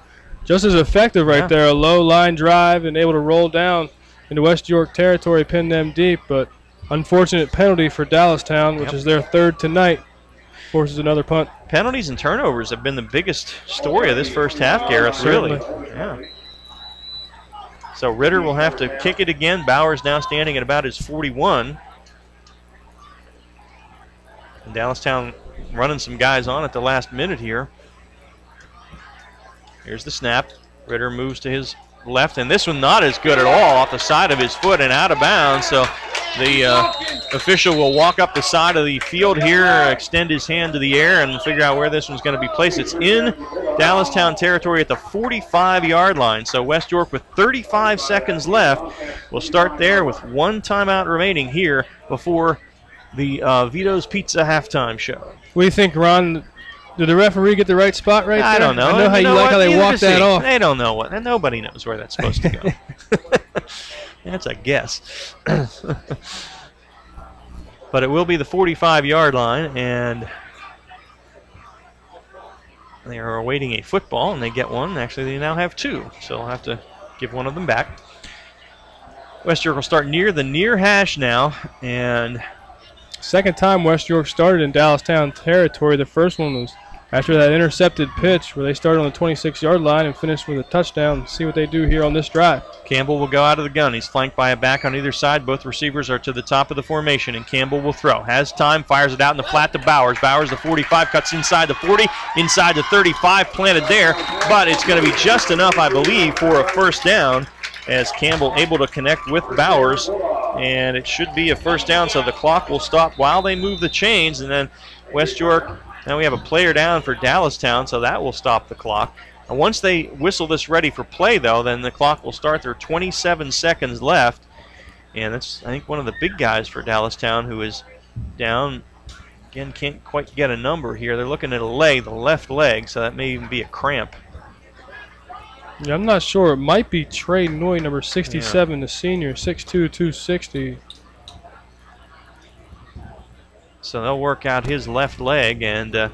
just as effective right there. A low line drive and able to roll down into West York territory, pin them deep, but unfortunate penalty for Dallastown, which is their 3rd tonight, forces another punt. Penalties and turnovers have been the biggest story of this first half, Gareth, really. Yeah. So Ritter will have to kick it again. Bowers now standing at about his 41. And Dallastown running some guys on at the last minute here. Here's the snap. Ritter moves to his left, and this one not as good at all, off the side of his foot and out of bounds. So the official will walk up the side of the field here, extend his hand to the air, and figure out where this one's going to be placed. It's in Dallastown territory at the 45-yard line. So West York with 35 seconds left will start there with 1 timeout remaining here before the Vito's Pizza halftime show. What do you think, Ron? Did the referee get the right spot right there? I don't know. I know how you like how they walk that off. They don't know and nobody knows where that's supposed to go. That's a guess. But it will be the 45-yard line, and they are awaiting a football, and they get one. Actually, they now have 2, so they'll have to give one of them back. West York will start near the near hash now, and second time West York started in Dallastown territory. The first one was after that intercepted pitch where they started on the 26-yard line and finished with a touchdown. See what they do here on this drive. Campbell will go out of the gun. He's flanked by a back on either side. Both receivers are to the top of the formation, and Campbell will throw. Has time, fires it out in the flat to Bowers. Bowers, the 45, cuts inside the 40, inside the 35, planted there, but it's going to be just enough, I believe, for a first down as Campbell able to connect with Bowers, and it should be a first down, so the clock will stop while they move the chains, and then West York, now we have a player down for Dallastown, so that will stop the clock. And once they whistle this ready for play, though, then the clock will start. There are 27 seconds left, and that's, I think, one of the big guys for Dallastown who is down. Again, can't quite get a number here. They're looking at a leg, the left leg, so that may even be a cramp. Yeah, I'm not sure. It might be Trey Noy, number 67, the senior, 6'2", 260. So they'll work out his left leg, and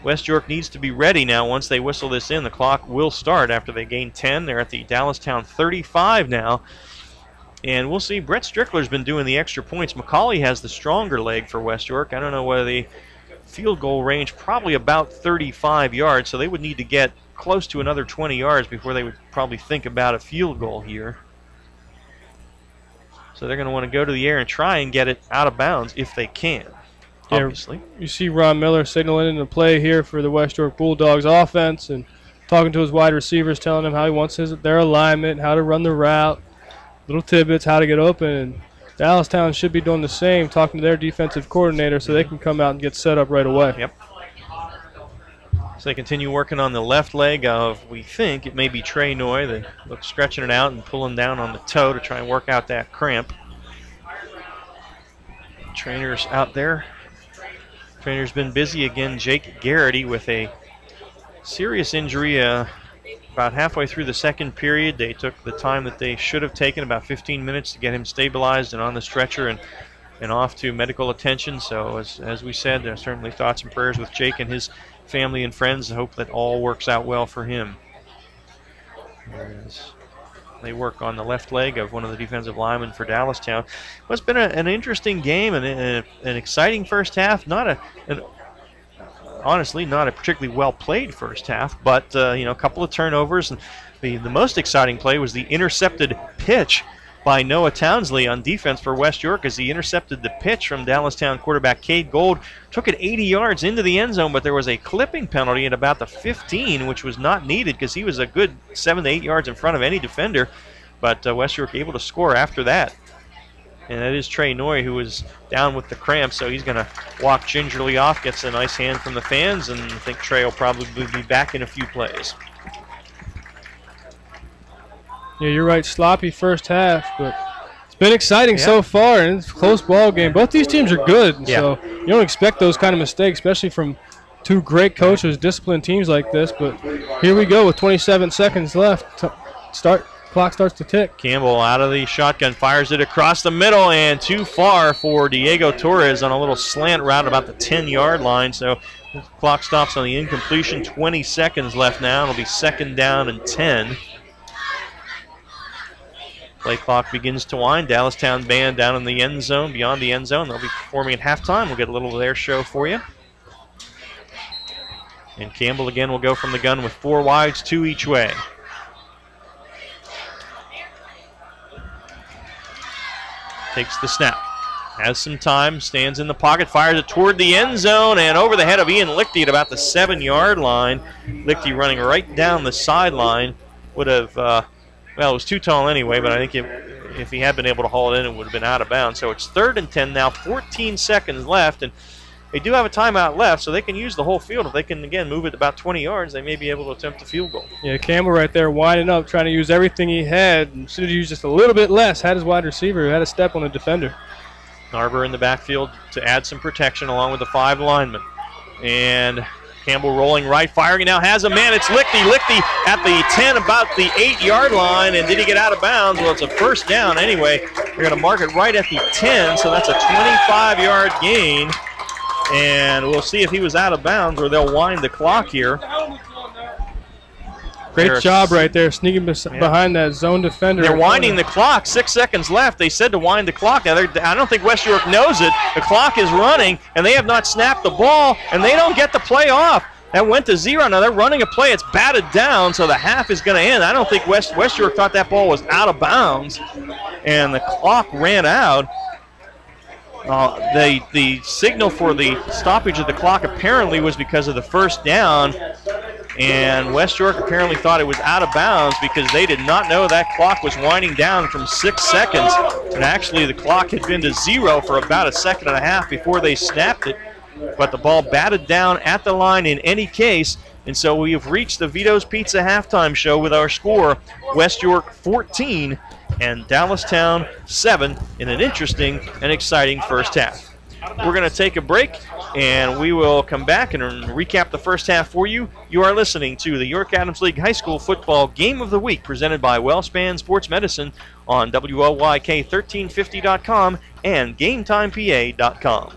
West York needs to be ready now. Once they whistle this in, the clock will start after they gain 10. They're at the Dallastown 35 now. And we'll see. Brett Strickler's been doing the extra points. McCauley has the stronger leg for West York. I don't know whether the field goal range, probably about 35 yards, so they would need to get close to another 20 yards before they would probably think about a field goal here. So they're going to want to go to the air and try and get it out of bounds if they can. Obviously. You see Ron Miller signaling in the play here for the West York Bulldogs offense and talking to his wide receivers, telling them how he wants their alignment, how to run the route, little tidbits, how to get open. And Dallastown should be doing the same, talking to their defensive coordinator so they can come out and get set up right away. Yep. So they continue working on the left leg of, we think, it may be Trey Noy. They look stretching it out and pulling down on the toe to try and work out that cramp. Trainer's out there. Trainer's been busy again. Jake Garrity with a serious injury about halfway through the second period. They took the time that they should have taken, about 15 minutes, to get him stabilized and on the stretcher and off to medical attention. So as we said, certainly thoughts and prayers with Jake and his family and friends. I hope that all works out well for him. As they work on the left leg of one of the defensive linemen for Dallastown. Well, it's been an interesting game and an exciting first half. Honestly, not a particularly well-played first half, but a couple of turnovers. And the most exciting play was the intercepted pitch by Noah Townsley on defense for West York, as he intercepted the pitch from Dallastown quarterback Cade Gold. Took it 80 yards into the end zone, but there was a clipping penalty at about the 15, which was not needed because he was a good 7 to 8 yards in front of any defender. But West York able to score after that. And that is Trey Noy, who was down with the cramp, so he's going to walk gingerly off, gets a nice hand from the fans, and I think Trey will probably be back in a few plays. Yeah, you're right. Sloppy first half, but it's been exciting so far, and it's a close ball game. Both these teams are good, so you don't expect those kind of mistakes, especially from two great coaches, disciplined teams like this. But here we go with 27 seconds left. Clock starts to tick. Campbell out of the shotgun, fires it across the middle, and too far for Diego Torres on a little slant route about the 10-yard line. So the clock stops on the incompletion. 20 seconds left now. It'll be 2nd down and 10. Play clock begins to wind. Dallastown band down in the end zone, beyond the end zone. They'll be performing at halftime. We'll get a little of their show for you. And Campbell again will go from the gun with 4 wides, 2 each way. Takes the snap. Has some time, stands in the pocket, fires it toward the end zone, and over the head of Ian Lichty at about the 7-yard line. Lichty running right down the sideline. Would have, well, it was too tall anyway, but I think if he had been able to haul it in, it would have been out of bounds. So it's 3rd and 10 now, 14 seconds left, and they do have a timeout left, so they can use the whole field. If they can, again, move it about 20 yards, they may be able to attempt a field goal. Yeah, Campbell right there winding up, trying to use everything he had, and should have used just a little bit less. Had his wide receiver who had a step on the defender. Narber in the backfield to add some protection along with the 5 linemen. And Campbell rolling right, firing, now has a man. It's Lichty. Lichty at the 10, about the 8-yard line. And did he get out of bounds? Well, it's a 1st down anyway. They're going to mark it right at the 10, so that's a 25-yard gain. And we'll see if he was out of bounds or they'll wind the clock here. Great job right there, sneaking behind that zone defender. They're winding the clock. 6 seconds left. They said to wind the clock. Now, I don't think West York knows it. The clock is running, and they have not snapped the ball, and they don't get the play off. That went to 0. Now they're running a play. It's batted down, so the half is going to end. I don't think West York thought that ball was out of bounds, and the clock ran out. The signal for the stoppage of the clock apparently was because of the 1st down, and West York apparently thought it was out of bounds because they did not know that clock was winding down from 6 seconds. And actually the clock had been to 0 for about a 1.5 seconds before they snapped it. But the ball batted down at the line in any case. And so we have reached the Vito's Pizza halftime show with our score, West York 14 and Dallastown 7 in an interesting and exciting first half. We're going to take a break, and we will come back and recap the first half for you. You are listening to the York Adams League High School Football Game of the Week presented by WellSpan Sports Medicine on WLYK1350.com and GameTimePA.com.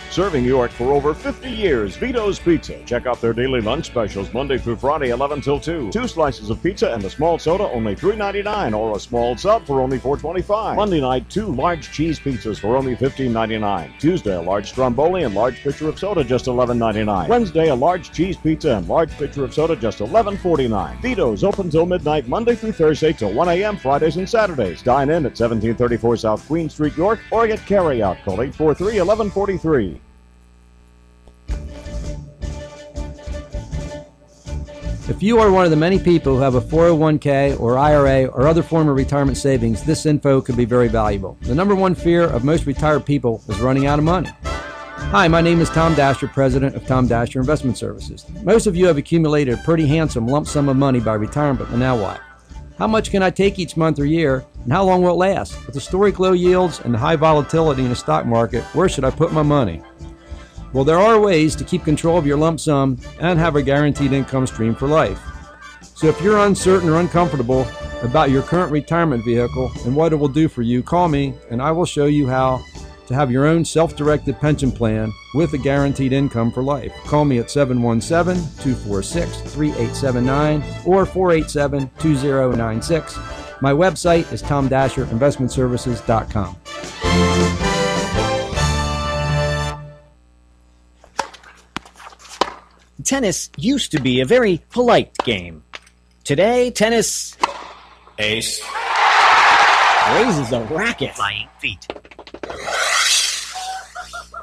Serving York for over 50 years, Vito's Pizza. Check out their daily lunch specials Monday through Friday, 11 till 2. 2 slices of pizza and a small soda, only $3.99, or a small sub for only $4.25. Monday night, 2 large cheese pizzas for only $15.99. Tuesday, a large stromboli and large pitcher of soda, just $11.99. Wednesday, a large cheese pizza and large pitcher of soda, just $11.49. Vito's open till midnight, Monday through Thursday till 1 a.m., Fridays and Saturdays. Dine in at 1734 South Queen Street, York, or get carry-out. Call 843-1143. If you are one of the many people who have a 401k or IRA or other form of retirement savings, this info could be very valuable. The number one fear of most retired people is running out of money. Hi, my name is Tom Dasher, president of Tom Dasher Investment Services. Most of you have accumulated a pretty handsome lump sum of money by retirement, but now what? How much can I take each month or year, and how long will it last? With historic low yields and high volatility in the stock market, where should I put my money? Well, there are ways to keep control of your lump sum and have a guaranteed income stream for life. So if you're uncertain or uncomfortable about your current retirement vehicle and what it will do for you, call me and I will show you how to have your own self-directed pension plan with a guaranteed income for life. Call me at 717-246-3879 or 487-2096. My website is tomdasherinvestmentservices.com. Tennis used to be a very polite game. Today, tennis Ace raises a racket. Flying feet.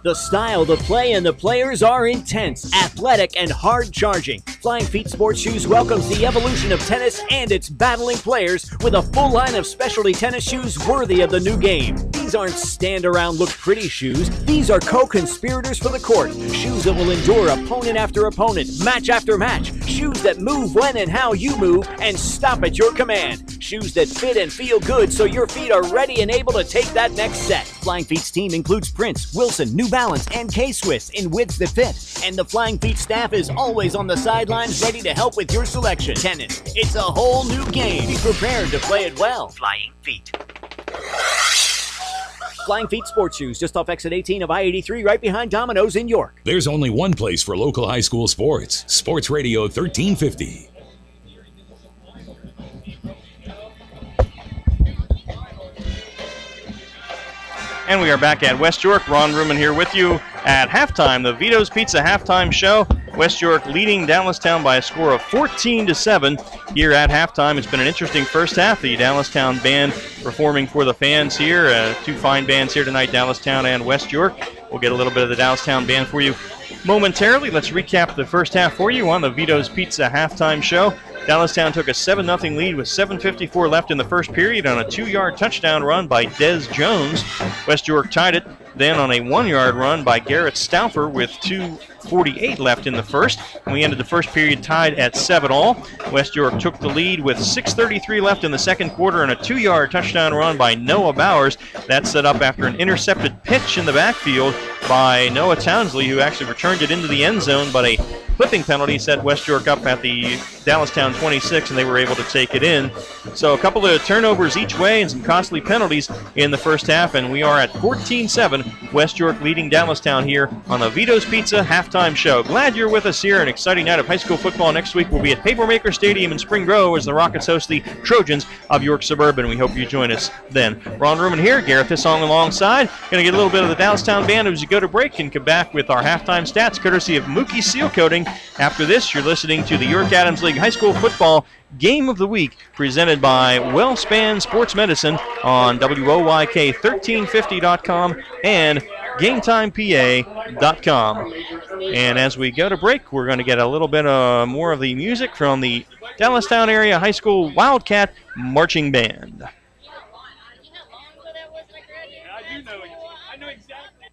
The style, the play, and the players are intense, athletic, and hard-charging. Flying Feet Sports Shoes welcomes the evolution of tennis and its battling players with a full line of specialty tennis shoes worthy of the new game. These aren't stand-around look-pretty shoes. These are co-conspirators for the court. Shoes that will endure opponent after opponent, match after match. Shoes that move when and how you move and stop at your command. Shoes that fit and feel good so your feet are ready and able to take that next set. Flying Feet's team includes Prince, Wilson, New Balance, and K-Swiss in widths that fit. And the Flying Feet staff is always on the sidelines ready to help with your selection. Tennis, it's a whole new game. Be prepared to play it well. Flying feet. Flying Feet Sports Shoes, just off exit 18 of I-83, right behind Domino's in York. There's only one place for local high school sports. Sports Radio 1350. And we are back at West York. Ron Ruman here with you at halftime, the Vito's Pizza halftime show. West York leading Dallastown by a score of 14-7 here at halftime. It's been an interesting first half. The Dallastown band performing for the fans here. Two fine bands here tonight, Dallastown and West York. We'll get a little bit of the Dallastown band for you momentarily. Let's recap the first half for you on the Vito's Pizza halftime show. Dallastown took a 7-0 lead with 7:54 left in the first period on a 2-yard touchdown run by Des Jones. West York tied it then on a 1-yard run by Garrett Stauffer with 2:48 left in the first. And we ended the first period tied at 7-all. West York took the lead with 6:33 left in the second quarter and a 2-yard touchdown run by Noah Bowers. That set up after an intercepted pitch in the backfield by Noah Townsley, who actually returned it into the end zone, but a clipping penalty set West York up at the Dallastown 26, and they were able to take it in. So a couple of turnovers each way and some costly penalties in the first half, and we are at 14-7. West York leading Dallastown here on the Vito's Pizza halftime show. Glad you're with us here. An exciting night of high school football next week. We'll be at Papermaker Stadium in Spring Grove as the Rockets host the Trojans of York Suburban. We hope you join us then. Ron Ruman here, Garrett Thissong alongside. Going to get a little bit of the Dallastown band as you go to break and come back with our halftime stats courtesy of Mookie Seal Coating. After this, you're listening to the York Adams League High School Football Game of the Week presented by WellSpan Sports Medicine on WOYK1350.com and GameTimePA.com. And as we go to break, we're going to get a little bit more of the music from the Dallastown Area High School Wildcat Marching Band. I know exactly.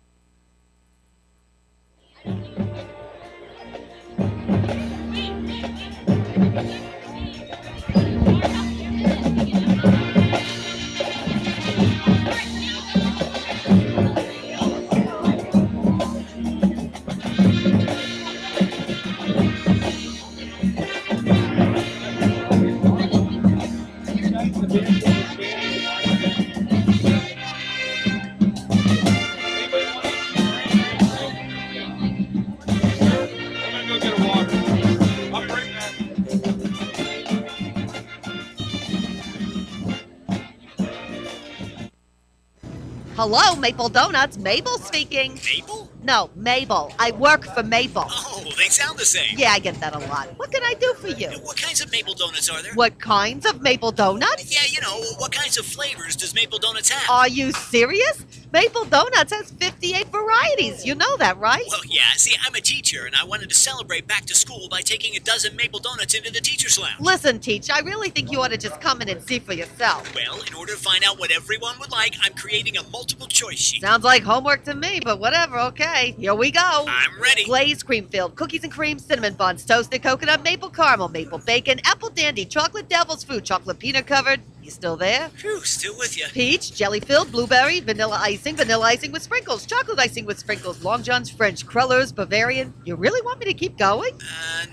Hello, Maple Donuts. Mabel speaking. Maple? No, Mabel. I work for Maple. Oh, they sound the same. Yeah, I get that a lot. What can I do for you? What kinds of Maple Donuts are there? What kinds of Maple Donuts? Yeah, you know, what kinds of flavors does Maple Donuts have? Are you serious? Maple Donuts has 58 varieties. You know that, right? Well, yeah. See, I'm a teacher, and I wanted to celebrate back to school by taking a dozen Maple Donuts into the teacher's lounge. Listen, Teach, I really think you ought to just come in and see for yourself. Well, in order to find out what everyone would like, I'm creating a multiple choice sheet. Sounds like homework to me, but whatever, okay. Here we go. I'm ready. Glazed cream filled, cookies and cream, cinnamon buns, toasted coconut, maple caramel, maple bacon, apple dandy, chocolate devil's food, chocolate peanut covered. You still there? Phew, still with you. Peach, jelly filled, blueberry, vanilla icing with sprinkles, chocolate icing with sprinkles, Long John's French, crullers, Bavarian. You really want me to keep going?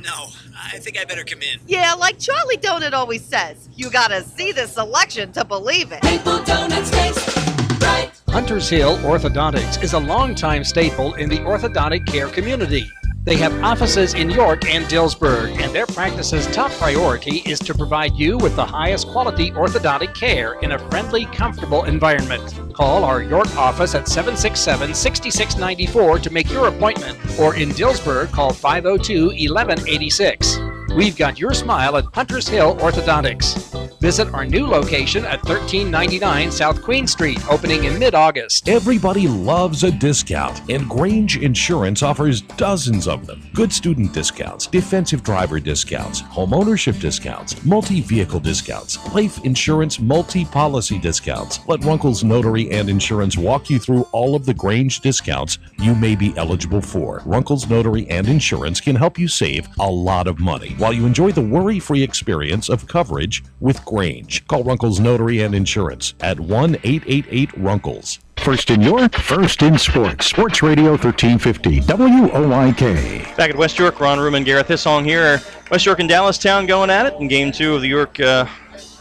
No. I think I better come in. Yeah, like Charlie Donut always says, you gotta see the selection to believe it. Maple Donuts taste right. Hunters Hill Orthodontics is a longtime staple in the orthodontic care community. They have offices in York and Dillsburg, and their practice's top priority is to provide you with the highest quality orthodontic care in a friendly, comfortable environment. Call our York office at 767-6694 to make your appointment, or in Dillsburg, call 502-1186. We've got your smile at Hunters Hill Orthodontics. Visit our new location at 1399 South Queen Street, opening in mid-August. Everybody loves a discount, and Grange Insurance offers dozens of them. Good student discounts, defensive driver discounts, home ownership discounts, multi-vehicle discounts, life insurance multi-policy discounts. Let Runkle's Notary and Insurance walk you through all of the Grange discounts you may be eligible for. Runkle's Notary and Insurance can help you save a lot of money while you enjoy the worry-free experience of coverage with Grange. Call Runkle's Notary and Insurance at 1-888-RUNKLES. First in York, first in sports. Sports Radio 1350, WOYK. Back at West York, Ron Ruman, Gareth Hissong here. West York and Dallastown going at it in Game 2 of the York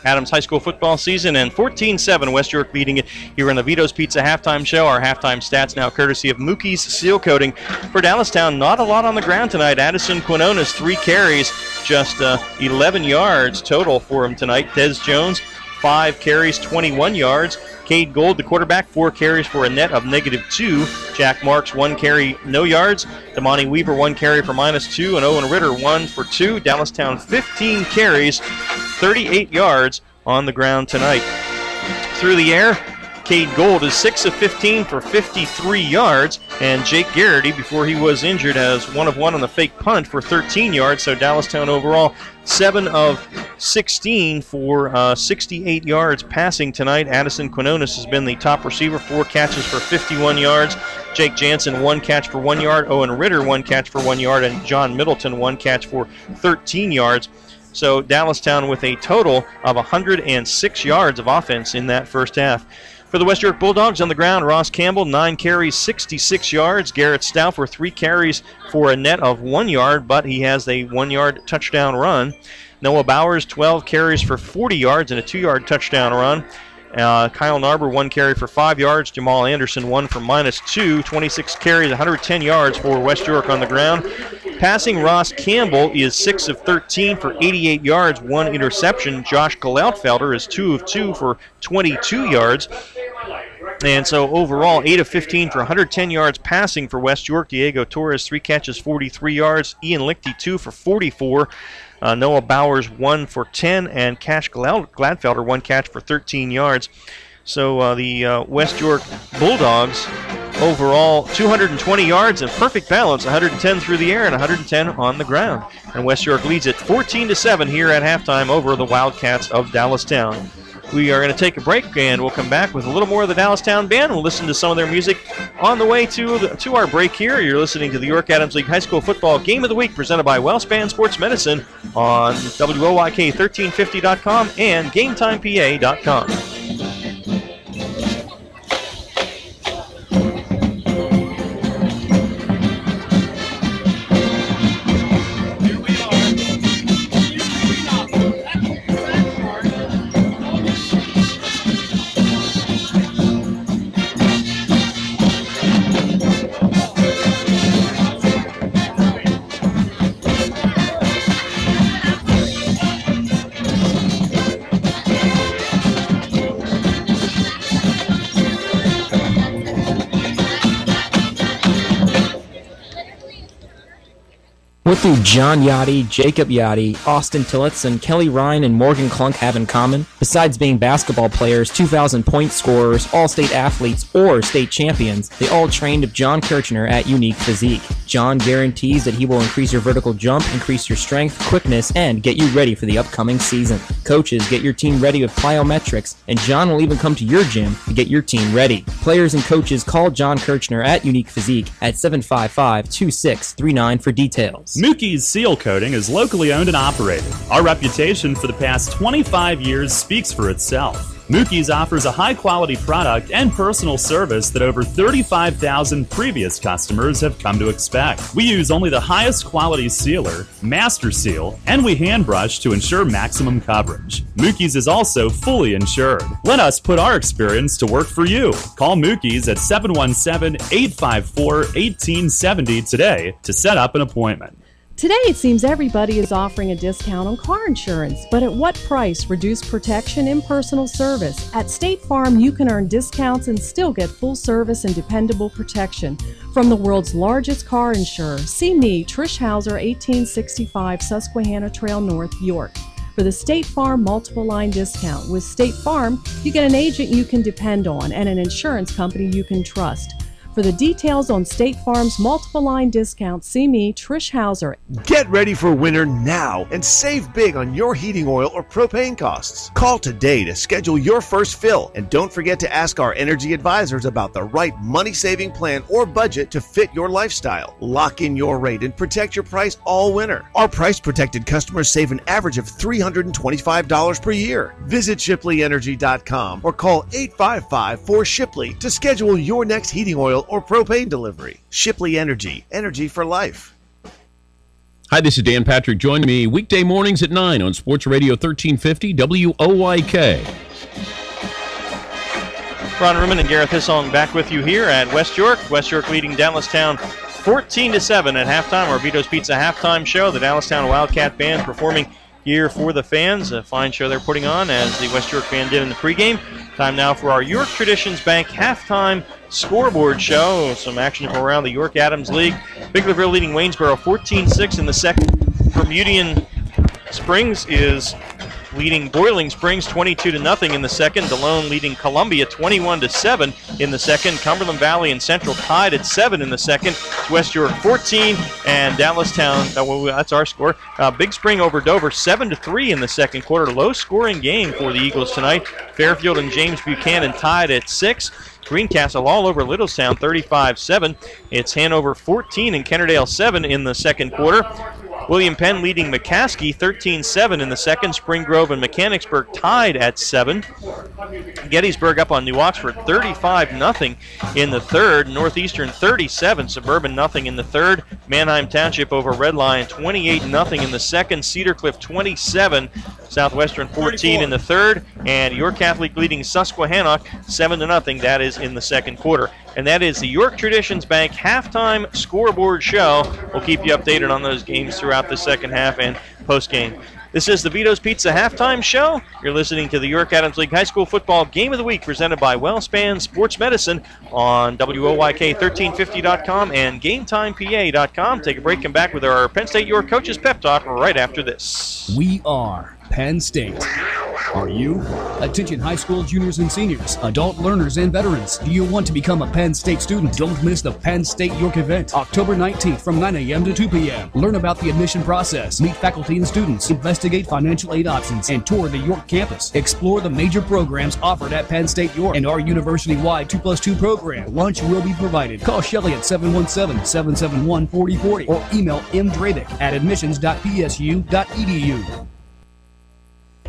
Adams High School football season, and 14-7 West York leading it here in the Vito's Pizza halftime show. Our halftime stats now courtesy of Mookie's Seal Coating. For Dallastown, not a lot on the ground tonight. Addison Quinones, 3 carries, just 11 yards total for him tonight. Des Jones, 5 carries, 21 yards. Cade Gold, the quarterback, 4 carries for a net of -2. Jack Marks, 1 carry, no yards. Damani Weaver, 1 carry for -2. And Owen Ritter, 1 for 2. Dallastown, 15 carries, 38 yards on the ground tonight. Through the air, Cade Gold is 6 of 15 for 53 yards. And Jake Garrity, before he was injured, has 1 of 1 on the fake punt for 13 yards. So Dallastown overall, 7 of 16 for 68 yards passing tonight. Addison Quinones has been the top receiver, 4 catches for 51 yards. Jake Jansen, 1 catch for 1 yard. Owen Ritter, 1 catch for 1 yard. And John Middleton, 1 catch for 13 yards. So Dallastown with a total of 106 yards of offense in that first half. For the West York Bulldogs on the ground, Ross Campbell, 9 carries, 66 yards. Garrett Stauffer, 3 carries for a net of 1 yard, but he has a 1-yard touchdown run. Noah Bowers, 12 carries for 40 yards and a 2-yard touchdown run. Kyle Narber, 1 carry for 5 yards. Jamal Anderson, 1 for -2. 26 carries, 110 yards for West York on the ground. Passing, Ross Campbell is 6 of 13 for 88 yards, 1 interception. Josh Galautfelder is 2 of 2 for 22 yards. And so overall, 8 of 15 for 110 yards passing for West York. Diego Torres, 3 catches, 43 yards. Ian Lichty, 2 for 44. Noah Bowers, 1 for 10. And Cash Gladfelder, 1 catch for 13 yards. So the West York Bulldogs overall 220 yards and perfect balance, 110 through the air and 110 on the ground. And West York leads it 14-7 here at halftime over the Wildcats of Dallastown. We are going to take a break, and we'll come back with a little more of the Dallastown Band. We'll listen to some of their music on the way to our break here. You're listening to the York Adams League High School Football Game of the Week presented by WellSpan Sports Medicine on WOYK1350.com and GameTimePA.com. What do John Yachty, Jacob Yachty, Austin Tillotz, and Kelly Ryan and Morgan Klunk have in common? Besides being basketball players, 2,000-point scorers, all-state athletes, or state champions, they all trained with John Kirchner at Unique Physique. John guarantees that he will increase your vertical jump, increase your strength, quickness, and get you ready for the upcoming season. Coaches, get your team ready with plyometrics, and John will even come to your gym to get your team ready. Players and coaches, call John Kirchner at Unique Physique at 755-2639 for details. Mookie's Seal Coating is locally owned and operated. Our reputation for the past 25 years speaks for itself. Mookie's offers a high-quality product and personal service that over 35,000 previous customers have come to expect. We use only the highest quality sealer, Master Seal, and we hand brush to ensure maximum coverage. Mookie's is also fully insured. Let us put our experience to work for you. Call Mookie's at 717-854-1870 today to set up an appointment. Today, it seems everybody is offering a discount on car insurance, but at what price? Reduced protection, impersonal service. At State Farm, you can earn discounts and still get full service and dependable protection from the world's largest car insurer. See me, Trish Hauser, 1865 Susquehanna Trail North, York, for the State Farm multiple line discount. With State Farm, you get an agent you can depend on and an insurance company you can trust. For the details on State Farm's multiple line discount, see me, Trish Hauser. Get ready for winter now and save big on your heating oil or propane costs. Call today to schedule your first fill, and don't forget to ask our energy advisors about the right money-saving plan or budget to fit your lifestyle. Lock in your rate and protect your price all winter. Our price-protected customers save an average of $325 per year. Visit ShipleyEnergy.com or call 855-4SHIPLEY to schedule your next heating oil or propane delivery. Shipley Energy, energy for life. Hi, this is Dan Patrick. Join me weekday mornings at 9 on Sports Radio 1350 WOYK. Ron Ruman and Gareth Hissong back with you here at West York. West York leading Dallastown 14-7 at halftime. Our Vito's Pizza halftime show. The Dallastown Wildcat Band performing here for the fans. A fine show they're putting on, as the West York band did in the pregame. Time now for our York Traditions Bank halftime scoreboard show. Some action from around the York Adams League. Biglerville leading Waynesboro 14-6 in the second. Bermudian Springs is leading Boiling Springs 22-0 in the second. DeLone leading Columbia 21-7 in the second. Cumberland Valley and Central tied at 7 in the second. It's West York 14 and Dallastown. That's our score. Big Spring over Dover 7-3 in the second quarter. Low scoring game for the Eagles tonight. Fairfield and James Buchanan tied at 6. Greencastle all over Littlestown 35-7. It's Hanover 14 and Kennerdale 7 in the second quarter. William Penn leading McCaskey 13-7 in the second. Spring Grove and Mechanicsburg tied at 7. Gettysburg up on New Oxford 35-0 in the third. Northeastern 37, Suburban nothing in the third. Manheim Township over Red Lion 28-0 in the second. Cedar Cliff 27, Southwestern 14 in the third. And York Catholic leading Susquehannock 7-0. That is in the second quarter. And that is the York Traditions Bank halftime scoreboard show. We'll keep you updated on those games throughout the second half and postgame. This is the Vito's Pizza halftime show. You're listening to the York Adams League High School Football Game of the Week presented by WellSpan Sports Medicine on WOYK1350.com and GameTimePA.com. Take a break, come back with our Penn State York Coaches Pep Talk right after this. We are Penn State. Are you? Attention high school juniors and seniors, adult learners and veterans. Do you want to become a Penn State student? Don't miss the Penn State York event, October 19th from 9 a.m. to 2 p.m. Learn about the admission process, meet faculty and students, investigate financial aid options, and tour the York campus. Explore the major programs offered at Penn State York and our university-wide 2+2 program. Lunch will be provided. Call Shelley at 717-771-4040 or email mdrabick@admissions.psu.edu.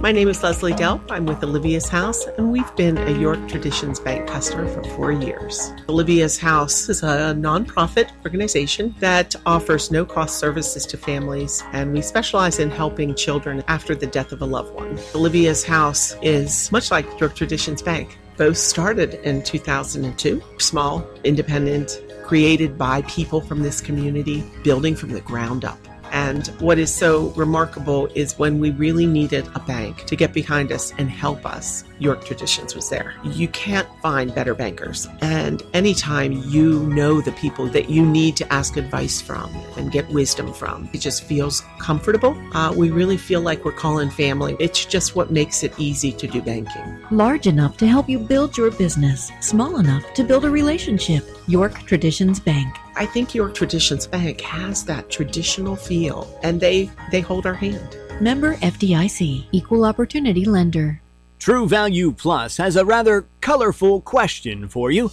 My name is Leslie Delp. I'm with Olivia's House, and we've been a York Traditions Bank customer for 4 years. Olivia's House is a nonprofit organization that offers no-cost services to families, and we specialize in helping children after the death of a loved one. Olivia's House is much like York Traditions Bank. Both started in 2002, small, independent, created by people from this community, building from the ground up. And what is so remarkable is when we really needed a bank to get behind us and help us, York Traditions was there. You can't find better bankers. And anytime you know the people that you need to ask advice from and get wisdom from, it just feels comfortable. We really feel like we're calling family. It's just what makes it easy to do banking. Large enough to help you build your business, small enough to build a relationship. York Traditions Bank. I think York Traditions Bank has that traditional feel, and they hold our hand. Member FDIC, Equal Opportunity Lender. True Value Plus has a rather colorful question for you.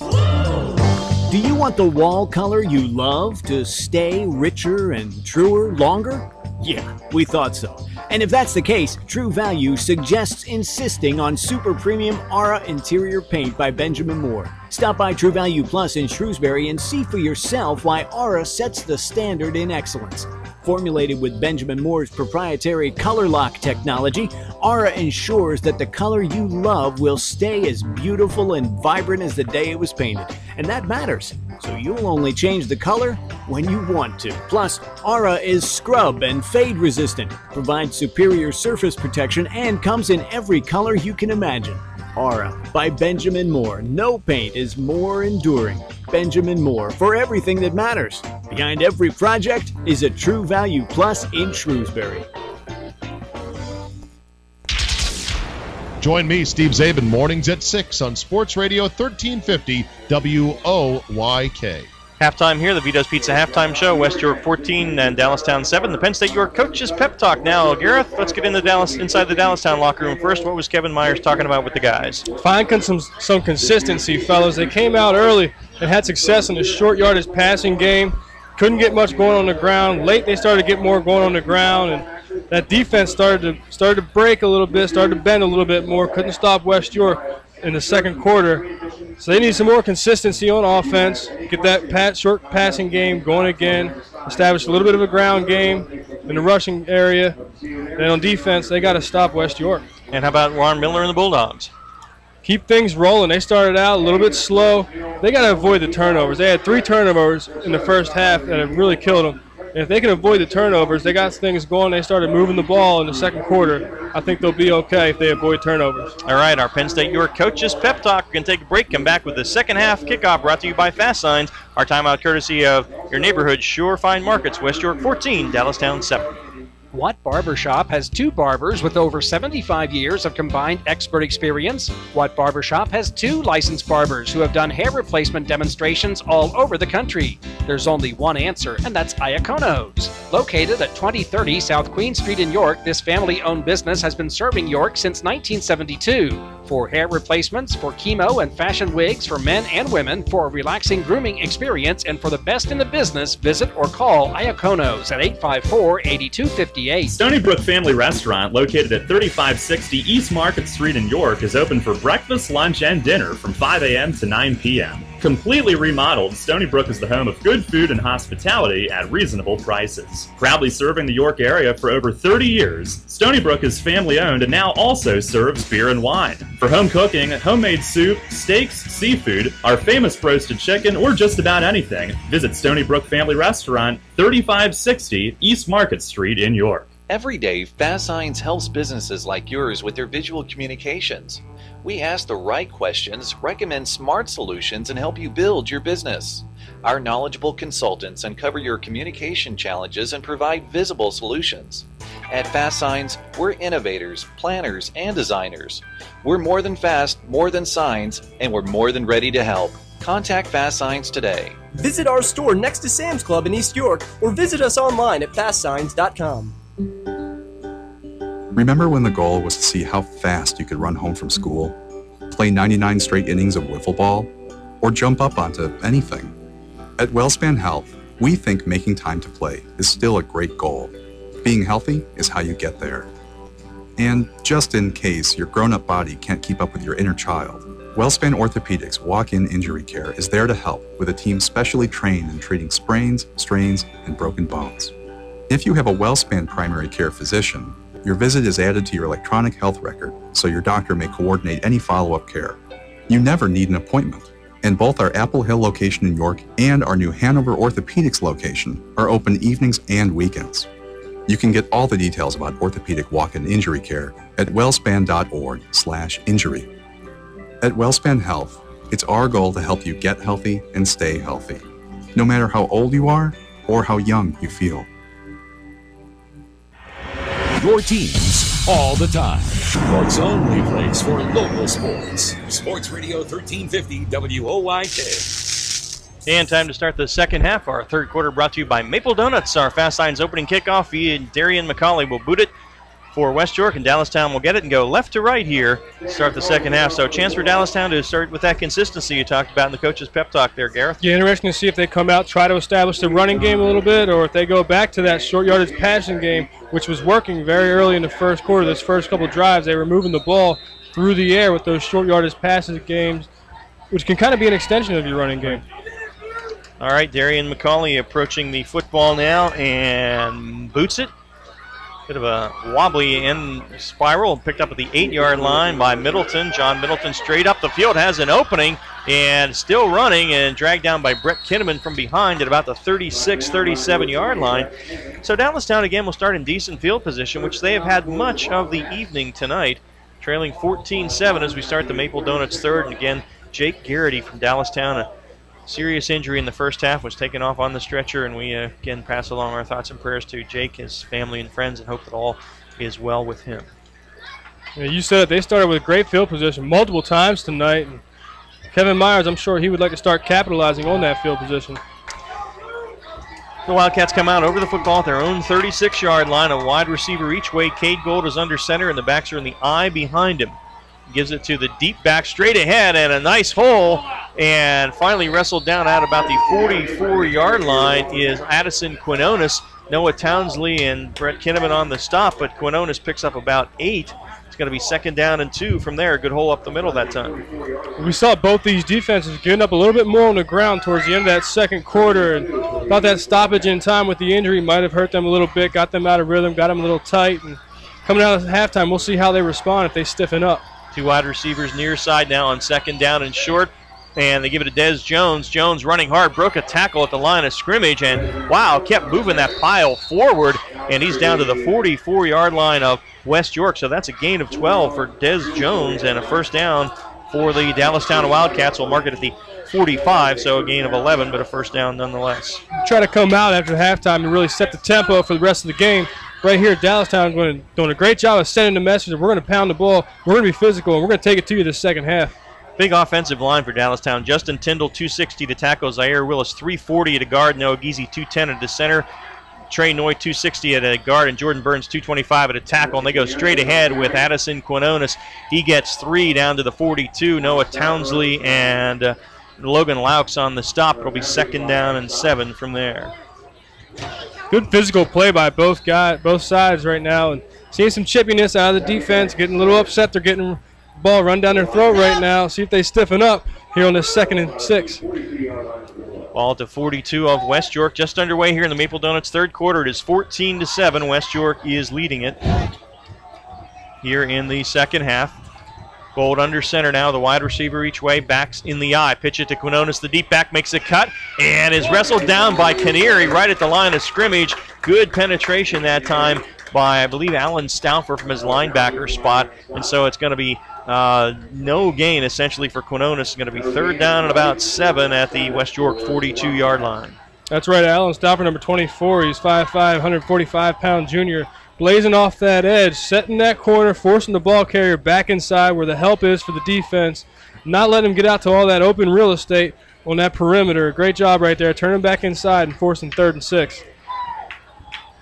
Do you want the wall color you love to stay richer and truer longer? Yeah, we thought so. And if that's the case, True Value suggests insisting on super premium Aura interior paint by Benjamin Moore. Stop by True Value Plus in Shrewsbury and see for yourself why Aura sets the standard in excellence. Formulated with Benjamin Moore's proprietary color lock technology, Aura ensures that the color you love will stay as beautiful and vibrant as the day it was painted. And that matters, so you'll only change the color when you want to. Plus, Aura is scrub and fade resistant, provides superior surface protection, and comes in every color you can imagine. Aura by Benjamin Moore. No paint is more enduring. Benjamin Moore, for everything that matters. Behind every project is a True Value Plus in Shrewsbury. Join me, Steve Zabin, mornings at 6 on Sports Radio 1350 WOYK. Halftime here, the Vito's Pizza halftime show. West York 14 and Dallastown 7. The Penn State York coaches pep talk now. Gareth, let's get into inside the Dallastown locker room first. What was Kevin Myers talking about with the guys? Find some consistency, fellas. They came out early and had success in the short yardage passing game. Couldn't get much going on the ground. Late they started to get more going on the ground, and that defense started to break a little bit, started to bend a little bit more. Couldn't stop West York in the second quarter. So they need some more consistency on offense, get that short passing game going again, establish a little bit of a ground game in the rushing area. And on defense, they got to stop West York. And how about Ron Miller and the Bulldogs? Keep things rolling. They started out a little bit slow. They got to avoid the turnovers. They had 3 turnovers in the first half that have really killed them. And if they can avoid the turnovers, they got things going. They started moving the ball in the second quarter. I think they'll be okay if they avoid turnovers. All right, our Penn State York coaches pep talk. We're going to take a break, come back with the second half kickoff brought to you by Fast Signs. Our timeout courtesy of your neighborhood Sure Fine Markets, West York 14, Dallastown 7. What Barbershop has 2 barbers with over 75 years of combined expert experience? What Barbershop has 2 licensed barbers who have done hair replacement demonstrations all over the country? There's only one answer, and that's Iacono's. Located at 2030 South Queen Street in York, this family-owned business has been serving York since 1972. For hair replacements, for chemo and fashion wigs for men and women, for a relaxing grooming experience, and for the best in the business, visit or call Iacono's at 854-8258. Stony Brook Family Restaurant, located at 3560 East Market Street in York, is open for breakfast, lunch, and dinner from 5 a.m. to 9 p.m. Completely remodeled, Stony Brook is the home of good food and hospitality at reasonable prices. Proudly serving the York area for over 30 years, Stony Brook is family-owned and now also serves beer and wine. For home cooking, homemade soup, steaks, seafood, our famous roasted chicken, or just about anything, visit Stony Brook Family Restaurant, 3560 East Market Street in York. Every day, Fast Signs helps businesses like yours with their visual communications. We ask the right questions, recommend smart solutions, and help you build your business. Our knowledgeable consultants uncover your communication challenges and provide visible solutions. At Fast Signs, we're innovators, planners, and designers. We're more than fast, more than signs, and we're more than ready to help. Contact Fast Signs today. Visit our store next to Sam's Club in East York or visit us online at fastsigns.com. Remember when the goal was to see how fast you could run home from school, play 99 straight innings of wiffle ball, or jump up onto anything? At WellSpan Health, we think making time to play is still a great goal. Being healthy is how you get there. And just in case your grown-up body can't keep up with your inner child, WellSpan Orthopedics walk-in injury care is there to help with a team specially trained in treating sprains, strains, and broken bones. If you have a WellSpan primary care physician, your visit is added to your electronic health record so your doctor may coordinate any follow-up care. You never need an appointment, and both our Apple Hill location in York and our new Hanover Orthopedics location are open evenings and weekends. You can get all the details about orthopedic walk-in injury care at wellspan.org/injury. At WellSpan Health, it's our goal to help you get healthy and stay healthy, no matter how old you are or how young you feel. Your teams all the time. York's only place for local sports. Sports Radio 1350 WOYK. And time to start the second half. Our third quarter brought to you by Maple Donuts. Our Fast Signs opening kickoff via Darian McCauley will boot it. for West York, and Dallastown will get it and go left to right here to start the second half. So a chance for Dallastown to start with that consistency you talked about in the coach's pep talk there, Gareth. Yeah, interesting to see if they come out, try to establish the running game a little bit, or if they go back to that short yardage passing game, which was working very early in the first quarter. Those first couple drives, they were moving the ball through the air with those short yardage passes games, which can kind of be an extension of your running game. All right, Darian McCauley approaching the football now and boots it. Bit of a wobbly end spiral, picked up at the 8-yard line by Middleton. John Middleton straight up the field, has an opening and still running, and dragged down by Brett Kinnaman from behind at about the 36, 37-yard line. So Dallastown again will start in decent field position, which they have had much of the evening tonight, trailing 14-7 as we start the Maple Donuts third. And again, Jake Garrity from Dallastown, a serious injury in the first half, was taken off on the stretcher, and we again pass along our thoughts and prayers to Jake, his family and friends, and hope that all is well with him. Yeah, you said it. They started with great field position multiple times tonight. And Kevin Myers, I'm sure he would like to start capitalizing on that field position. The Wildcats come out over the football at their own 36-yard line, a wide receiver each way. Cade Gold is under center, and the backs are in the I behind him. Gives it to the deep back straight ahead, and a nice hole, and finally wrestled down at about the 44-yard line is Addison Quinones. Noah Townsley and Brett Kinnaman on the stop, but Quinones picks up about 8. It's going to be 2nd down and 2 from there. Good hole up the middle that time. We saw both these defenses getting up a little bit more on the ground towards the end of that second quarter, and thought that stoppage in time with the injury might have hurt them a little bit, got them out of rhythm, got them a little tight, and coming out of halftime, we'll see how they respond if they stiffen up. Two wide receivers near side now on 2nd down and short, and they give it to Des Jones. Jones running hard, broke a tackle at the line of scrimmage, and wow, kept moving that pile forward, and he's down to the 44-yard line of West York. So that's a gain of 12 for Des Jones, and a 1st down for the Dallastown Wildcats. Will mark it at the 45, so a gain of 11, but a 1st down nonetheless. Try to come out after halftime and really set the tempo for the rest of the game. Right here, Dallastown doing a great job of sending the message that we're going to pound the ball, we're going to be physical, and we're going to take it to you this second half. Big offensive line for Dallastown. Justin Tyndall, 260 to tackle. Zaire Willis, 340 at a guard. Noah Geezy, 210 at the center. Trey Noy, 260 at a guard. And Jordan Burns, 225 at a tackle. And they go straight ahead with Addison Quinones. He gets 3 down to the 42. Noah Townsley and Logan Laux on the stop. It'll be 2nd down and 7 from there. Good physical play by both sides right now, and seeing some chippiness out of the defense, getting a little upset. They're getting the ball run down their throat right now. See if they stiffen up here on this 2nd and 6. Ball to 42 of West York, just underway here in the Maple Donuts third quarter. It is 14-7. West York is leading it here in the second half. Gold under center now, the wide receiver each way, backs in the I. Pitch it to Quinones, the deep back makes a cut, and is wrestled down by Canary right at the line of scrimmage. Good penetration that time by, I believe, Alan Stauffer from his linebacker spot, and so it's going to be no gain essentially for Quinones. It's going to be 3rd down and about 7 at the West York 42-yard line. That's right, Alan Stauffer, number 24. He's 5'5", 145-pound junior. Blazing off that edge, setting that corner, forcing the ball carrier back inside where the help is for the defense. Not letting him get out to all that open real estate on that perimeter. Great job right there, turning back inside and forcing 3rd and 6.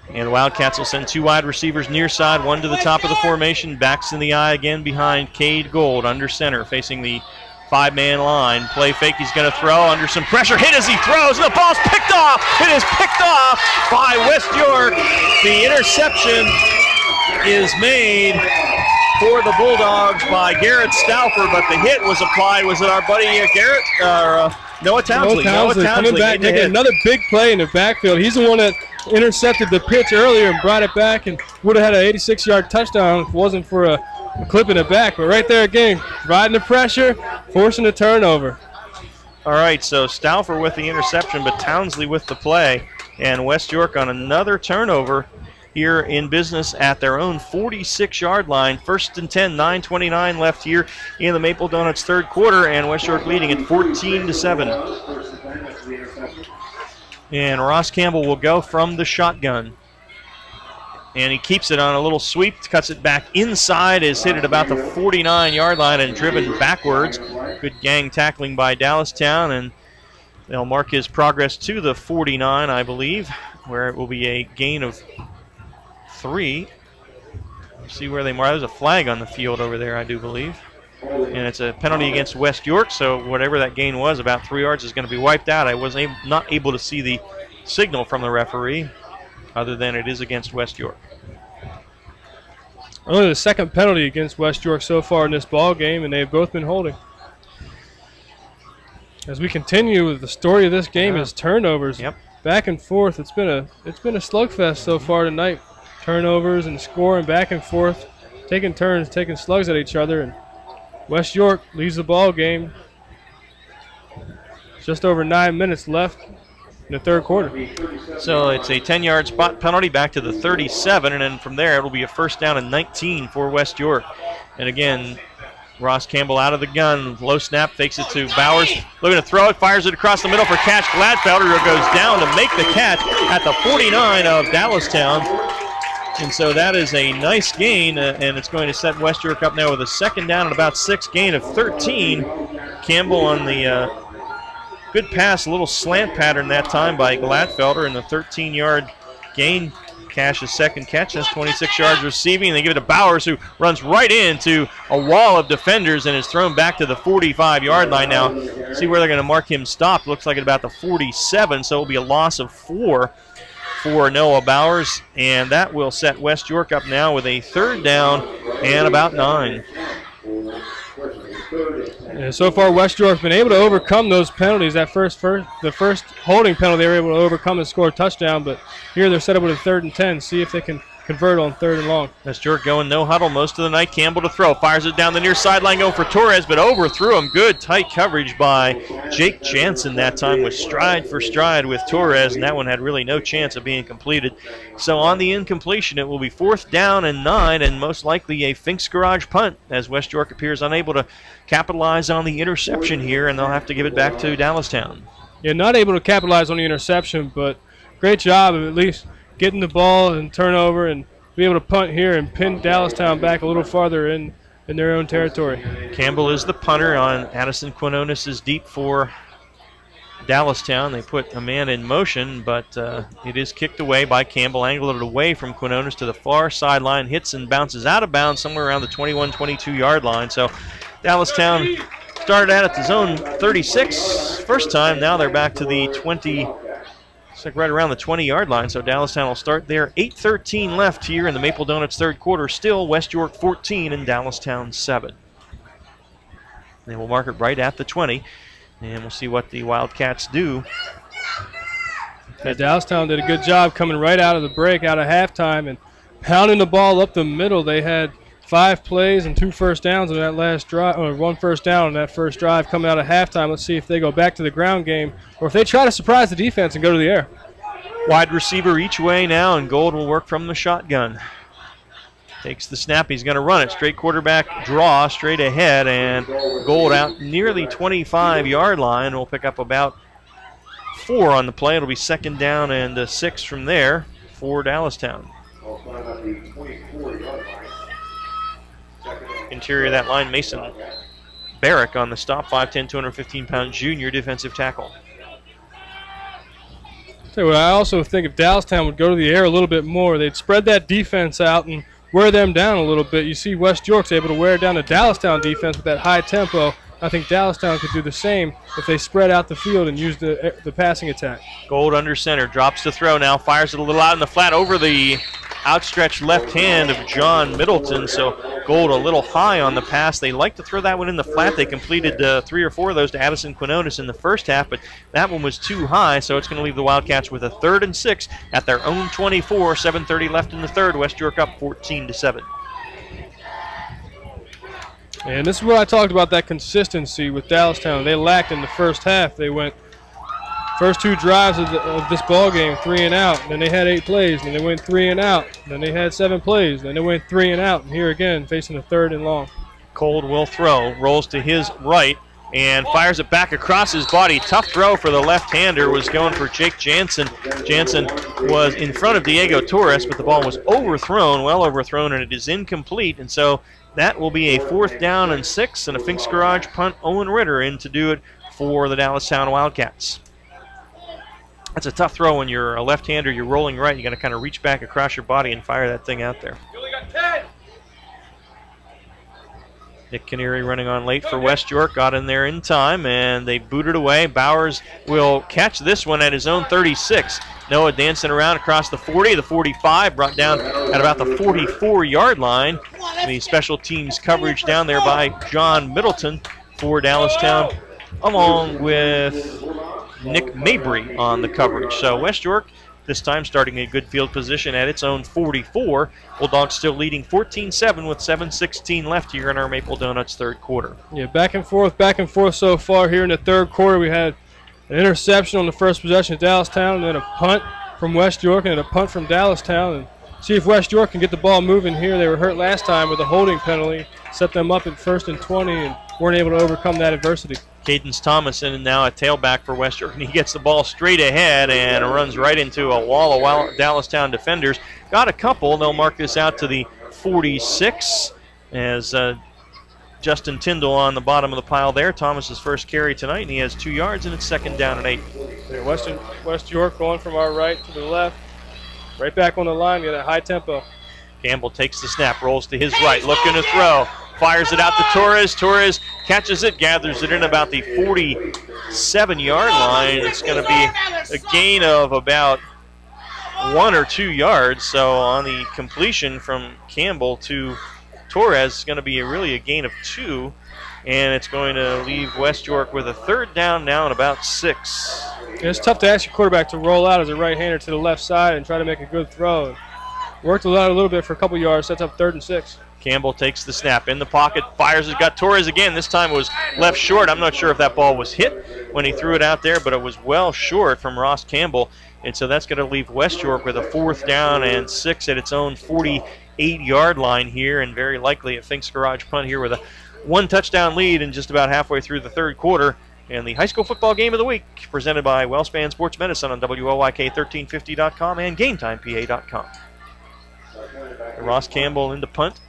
And the Wildcats will send 2 wide receivers near side, one to the top of the formation, backs in the I again behind Cade Gold, under center, facing the 5-man line. Play fake, he's going to throw under some pressure. Hit as he throws, and the ball's picked off. It is picked off by West York. The interception is made for the Bulldogs by Garrett Stauffer, but the hit was applied. Was it our buddy Garrett? Noah Townsley. Noah Townsley coming back, making another big play in the backfield. He's the one that intercepted the pitch earlier and brought it back, and would have had an 86-yard touchdown if it wasn't for a clipping it back. But right there again, providing the pressure, forcing the turnover. All right, so Stauffer with the interception, but Townsley with the play. And West York on another turnover here in business at their own 46-yard line. 1st and 10, 9:29 left here in the Maple Donuts third quarter, and West York leading at 14-7. And Ross Campbell will go from the shotgun. And he keeps it on a little sweep, cuts it back inside, is hit at about the 49-yard line and driven backwards. Good gang tackling by Dallastown, and they'll mark his progress to the 49, I believe, where it will be a gain of 3. See where they mark. There's a flag on the field over there, I do believe. And it's a penalty against West York, so whatever that gain was, about 3 yards, is going to be wiped out. I was not able to see the signal from the referee, other than it is against West York. Only the second penalty against West York so far in this ball game, and they've both been holding. As we continue with the story of this game is turnovers. Yep. Back and forth. It's been a slugfest so far tonight. Turnovers and scoring back and forth, taking turns, taking slugs at each other, and West York leads the ball game. Just over 9 minutes left in the third quarter. So it's a 10-yard spot penalty back to the 37, and then from there it'll be a first down and 19 for West York. And again, Ross Campbell out of the gun, low snap, fakes it to Bowers, looking to throw it, fires it across the middle for catch. Gladfelder goes down to make the catch at the 49 of Dallastown. And so that is a nice gain, and it's going to set West York up now with a second down and about 6, gain of 13. Campbell on the good pass, a little slant pattern that time by Gladfelder, and the 13-yard gain. Cash's second catch, that's 26 yards receiving, and they give it to Bowers, who runs right into a wall of defenders and is thrown back to the 45-yard line now. See where they're going to mark him stopped. Looks like at about the 47, so it'll be a loss of 4 for Noah Bowers, and that will set West York up now with a third down and about 9. And so far, West York's been able to overcome those penalties. That the first holding penalty, they were able to overcome and score a touchdown, but here they're set up with a 3rd and 10. See if they can convert on 3rd and long. West York going no huddle most of the night. Campbell to throw, fires it down the near sideline, going for Torres, but overthrew him. Good tight coverage by Jake Jansen that time, with stride for stride with Torres, and that one had really no chance of being completed. So on the incompletion, it will be 4th down and 9, and most likely a Fink's Garage punt, as West York appears unable to capitalize on the interception here, and they'll have to give it back to Dallastown. Yeah, not able to capitalize on the interception, but great job of at least getting the ball and turnover and be able to punt here and pin Dallastown back a little farther in their own territory. Campbell is the punter on Addison Quinones is deep for Dallastown. They put a man in motion, but it is kicked away by Campbell. Angled it away from Quinones to the far sideline, hits and bounces out of bounds somewhere around the 21-22-yard line. So Dallastown started at the zone 36 first time. Now they're back to the 20. It's like right around the 20-yard line, so Dallastown will start there. 8:13 left here in the Maple Donuts third quarter. Still West York 14 and Dallastown 7. They will mark it right at the 20, and we'll see what the Wildcats do. Yeah, Dallastown did a good job coming right out of the break, out of halftime, and pounding the ball up the middle. They had 5 plays and 2 first downs on that last drive, or 1 first down on that first drive coming out of halftime. Let's see if they go back to the ground game or if they try to surprise the defense and go to the air. Wide receiver each way now, and Gold will work from the shotgun. Takes the snap. He's going to run it. Straight quarterback draw, straight ahead, and Gold out near the 25-yard line. We'll pick up about 4 on the play. It'll be 2nd down and 6 from there for Dallastown. Interior of that line, Mason Barrick on the stop, 5'10", 215-pound junior defensive tackle. So I also think if Dallastown would go to the air a little bit more, they'd spread that defense out and wear them down a little bit. You see West York's able to wear down the Dallastown defense with that high tempo. I think Dallastown could do the same if they spread out the field and use the passing attack. Gold under center, drops to throw now, fires it a little out in the flat over the outstretched left hand of John Middleton. So Gold a little high on the pass. They like to throw that one in the flat. They completed 3 or 4 of those to Addison Quinones in the first half, but that one was too high, so it's going to leave the Wildcats with a 3rd and 6 at their own 24. 7:30 left in the third. West York up 14-7. And this is where I talked about that consistency with Dallastown. They lacked in the first half. They went first 2 drives of this ball game 3 and out. Then they had 8 plays. Then they went 3 and out. Then they had 7 plays. Then they went 3 and out. And here again, facing a 3rd and long. Cold will throw. Rolls to his right and fires it back across his body. Tough throw for the left-hander. Was going for Jake Jansen. Jansen was in front of Diego Torres, but the ball was overthrown, well overthrown, and it is incomplete. And so that will be a 4th down and 6 and a Fink's Garage punt. Owen Ritter in to do it for the Dallastown Wildcats. That's a tough throw when you're a left-hander, you're rolling right. You got to kind of reach back across your body and fire that thing out there. Nick Canary running on late for West York, got in there in time, and they booted away. Bowers will catch this one at his own 36. Noah dancing around across the 40, the 45, brought down at about the 44-yard line. The special teams coverage down there by John Middleton for Dallastown, along with Nick Mabry on the coverage. So West York this time starting a good field position at its own 44. Bulldogs still leading 14-7 with 7:16 left here in our Maple Donuts third quarter. Yeah, back and forth so far here in the third quarter. We had an interception on the first possession of Dallastown, and then a punt from West York, and then a punt from Dallastown. And see if West York can get the ball moving here. They were hurt last time with a holding penalty, set them up at 1st and 20, and weren't able to overcome that adversity. Cadence Thomas in now a tailback for West York, and he gets the ball straight ahead and runs right into a wall of Dallastown defenders. Got a couple. They'll mark this out to the 46 as Justin Tyndall on the bottom of the pile there. Thomas's first carry tonight, and he has 2 yards, and it's 2nd down and 8. Yeah, West York going from our right to the left. Right back on the line, get a high tempo. Campbell takes the snap, rolls to his right, looking to throw. Fires it out to Torres. Torres catches it, gathers it in about the 47-yard line. It's going to be a gain of about 1 or 2 yards. So on the completion from Campbell to Torres, it's going to be really a gain of 2. And it's going to leave West York with a 3rd down now and about 6. Yeah, it's tough to ask your quarterback to roll out as a right-hander to the left side and try to make a good throw. Worked a little bit for a couple yards, sets up 3rd and 6. Campbell takes the snap in the pocket, fires it, got Torres again. This time it was left short. I'm not sure if that ball was hit when he threw it out there, but it was well short from Ross Campbell. And so that's going to leave West York with a 4th down and 6 at its own 48-yard line here, and very likely a Fink's Garage punt here with a 1-touchdown lead and just about halfway through the third quarter. And the high school football game of the week presented by Wellspan Sports Medicine on WOYK1350.com and GameTimePA.com. Ross Campbell into punt.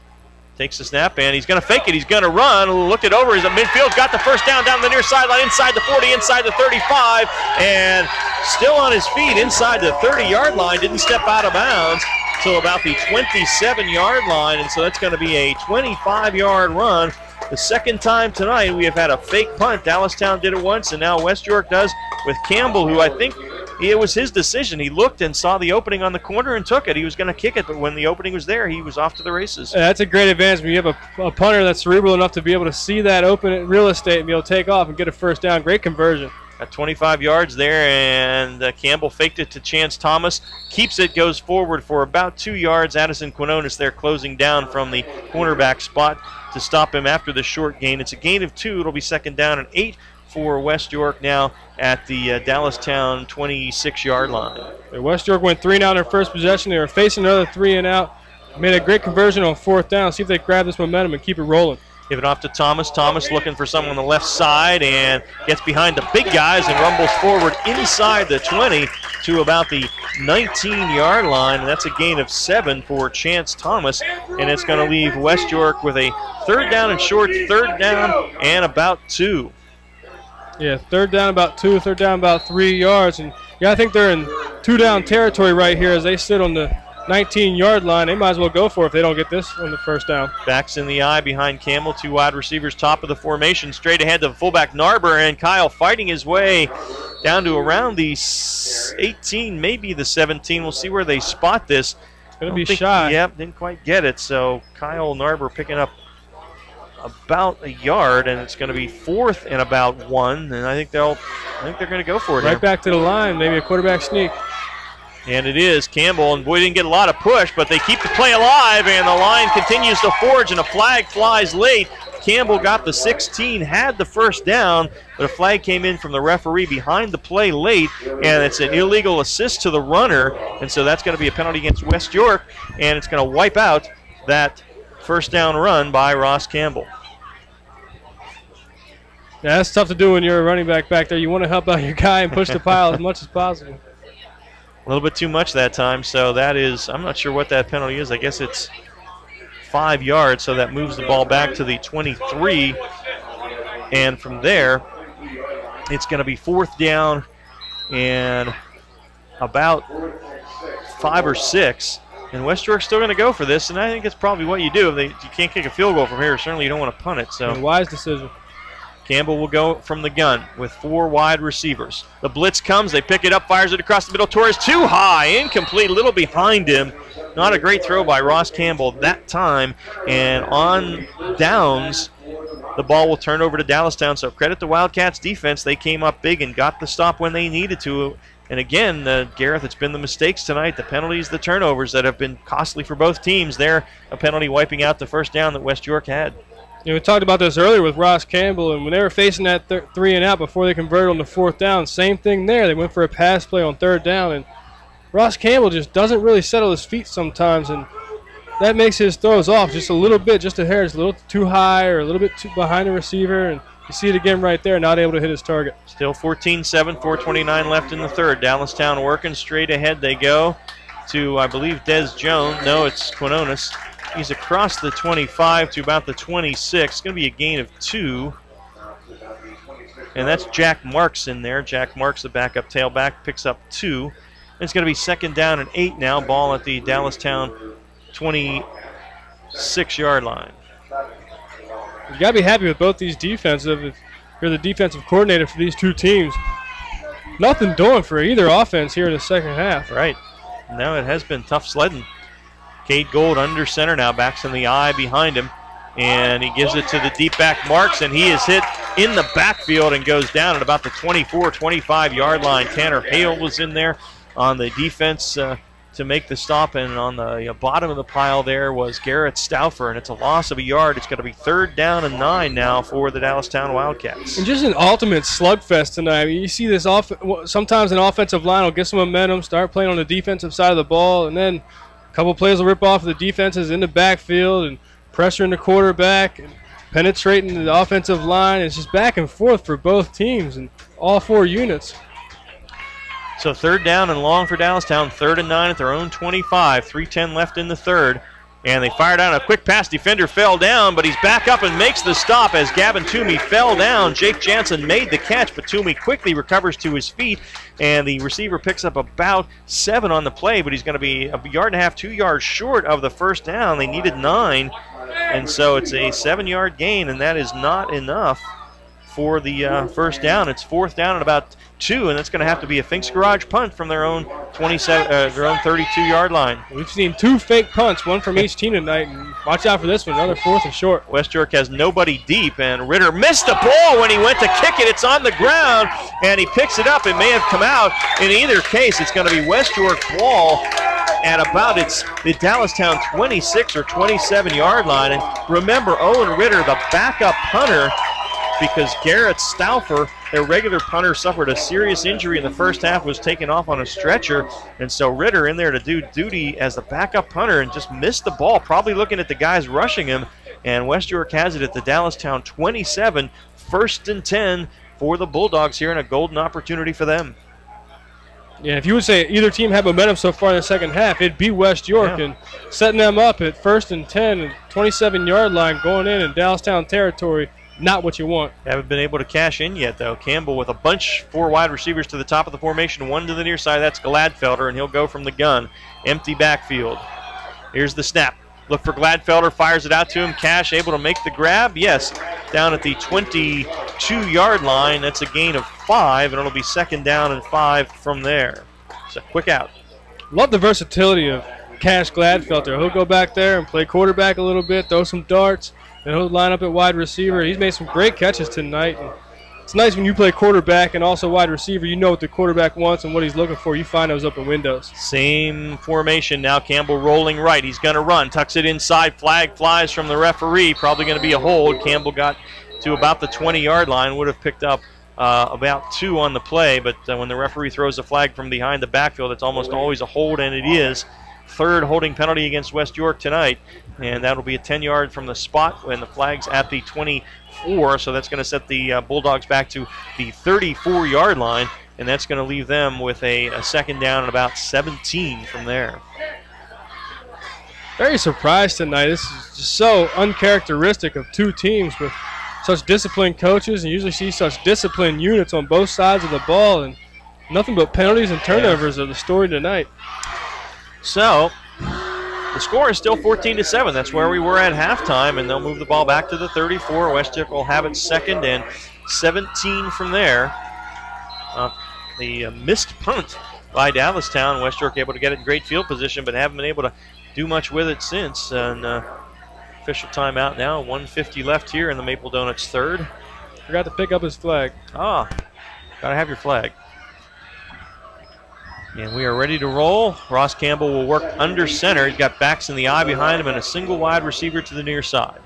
Takes the snap, and he's going to fake it. He's going to run. Looked it over. He's at midfield. Got the 1st down the near sideline, inside the 40, inside the 35, and still on his feet inside the 30-yard line. Didn't step out of bounds till about the 27-yard line, and so that's going to be a 25-yard run. The 2nd time tonight we have had a fake punt. Dallastown did it once, and now West York does with Campbell, who I think it was his decision. He looked and saw the opening on the corner and took it. He was going to kick it, but when the opening was there, he was off to the races. Yeah, that's a great advantage when you have a punter that's cerebral enough to be able to see that open real estate and be able to take off and get a 1st down. Great conversion. At 25 yards there, and Campbell faked it to Chance Thomas. Keeps it, goes forward for about 2 yards. Addison Quinones there closing down from the cornerback spot to stop him after the short gain. It's a gain of 2. It'll be 2nd down and 8 for West York now at the Dallastown 26-yard line. West York went 3 and out in their first possession. They were facing another 3 and out. Made a great conversion on 4th down. See if they grab this momentum and keep it rolling. Give it off to Thomas. Thomas looking for someone on the left side and gets behind the big guys and rumbles forward inside the 20 to about the 19-yard line. And that's a gain of 7 for Chance Thomas. And it's going to leave West York with a 3rd down and short, 3rd down and about 2. Yeah, 3rd down about 2, 3rd down about 3 yards. And yeah, I think they're in 2-down territory right here as they sit on the 19-yard line. They might as well go for it if they don't get this on the 1st down. Backs in the eye behind Campbell. 2 wide receivers top of the formation. Straight ahead to fullback Narber, and Kyle fighting his way down to around the 18, maybe the 17. We'll see where they spot this. Going to be shy. Yep, didn't quite get it. So Kyle Narber picking up about a yard, and it's going to be 4th and about 1. And I think they're going to go for it. Right here. back to the line, maybe a quarterback sneak. And it is Campbell, and boy, didn't get a lot of push, but they keep the play alive, and the line continues to forge, and a flag flies late. Campbell got the 16, had the 1st down, but a flag came in from the referee behind the play late, and it's an illegal assist to the runner, and so that's going to be a penalty against West York, and it's going to wipe out that 1st down run by Ross Campbell. Yeah, that's tough to do when you're a running back there. You want to help out your guy and push the pile as much as possible. A little bit too much that time, so that is, I'm not sure what that penalty is. I guess it's 5 yards, so that moves the ball back to the 23. And from there, it's going to be 4th down and about 5 or 6. And West York's still going to go for this, and I think it's probably what you do. If you can't kick a field goal from here, certainly you don't want to punt it. So a wise decision. Campbell will go from the gun with 4 wide receivers. The blitz comes, they pick it up, fires it across the middle. Torres too high, incomplete, a little behind him. Not a great throw by Ross Campbell that time. And on downs, the ball will turn over to Dallastown. So credit the Wildcats defense. They came up big and got the stop when they needed to. And again, Gareth, it's been the mistakes tonight, the penalties, the turnovers that have been costly for both teams. There, a penalty wiping out the first down that West York had. You know, we talked about this earlier with Ross Campbell, and when they were facing that 3 and out before they converted on the 4th down, same thing there. They went for a pass play on 3rd down, and Ross Campbell just doesn't really settle his feet sometimes, and that makes his throws off just a little bit, just a hair, just a little too high or a little bit too behind the receiver, and you see it again right there, not able to hit his target. Still 14-7, 4:29 left in the 3rd. Dallastown working straight ahead. They go to, I believe, Des Jones. No, it's Quinones. He's across the 25 to about the 26. It's going to be a gain of 2. And that's Jack Marks in there. Jack Marks, the backup tailback, picks up 2. And it's going to be 2nd down and 8 now. Ball at the Dallastown 26-yard line. You got to be happy with both these defenses. If you're the defensive coordinator for these two teams, nothing doing for either offense here in the second half. Right. Now it has been tough sledding. Cade Gold under center now, backs in the eye behind him, and he gives it to the deep back Marks, and he is hit in the backfield and goes down at about the 24, 25-yard line. Tanner Hale was in there on the defense to make the stop, and on the bottom of the pile there was Garrett Stauffer, and it's a loss of a yard. It's going to be 3rd down and 9 now for the Dallastown Wildcats. And just an ultimate slugfest tonight. I mean, you see this sometimes an offensive line will get some momentum, start playing on the defensive side of the ball, and then a couple plays will rip off the defenses in the backfield and pressuring the quarterback and penetrating the offensive line. It's just back and forth for both teams and all 4 units. So 3rd down and long for Dallastown, 3rd and 9 at their own 25, 3:10 left in the 3rd. And they fired out a quick pass. Defender fell down, but he's back up and makes the stop as Gavin Toomey fell down. Jake Jansen made the catch, but Toomey quickly recovers to his feet, and the receiver picks up about 7 on the play, but he's going to be a yard and a half, 2 yards short of the first down. They needed 9, and so it's a 7-yard gain, and that is not enough for the first down. It's 4th down and about 2, and it's going to have to be a Fink's Garage punt from their own 32-yard line. We've seen 2 fake punts, one from each team tonight, and watch out for this one, another 4th and short. West York has nobody deep, and Ritter missed the ball when he went to kick it. It's on the ground, and he picks it up. It may have come out. In either case, it's going to be West York ball at about the Dallastown 26 or 27-yard line. And remember, Owen Ritter, the backup punter, because Garrett Stauffer, their regular punter, suffered a serious injury in the first half, was taken off on a stretcher, and so Ritter in there to do duty as the backup punter and just missed the ball, probably looking at the guys rushing him, and West York has it at the Dallastown 27, 1st and 10 for the Bulldogs here, and a golden opportunity for them. Yeah, if you would say either team had momentum so far in the second half, it'd be West York, and setting them up at 1st and 10 and 27-yard line going in Dallastown territory. Not what you want. Haven't been able to cash in yet, though. Campbell with a bunch, 4 wide receivers to the top of the formation, 1 to the near side. That's Gladfelder, and he'll go from the gun. Empty backfield. Here's the snap. Look for Gladfelder, fires it out to him. Cash able to make the grab. Yes, down at the 22-yard line. That's a gain of 5, and it'll be 2nd down and 5 from there. So quick out. Love the versatility of Cash Gladfelder. He'll go back there and play quarterback a little bit, throw some darts. And he'll line up at wide receiver. He's made some great catches tonight. And it's nice when you play quarterback and also wide receiver. You know what the quarterback wants and what he's looking for. You find those open windows. Same formation now. Campbell rolling right. He's going to run. Tucks it inside. Flag flies from the referee. Probably going to be a hold. Campbell got to about the 20-yard line. Would have picked up about 2 on the play. But when the referee throws a flag from behind the backfield, it's almost always a hold, and it is. 3rd holding penalty against West York tonight, and that'll be a 10-yard from the spot when the flag's at the 24, so that's going to set the Bulldogs back to the 34-yard line, and that's going to leave them with a 2nd down and about 17 from there. Very surprised tonight. This is just so uncharacteristic of 2 teams with such disciplined coaches, and usually see such disciplined units on both sides of the ball, and nothing but penalties and turnovers are the story tonight. So, The score is still 14-7. That's where we were at halftime, and they'll move the ball back to the 34. West York will have it 2nd and 17 from there. The missed punt by Dallastown. West York able to get it in great field position, but haven't been able to do much with it since. And official timeout now. 1:50 left here in the Maple Donuts third. Forgot to pick up his flag. Gotta have your flag. And we are ready to roll. Ross Campbell will work under center. He's got backs in the eye behind him and a single wide receiver to the near side.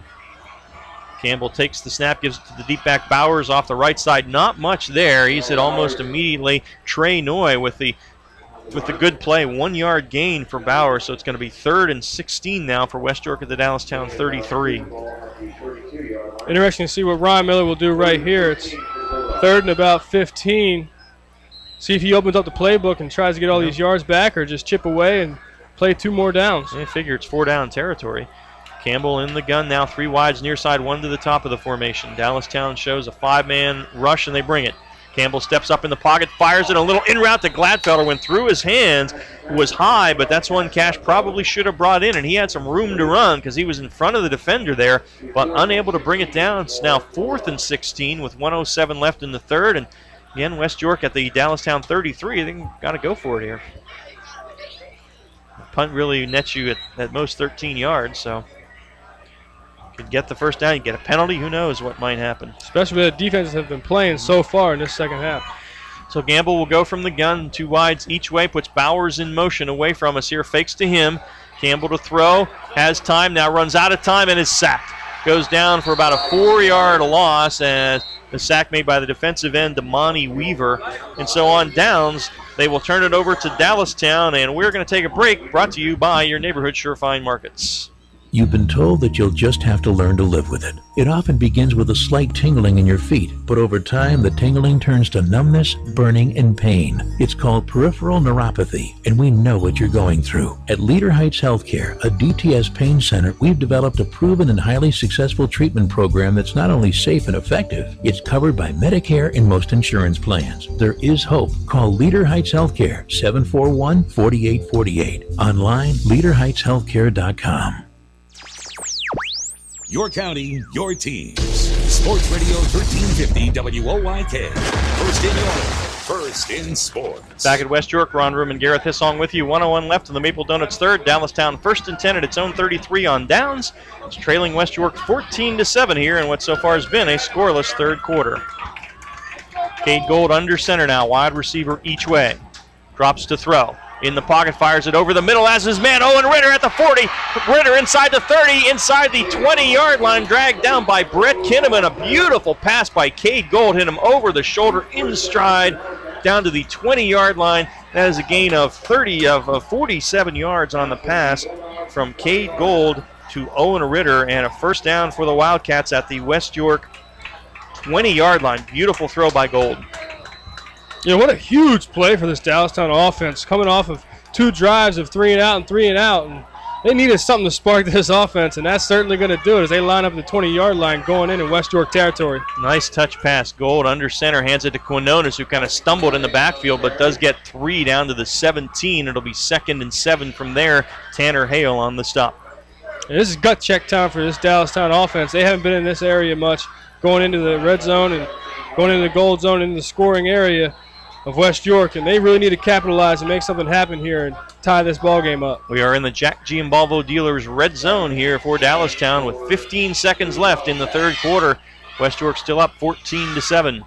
Campbell takes the snap, gives it to the deep back Bowers off the right side. Not much there. He's hit almost immediately. Trey Noy with the good play. 1 yard gain for Bowers, so it's going to be 3rd and 16 now for West York at the Dallastown 33. Interesting to see what Ryan Miller will do right here. It's 3rd and about 15. See if he opens up the playbook and tries to get all these yards back, or just chip away and play 2 more downs. I figure it's 4 down territory. Campbell in the gun now, 3 wides near side, 1 to the top of the formation. Dallastown shows a 5-man rush, and they bring it. Campbell steps up in the pocket, fires it, a little in route to Gladfelder, went through his hands, was high, but that's one Cash probably should have brought in, and he had some room to run because he was in front of the defender there, but unable to bring it down. It's now 4th and 16 with 1:07 left in the third, and again, West York at the Dallastown 33. I think we've got to go for it here. The punt really nets you at most 13 yards, so could get the first down, you get a penalty, who knows what might happen. Especially the defenses have been playing so far in this second half. So Gamble will go from the gun, 2 wides each way, puts Bowers in motion away from us here, fakes to him. Campbell to throw, has time, now runs out of time and is sacked. Goes down for about a 4-yard loss, and the sack made by the defensive end, Damani Weaver. And so on downs, they will turn it over to Dallastown, and we're going to take a break, brought to you by your neighborhood Surefine Markets. You've been told that you'll just have to learn to live with it. It often begins with a slight tingling in your feet, but over time the tingling turns to numbness, burning, and pain. It's called peripheral neuropathy, and we know what you're going through. At Leader Heights Healthcare, a DTS pain center, we've developed a proven and highly successful treatment program that's not only safe and effective, it's covered by Medicare and most insurance plans. There is hope. Call Leader Heights Healthcare, 741-4848. Online, leaderheightshealthcare.com. Your county, your teams. Sports Radio 1350 WOYK. First in York, first in sports. Back at West York, Ron Room and Gareth Hissong with you. 1:01 left in the Maple Donuts third. Dallastown 1st and 10 at its own 33 on downs. It's trailing West York 14-7 here in what so far has been a scoreless third quarter. Cade Gold under center now, wide receiver each way. Drops to throw. In the pocket, fires it over the middle as his man, Owen Ritter at the 40. Ritter inside the 30, inside the 20-yard line, dragged down by Brett Kinnaman. A beautiful pass by Cade Gold, hit him over the shoulder in stride down to the 20-yard line. That is a gain of 47 yards on the pass from Cade Gold to Owen Ritter, and a first down for the Wildcats at the West York 20-yard line. Beautiful throw by Gold. Yeah, what a huge play for this Dallastown offense, coming off of 2 drives of 3 and out and 3 and out. And they needed something to spark this offense, and that's certainly going to do it as they line up at the 20-yard line going in West York territory. Nice touch pass. Gold under center, hands it to Quinones, who kind of stumbled in the backfield, but does get 3 down to the 17. It'll be 2nd and 7 from there. Tanner Hale on the stop. And this is gut check time for this Dallastown offense. They haven't been in this area much, going into the red zone and going into the gold zone into the scoring area of West York, and they really need to capitalize and make something happen here and tie this ball game up. We are in the Jack Giambalvo Dealers red zone here for Dallastown with 15 seconds left in the third quarter. West York still up 14-7.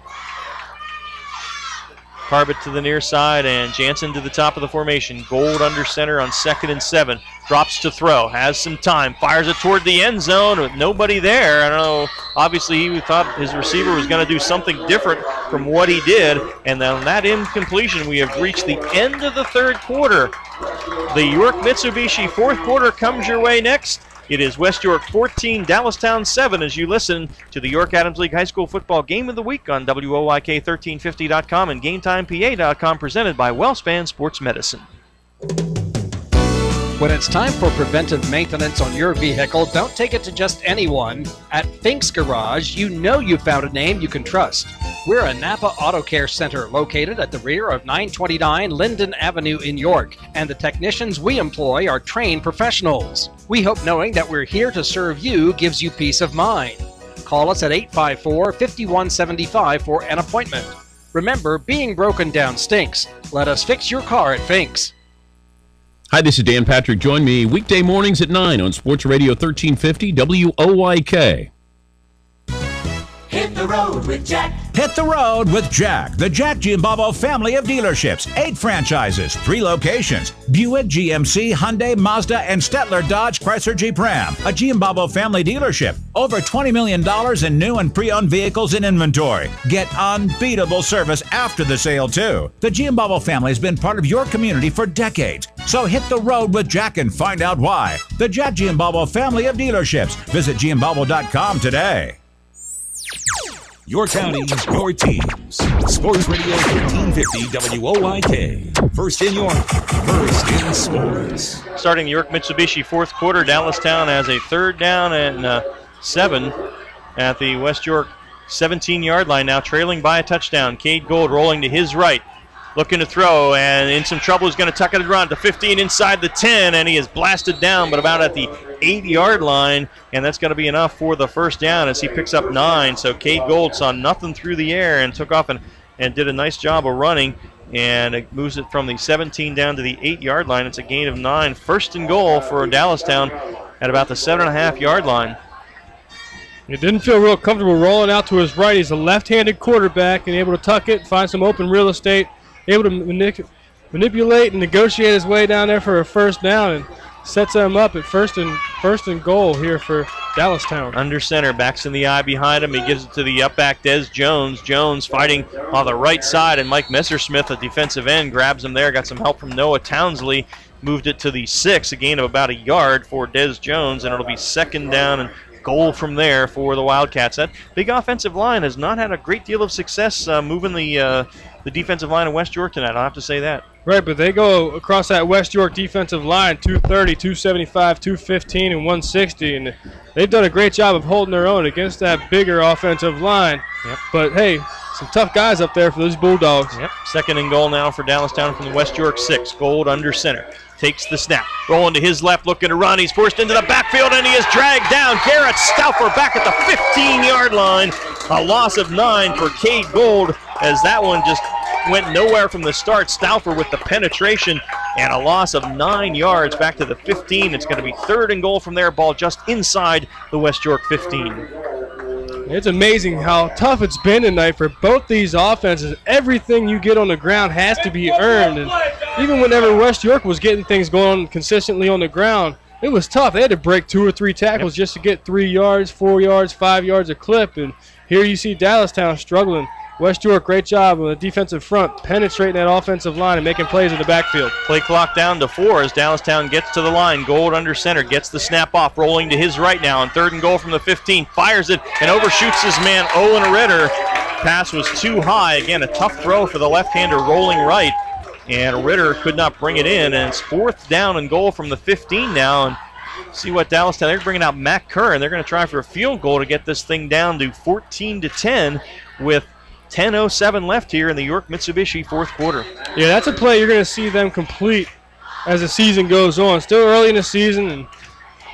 Carbett to the near side and Jansen to the top of the formation. Gold under center on 2nd and 7. Drops to throw, has some time, fires it toward the end zone with nobody there. I don't know, obviously he thought his receiver was going to do something different from what he did. And on that incompletion, we have reached the end of the third quarter. The York Mitsubishi fourth quarter comes your way next. It is West York 14, Dallastown 7 as you listen to the York Adams League High School Football Game of the Week on WOYK1350.com and GameTimePA.com, presented by WellSpan Sports Medicine. When it's time for preventive maintenance on your vehicle, don't take it to just anyone. At Fink's Garage, you know you found a name you can trust. We're a Napa Auto Care Center located at the rear of 929 Linden Avenue in York, and the technicians we employ are trained professionals. We hope knowing that we're here to serve you gives you peace of mind. Call us at 854-5175 for an appointment. Remember, being broken down stinks. Let us fix your car at Fink's. Hi, this is Dan Patrick. Join me weekday mornings at 9 on Sports Radio 1350 WOYK. Hit the road with Jack. Hit the road with Jack. The Jack Giambalvo family of dealerships. 8 franchises, 3 locations. Buick, GMC, Hyundai, Mazda, and Stettler Dodge Chrysler Jeep Ram. A Giambalvo family dealership. Over $20 million in new and pre-owned vehicles in inventory. Get unbeatable service after the sale, too. The Giambalvo family has been part of your community for decades. So hit the road with Jack and find out why. The Jack Giambalvo family of dealerships. Visit Giambalvo.com today. Your county, your teams. Sports Radio 1350 WOYK. First in York, first in sports. Starting the York Mitsubishi fourth quarter, Dallastown has a 3rd down and 7 at the West York 17-yard line, now trailing by a touchdown. Cade Gold rolling to his right, looking to throw, and in some trouble. He's going to tuck it around to 15 inside the 10, and he is blasted down, but about at the 8-yard line, and that's going to be enough for the first down as he picks up 9. So Cade Gold saw nothing through the air and took off and did a nice job of running, and it moves it from the 17 down to the 8-yard line. It's a gain of 9. First and goal for Dallastown at about the 7.5-yard line. It didn't feel real comfortable rolling out to his right. He's a left-handed quarterback and able to tuck it, find some open real estate, able to manipulate and negotiate his way down there for a first down, and sets them up at first and goal here for Dallastown. Under center, backs in the eye behind him. He gives it to the up back, Des Jones. Jones fighting on the right side, and Mike Messersmith, a defensive end, grabs him there. Got some help from Noah Townsley. Moved it to the 6, a gain of about a yard for Des Jones, and it'll be 2nd down and goal from there for the Wildcats. That big offensive line has not had a great deal of success moving the defensive line of West York tonight. I'll have to say that. Right, but they go across that West York defensive line, 230, 275, 215, and 160, and they've done a great job of holding their own against that bigger offensive line. Yep. But, hey, some tough guys up there for those Bulldogs. Yep. 2nd and goal now for Dallastown from the West York 6. Gold under center. Takes the snap. Rolling to his left, looking to run. He's forced into the backfield, and he is dragged down. Garrett Stauffer back at the 15-yard line. A loss of 9 for Cade Gold, as that one just went nowhere from the start. Stauffer with the penetration, and a loss of 9 yards back to the 15. It's going to be 3rd and goal from there. Ball just inside the West York 15. It's amazing how tough it's been tonight for both these offenses. Everything you get on the ground has to be earned. And even whenever West York was getting things going consistently on the ground, it was tough. They had to break 2 or 3 tackles just to get 3 yards, 4 yards, 5 yards a clip. And here you see Dallastown struggling. West York, great job on the defensive front, penetrating that offensive line and making plays in the backfield. Play clock down to 4 as Dallastown gets to the line. Gold under center, gets the snap off, rolling to his right now on 3rd and goal from the 15. Fires it and overshoots his man, Owen Ritter. Pass was too high. Again, a tough throw for the left-hander rolling right. And Ritter could not bring it in, and it's 4th down and goal from the 15 now. And see what Dallastown, they're bringing out Matt Curran. They're going to try for a field goal to get this thing down to 14-10 with 10:07 left here in the York Mitsubishi fourth quarter. Yeah, that's a play you're going to see them complete as the season goes on. Still early in the season, and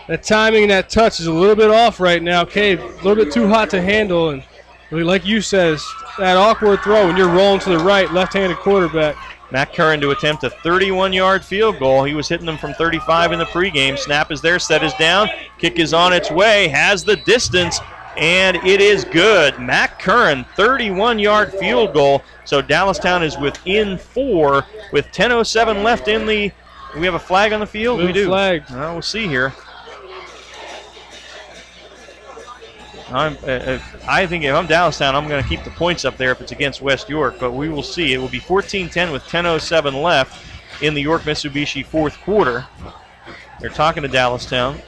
that timing and that touch is a little bit off right now. Cade, a little bit too hot to handle, and like you said, that awkward throw when you're rolling to the right, left-handed quarterback. Matt Curran to attempt a 31-yard field goal. He was hitting them from 35 in the pregame. Snap is there, set is down. Kick is on its way, has the distance, and it is good. Matt Curran, 31-yard field goal. So Dallastown is within 4 with 10:07 left in the. Do we have a flag on the field? We do. Flag. Well, we'll see here. I think if I'm Dallastown, I'm going to keep the points up there if it's against West York, but we will see. It will be 14-10 with 10:07 left in the York Mitsubishi fourth quarter. They're talking to Dallastown.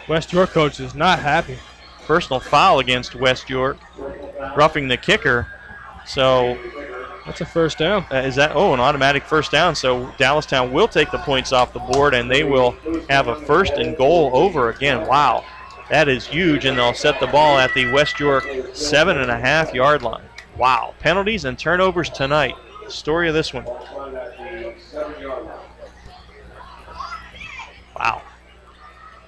West York coach is not happy. Personal foul against West York, roughing the kicker. So That's a first down. Is that, an automatic first down. So Dallastown will take the points off the board, and they will have a first and goal over again. Wow, that is huge, and they'll set the ball at the West York 7.5-yard line. Wow, penalties and turnovers tonight. Story of this one. Wow.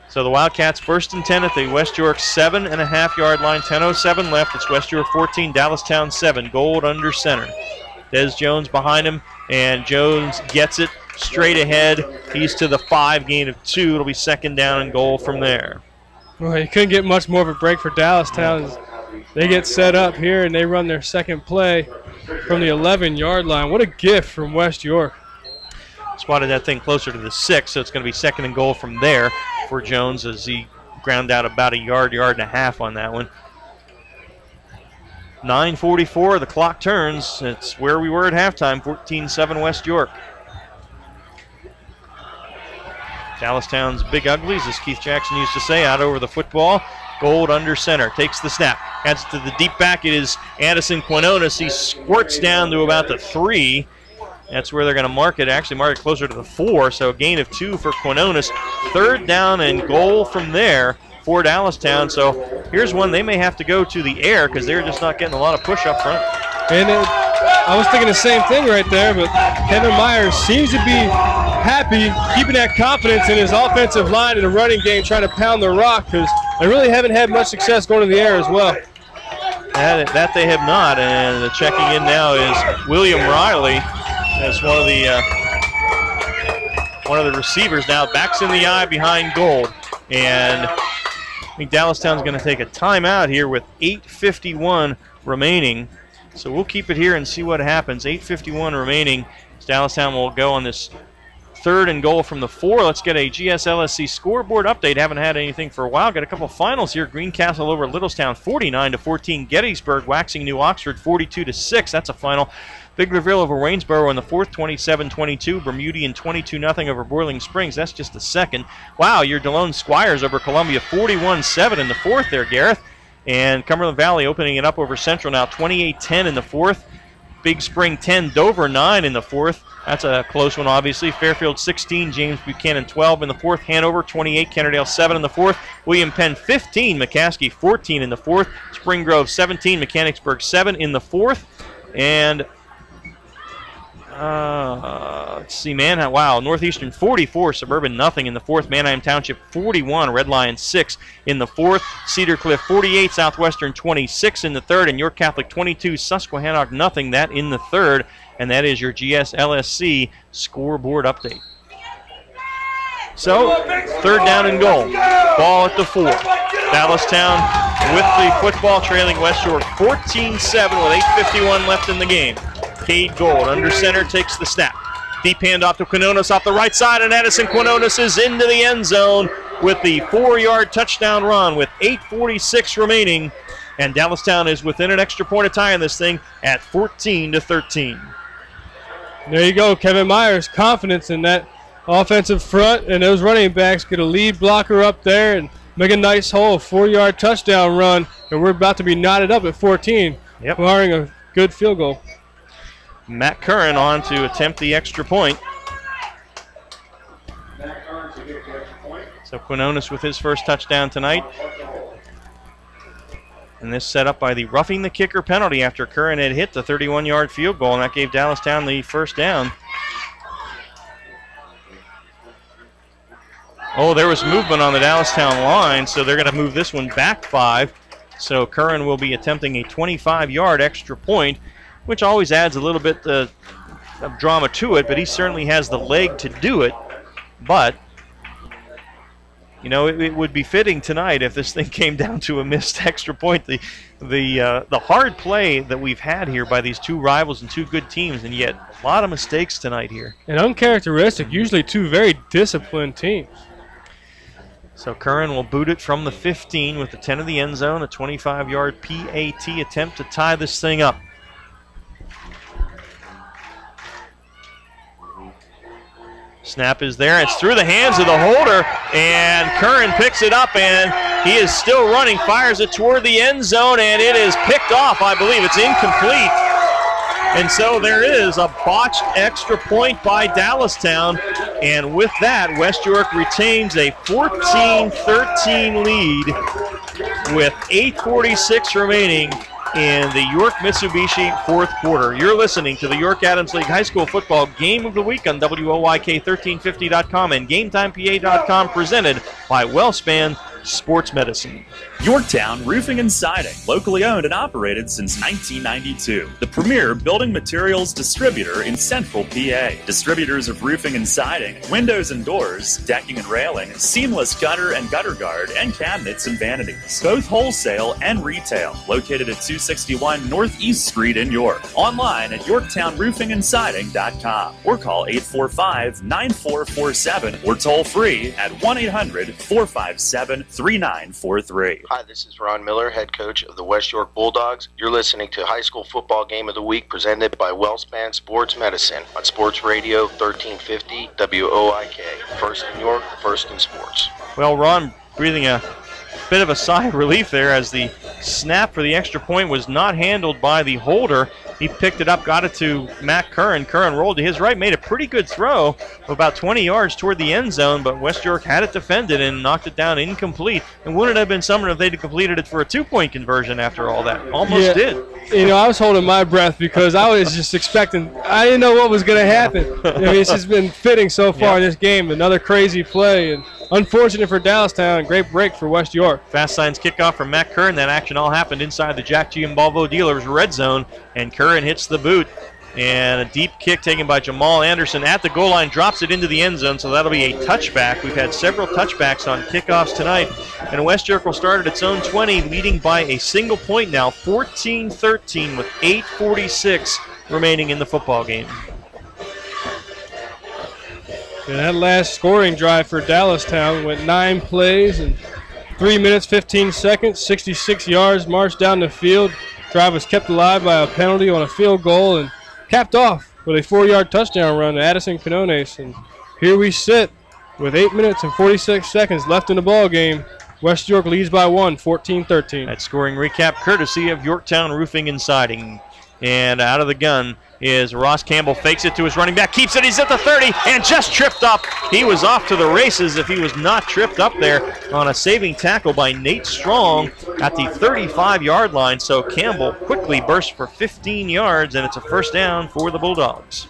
So the Wildcats first and 10 at the West York 7.5-yard line. 10:07 left. It's West York 14, Dallastown 7. Gold under center. Des Jones behind him, and Jones gets it straight ahead. He's to the 5, gain of 2. It'll be second down and goal from there. Well, you couldn't get much more of a break for Dallastown. They get set up here, and they run their second play from the 11-yard line. What a gift from West York. Spotted that thing closer to the 6, so it's going to be second and goal from there for Jones as he ground out about a yard and a half on that one. 9:44, the clock turns. It's where we were at halftime, 14-7 West York. Dallastown's big uglies, as Keith Jackson used to say, out over the football. Gold under center, takes the snap, adds it to the deep back. It is Addison Quinones. He squirts down to about the 3. That's where they're going to mark it. Actually mark it closer to the 4, so a gain of 2 for Quinones. Third down and goal from there for Dallastown. So here's one they may have to go to the air because they're just not getting a lot of push up front. And I was thinking the same thing right there, but Kevin Myers seems to be happy, keeping that confidence in his offensive line in the running game, trying to pound the rock because they really haven't had much success going to the air as well. That they have not, and the checking in now is William Riley as one of the receivers now. Backs in the eye behind Gold, and I think Dallastown's going to take a timeout here with 8:51 remaining. So we'll keep it here and see what happens. 8:51 remaining. Dallastown will go on this third and goal from the 4. Let's get a GSLSC scoreboard update. Haven't had anything for a while. Got a couple finals here. Greencastle over Littlestown 49-14. Gettysburg waxing New Oxford 42-6. That's a final. Biglerville over Waynesboro in the 4th, 27-22. Bermudian 22-0 over Boiling Springs. That's just the second. Wow, your DeLone Squires over Columbia 41-7 in the 4th there, Gareth. And Cumberland Valley opening it up over Central now 28-10 in the 4th. Big Spring 10, Dover 9 in the 4th. That's a close one, obviously. Fairfield 16, James Buchanan 12 in the 4th. Hanover 28, Kennerdale 7 in the 4th. William Penn 15, McCaskey 14 in the 4th. Spring Grove 17, Mechanicsburg 7 in the 4th. And let's see, Northeastern 44, Suburban nothing in the 4th. Manheim Township 41, Red Lion 6 in the 4th. Cedar Cliff 48, Southwestern 26 in the 3rd, and York Catholic 22, Susquehannock nothing, that in the 3rd. And that is your GSLSC scoreboard update. So, third down and goal. Ball at the 4. Dallastown with the football, trailing West York 14-7 with 8:51 left in the game. Cade Gold under center takes the snap. Deep handoff to Quinones off the right side, and Addison Quinones is into the end zone with the 4-yard touchdown run with 8:46 remaining. And Dallastown is within an extra point of tie in this thing at 14-13. There you go, Kevin Myers. Confidence in that offensive front, and those running backs get a lead blocker up there and make a nice hole, 4-yard touchdown run, and we're about to be knotted up at 14, barring a good field goal. Matt Curran on to attempt the extra point. So Quinones with his first touchdown tonight. And this set up by the roughing the kicker penalty after Curran had hit the 31-yard field goal, and that gave Dallastown the first down. Oh, there was movement on the Dallastown line, so they're going to move this one back 5. So Curran will be attempting a 25-yard extra point, which always adds a little bit of drama to it, but he certainly has the leg to do it. But you know, it would be fitting tonight if this thing came down to a missed extra point. The hard play that we've had here by these two rivals and two good teams, and yet a lot of mistakes tonight here. And uncharacteristic, usually two very disciplined teams. So Curran will boot it from the 15 with the 10 of the end zone, a 25-yard PAT attempt to tie this thing up. Snap is there. It's through the hands of the holder, and Curran picks it up, and he is still running, fires it toward the end zone, and it is picked off. I believe it's incomplete. And so there is a botched extra point by Dallastown. And with that, West York retains a 14-13 lead with 8:46 remaining in the York Mitsubishi fourth quarter. You're listening to the York Adams League High School Football Game of the Week on WOYK1350.com and GameTimePA.com, presented by WellSpan Sports Medicine. Yorktown Roofing and Siding, locally owned and operated since 1992. The premier building materials distributor in Central PA. Distributors of roofing and siding, windows and doors, decking and railing, seamless gutter and gutter guard, and cabinets and vanities. Both wholesale and retail. Located at 261 Northeast Street in York. Online at YorktownRoofingandSiding.com or call 845-9447 or toll free at 1-800-457-3943. Hi, this is Ron Miller, head coach of the West York Bulldogs. You're listening to High School Football Game of the Week, presented by WellSpan Sports Medicine on Sports Radio 1350 WOIK. First in York, first in sports. Well, Ron breathing a bit of a sigh of relief there as the snap for the extra point was not handled by the holder. He picked it up, got it to Matt Curran. Curran rolled to his right, made a pretty good throw of about 20 yards toward the end zone, but West York had it defended and knocked it down incomplete. And wouldn't it have been something if they'd completed it for a 2-point conversion after all that? Almost did. You know, I was holding my breath because I was just expecting, I didn't know what was going to happen. I mean, it's just been fitting so far in this game. Another crazy play, and unfortunate for Dallastown, and great break for West York. Fast signs kickoff from Matt Curran. That action all happened inside the Jack Giambalvo Dealers red zone, and Curran hits the boot. And a deep kick taken by Jamal Anderson at the goal line, drops it into the end zone, so that'll be a touchback. We've had several touchbacks on kickoffs tonight, and West York will start at its own 20, leading by a single point now, 14-13 with 8:46 remaining in the football game. And that last scoring drive for Dallastown went 9 plays and 3 minutes, 15 seconds, 66 yards marched down the field. Drive was kept alive by a penalty on a field goal and capped off with a 4-yard touchdown run to Addison Quinones. And here we sit with 8 minutes and 46 seconds left in the ball game. West York leads by 1, 14-13. That scoring recap courtesy of Yorktown Roofing and Siding. And out of the gun is Ross Campbell, fakes it to his running back, keeps it, he's at the 30, and just tripped up. He was off to the races if he was not tripped up there on a saving tackle by Nate Strong at the 35-yard line. So Campbell quickly burst for 15 yards, and it's a first down for the Bulldogs.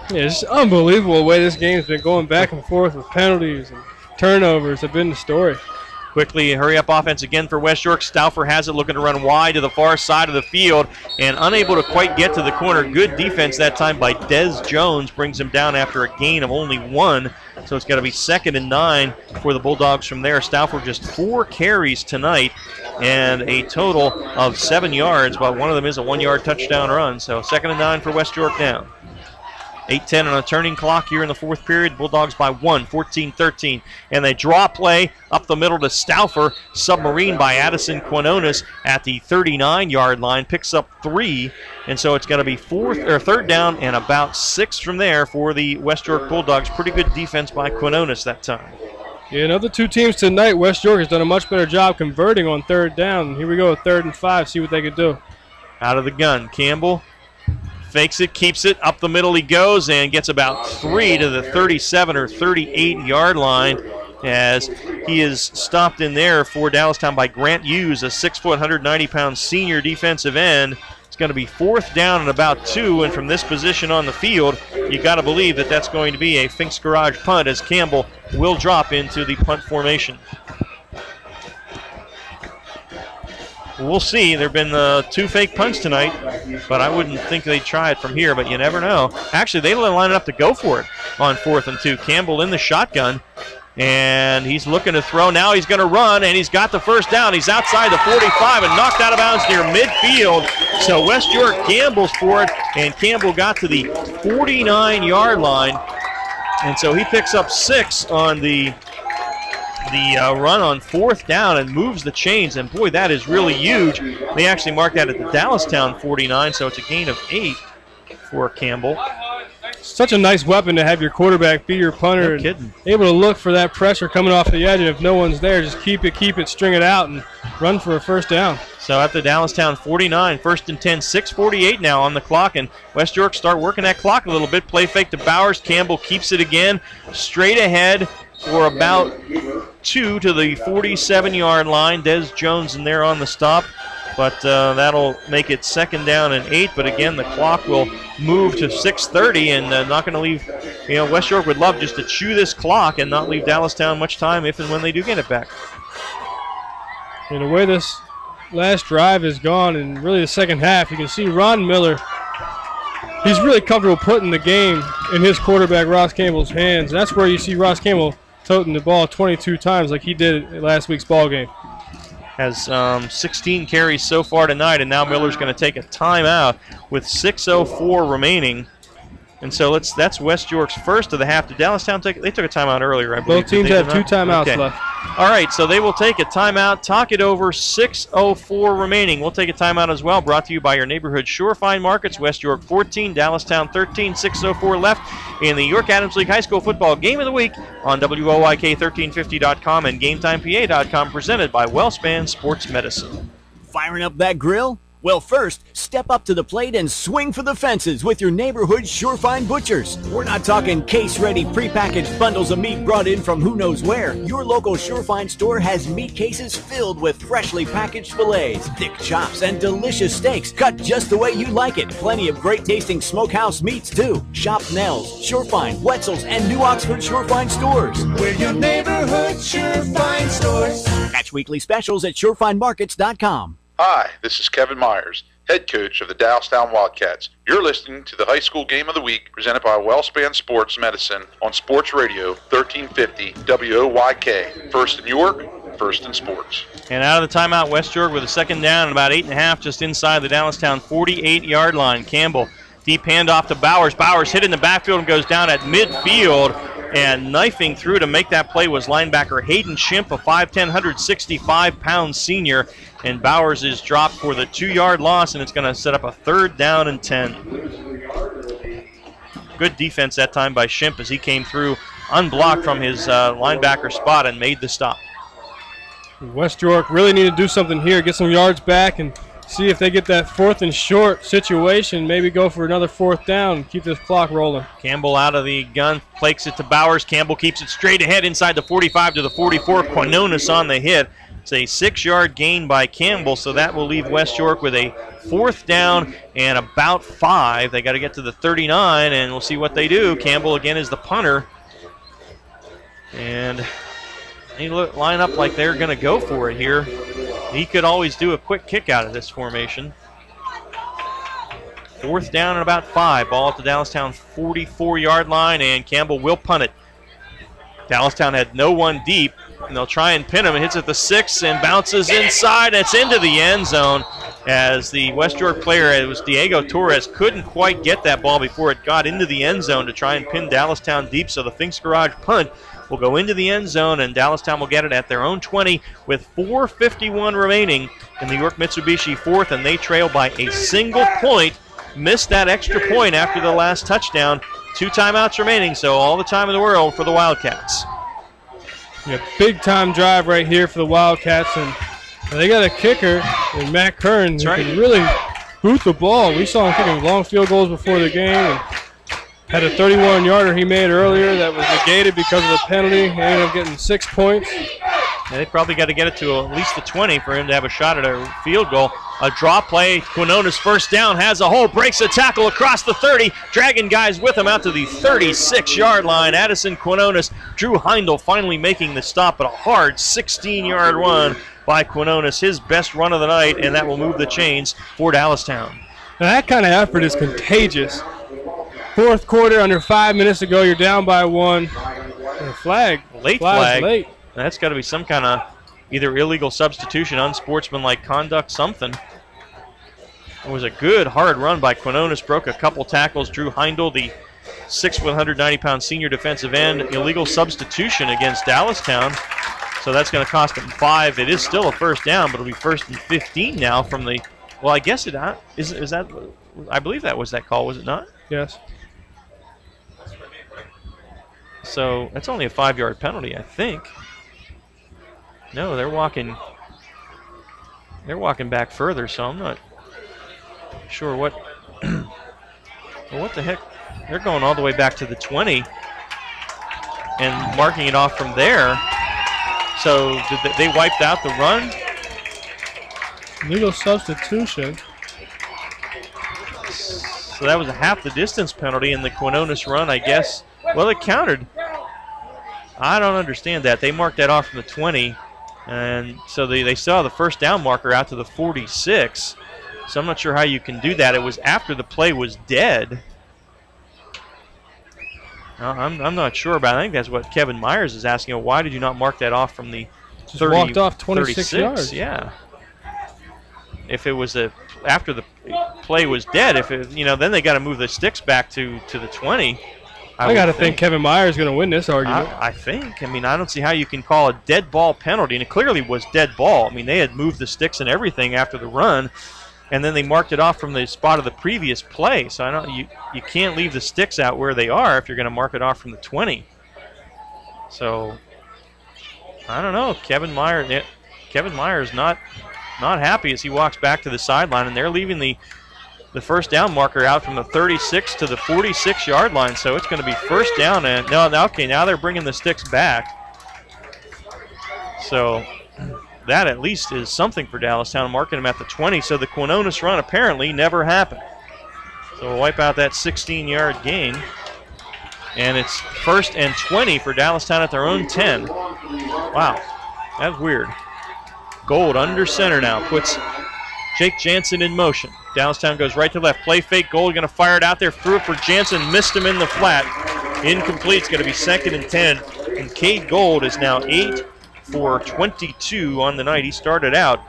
Yeah, it's unbelievable the way this game's been going back and forth with penalties and turnovers have been the story. Quickly, hurry-up offense again for West York. Stauffer has it, looking to run wide to the far side of the field and unable to quite get to the corner. Good defense that time by Des Jones, brings him down after a gain of only 1. So it's got to be 2nd and 9 for the Bulldogs from there. Stauffer just 4 carries tonight and a total of 7 yards, but one of them is a 1-yard touchdown run. So 2nd and 9 for West York now. 8:10 on a turning clock here in the fourth period. Bulldogs by 1, 14-13. And they draw play up the middle to Stauffer. Submarine by Addison Quinones at the 39-yard line. Picks up 3. And so it's going to be 3rd down and about 6 from there for the West York Bulldogs. Pretty good defense by Quinones that time. Yeah, and of the two teams tonight, West York has done a much better job converting on 3rd down. Here we go with 3rd and 5. See what they can do. Out of the gun, Campbell fakes it, keeps it, up the middle he goes, and gets about 3 to the 37 or 38-yard line as he is stopped in there for Dallastown by Grant Hughes, a 6-foot, 190-pound senior defensive end. It's going to be 4th down and about 2, and from this position on the field, you got to believe that that's going to be a Fink's Garage punt as Campbell will drop into the punt formation. We'll see. There have been 2 fake punts tonight, but I wouldn't think they'd try it from here, but you never know. Actually, they line it up to go for it on 4th and 2. Campbell in the shotgun, and he's looking to throw. Now he's going to run, and he's got the first down. He's outside the 45 and knocked out of bounds near midfield. So West York gambles for it, and Campbell got to the 49-yard line. And so he picks up 6 on the run on 4th down and moves the chains, and boy, that is really huge. They actually marked that at the Dallastown 49, so it's a gain of 8 for Campbell. Such a nice weapon to have your quarterback be your punter. No kidding. Able to look for that pressure coming off the edge, and if no one's there, just keep it, string it out, and run for a first down. So at the Dallastown 49, 1st and 10, 6:48 now on the clock, and West York start working that clock a little bit. Play fake to Bowers. Campbell keeps it again, straight ahead for about 2 to the 47-yard line. Des Jones in there on the stop, but that'll make it 2nd down and 8. But again, the clock will move to 6:30, and not going to leave. West York would love just to chew this clock and not leave Dallastown much time if and when they do get it back. And the way this last drive is gone, and really the second half, you can see Ron Miller, he's really comfortable putting the game in his quarterback Ross Campbell's hands. That's where you see Ross Campbell toting the ball 22 times like he did at last week's ball game. Has 16 carries so far tonight, and now Miller's going to take a timeout with 6:04 remaining. And so that's West York's first of the half. Did Dallastown they took a timeout earlier, I believe. Both teams have 2 timeouts left. All right, so they will take a timeout, talk it over, 6:04 remaining. We'll take a timeout as well, brought to you by your neighborhood Surefine Markets, West York 14, Dallastown 13, 6:04 left in the York Adams League High School Football Game of the Week on WOYK1350.com and GameTimePA.com, presented by WellSpan Sports Medicine. Firing up that grill? Well, first, step up to the plate and swing for the fences with your neighborhood Surefine Butchers. We're not talking case-ready, prepackaged bundles of meat brought in from who knows where. Your local Surefine store has meat cases filled with freshly packaged fillets, thick chops, and delicious steaks cut just the way you like it. Plenty of great-tasting smokehouse meats, too. Shop Nell's, Surefine, Wetzel's, and New Oxford Surefine stores. We're your neighborhood Surefine stores. Catch weekly specials at surefinemarkets.com. Hi, this is Kevin Myers, head coach of the Dallastown Wildcats. You're listening to the High School Game of the Week presented by WellSpan Sports Medicine on Sports Radio 1350 WOYK. First in York, first in sports. And out of the timeout, West York with a 2nd down and about 8.5 just inside the Dallastown 48-yard line. Campbell, deep handoff to Bowers. Bowers hit in the backfield and goes down at midfield. And knifing through to make that play was linebacker Hayden Shimp, a 5'10", 165-pound senior. And Bowers is dropped for the 2-yard loss, and it's going to set up a 3rd down and 10. Good defense that time by Shimp as he came through unblocked from his linebacker spot and made the stop. West York really need to do something here, get some yards back, and see if they get that 4th and short situation, maybe go for another 4th down, keep this clock rolling. Campbell out of the gun, flakes it to Bowers. Campbell keeps it straight ahead inside the 45 to the 44. Quinones on the hit. It's a 6-yard gain by Campbell, so that will leave West York with a 4th down and about 5. They got to get to the 39, and we'll see what they do. Campbell again is the punter. And they line up like they're going to go for it here. He could always do a quick kick out of this formation. 4th down and about 5. Ball at the Dallastown 44-yard line, and Campbell will punt it. Dallastown had no one deep, and they'll try and pin him. It hits at the 6 and bounces inside. It's into the end zone as the West York player, it was Diego Torres, couldn't quite get that ball before it got into the end zone to try and pin Dallastown deep. So the Finks Garage punt will go into the end zone, and Dallastown will get it at their own 20 with 4:51 remaining in the York Mitsubishi 4th, and they trail by a single point. Missed that extra point after the last touchdown. 2 timeouts remaining, so all the time in the world for the Wildcats. Yeah, big-time drive right here for the Wildcats, and they got a kicker in Matt Kern who can really boot the ball. We saw him kicking long field goals before the game, and had a 31-yarder he made earlier that was negated because of the penalty. He ended up getting 6 points. Yeah, they probably got to get it to at least the 20 for him to have a shot at a field goal. A draw play, Quinones 1st down, has a hole, breaks a tackle across the 30, dragging guys with him out to the 36-yard line. Addison Quinones, Drew Heindel finally making the stop, but a hard 16-yard run by Quinones, his best run of the night, and that will move the chains for Dallastown. Now that kind of effort is contagious. 4th quarter, under 5 minutes to go, you're down by 1. And a flag. Late flag. Late. That's got to be some kind of either illegal substitution, unsportsmanlike conduct, something. It was a good, hard run by Quinones, broke a couple tackles. Drew Heindel, the 6', 190-pound senior defensive end, illegal substitution against Dallastown. So that's going to cost them 5. It is still a 1st down, but it'll be 1st and 15 now from the, well, I guess it is that, I believe that was that call, was it not? Yes. So that's only a 5-yard penalty, I think. No, they're walking. They're walking back further, so I'm not sure what. Well, what the heck? They're going all the way back to the 20 and marking it off from there. So they wiped out the run? Legal substitution. So that was a half the distance penalty in the Quinones run, I guess. Well, it counted. I don't understand that. They marked that off from the 20, and so they saw the first down marker out to the 46. So I'm not sure how you can do that. It was after the play was dead. I'm not sure about it. I think that's what Kevin Myers is asking. Why did you not mark that off from the 30, walked off 26 yards. Yeah. If it was after the play was dead, if it, then they got to move the sticks back to the 20. I got to think Kevin Myers is going to win this argument. I think. I don't see how you can call a dead ball penalty, and it clearly was dead ball. They had moved the sticks and everything after the run, and then they marked it off from the spot of the previous play. So you can't leave the sticks out where they are if you're going to mark it off from the 20. So I don't know. Kevin Myers not happy as he walks back to the sideline, and they're leaving the first down marker out from the 36 to the 46-yard line. So it's going to be first down. And now they're bringing the sticks back. So that at least is something for Dallastown, marking them at the 20. So the Quinones run apparently never happened. So we'll wipe out that 16-yard gain. And it's first and 20 for Dallastown at their own 10. Wow, that's weird. Gold under center now, puts Jake Jansen in motion. Dallastown goes right to left. Play fake. Gold going to fire it out there. Threw it for Jansen. Missed him in the flat. Incomplete. It's going to be 2nd and 10. And Cade Gold is now 8 for 22 on the night. He started out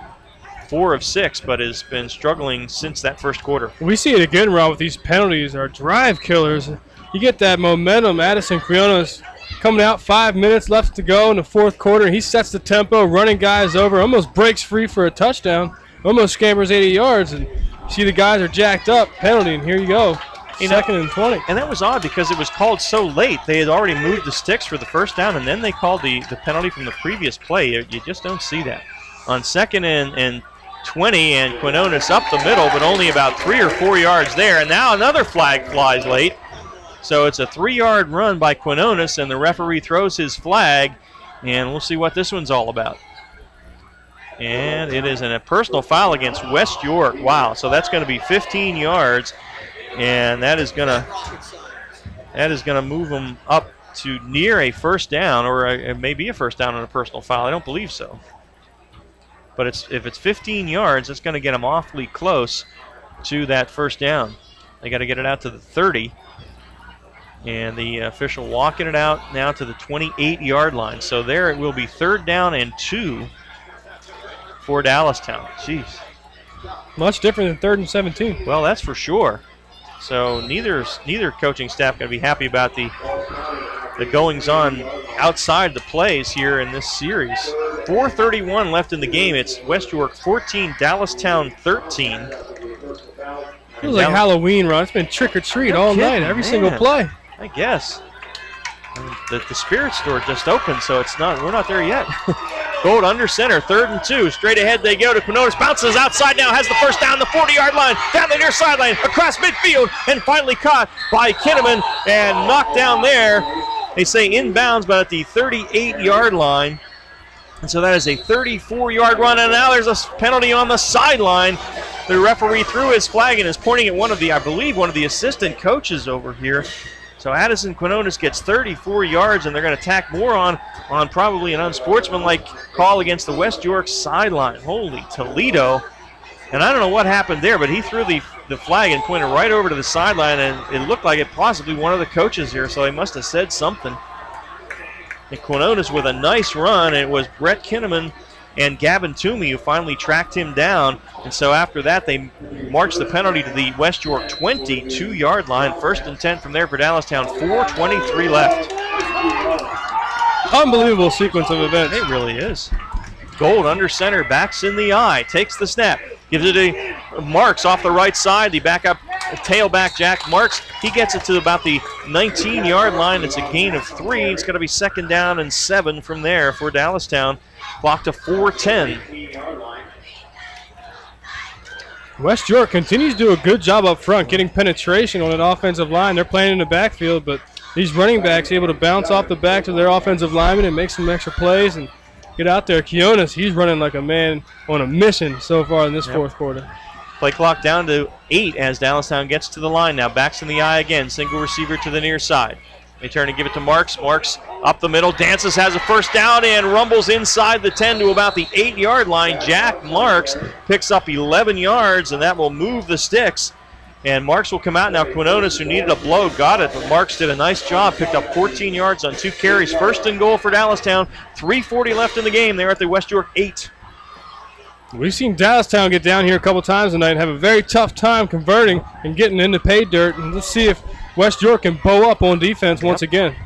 4 of 6, but has been struggling since that first quarter. We see it again, Ron, with these penalties are drive killers. You get that momentum. Addison Quinones coming out, 5 minutes left to go in the fourth quarter. He sets the tempo, running guys over, almost breaks free for a touchdown. Almost scampers 80 yards, and you see the guys are jacked up. Penalty, and here you go. 2nd and 20. And that was odd because it was called so late. They had already moved the sticks for the first down, and then they called the penalty from the previous play. You just don't see that. On 2nd and 20, and Quinones up the middle, but only about 3 or 4 yards there. And now another flag flies late. So it's a 3-yard run by Quinones, and the referee throws his flag, and we'll see what this one's all about. And it is a personal foul against West York. Wow, so that's going to be 15 yards, and that is going to move them up to near a first down, or it may be a first down on a personal foul. I don't believe so. But if it's 15 yards, it's going to get them awfully close to that first down. They got to get it out to the 30. And the official walking it out now to the 28-yard line. So there it will be 3rd down and 2 for Dallastown. Jeez. Much different than 3rd and 17. Well, that's for sure. So neither coaching staff going to be happy about the goings-on outside the plays here in this series. 4:31 left in the game. It's West York 14, Dallastown 13. It was like Halloween, Ron. It's been trick-or-treat all night, every single play. I guess. The spirit store just opened, so we're not there yet. Gold under center, 3rd and 2. Straight ahead they go to Quinones. Bounces outside now, has the first down, the 40-yard line, down the near sideline, across midfield, and finally caught by Kinnaman and knocked down there. They say inbounds, but at the 38-yard line. And so that is a 34-yard run, and now there's a penalty on the sideline. The referee threw his flag and is pointing at one of the assistant coaches over here. So Addison Quinones gets 34 yards, and they're going to tack more on probably an unsportsmanlike call against the West York sideline. Holy Toledo. And I don't know what happened there, but he threw the flag and pointed right over to the sideline, and it looked like it possibly one of the coaches here, so he must have said something. And Quinones with a nice run, and it was Brett Kinnaman and Gavin Toomey who finally tracked him down. And so after that, they marched the penalty to the West York 22-yard line. 1st and 10 from there for Dallastown. 4:23 left. Unbelievable sequence of events. It really is. Gold under center, backs in the eye, takes the snap, gives it to Marks off the right side. The backup tailback Jack Marks, he gets it to about the 19-yard line. It's a gain of 3. It's going to be 2nd down and 7 from there for Dallastown. Clock to 4:10. West York continues to do a good job up front, getting penetration on an offensive line. They're playing in the backfield, but these running backs able to bounce off the backs of their offensive linemen and make some extra plays and get out there. Quinones, he's running like a man on a mission so far in this fourth quarter. Play clock down to 8 as Dallastown gets to the line now. Backs in the eye again. Single receiver to the near side. They turn and give it to Marks. Marks up the middle. Dances has a first down and rumbles inside the 10 to about the 8-yard line. Jack Marks picks up 11 yards, and that will move the sticks. And Marks will come out now. Quinones, who needed a blow, got it, but Marks did a nice job. Picked up 14 yards on 2 carries. First and goal for Dallastown. 3:40 left in the game. They're at the West York 8. We've seen Dallastown get down here a couple times tonight and have a very tough time converting and getting into pay dirt. And let's see if West York can bow up on defense once again.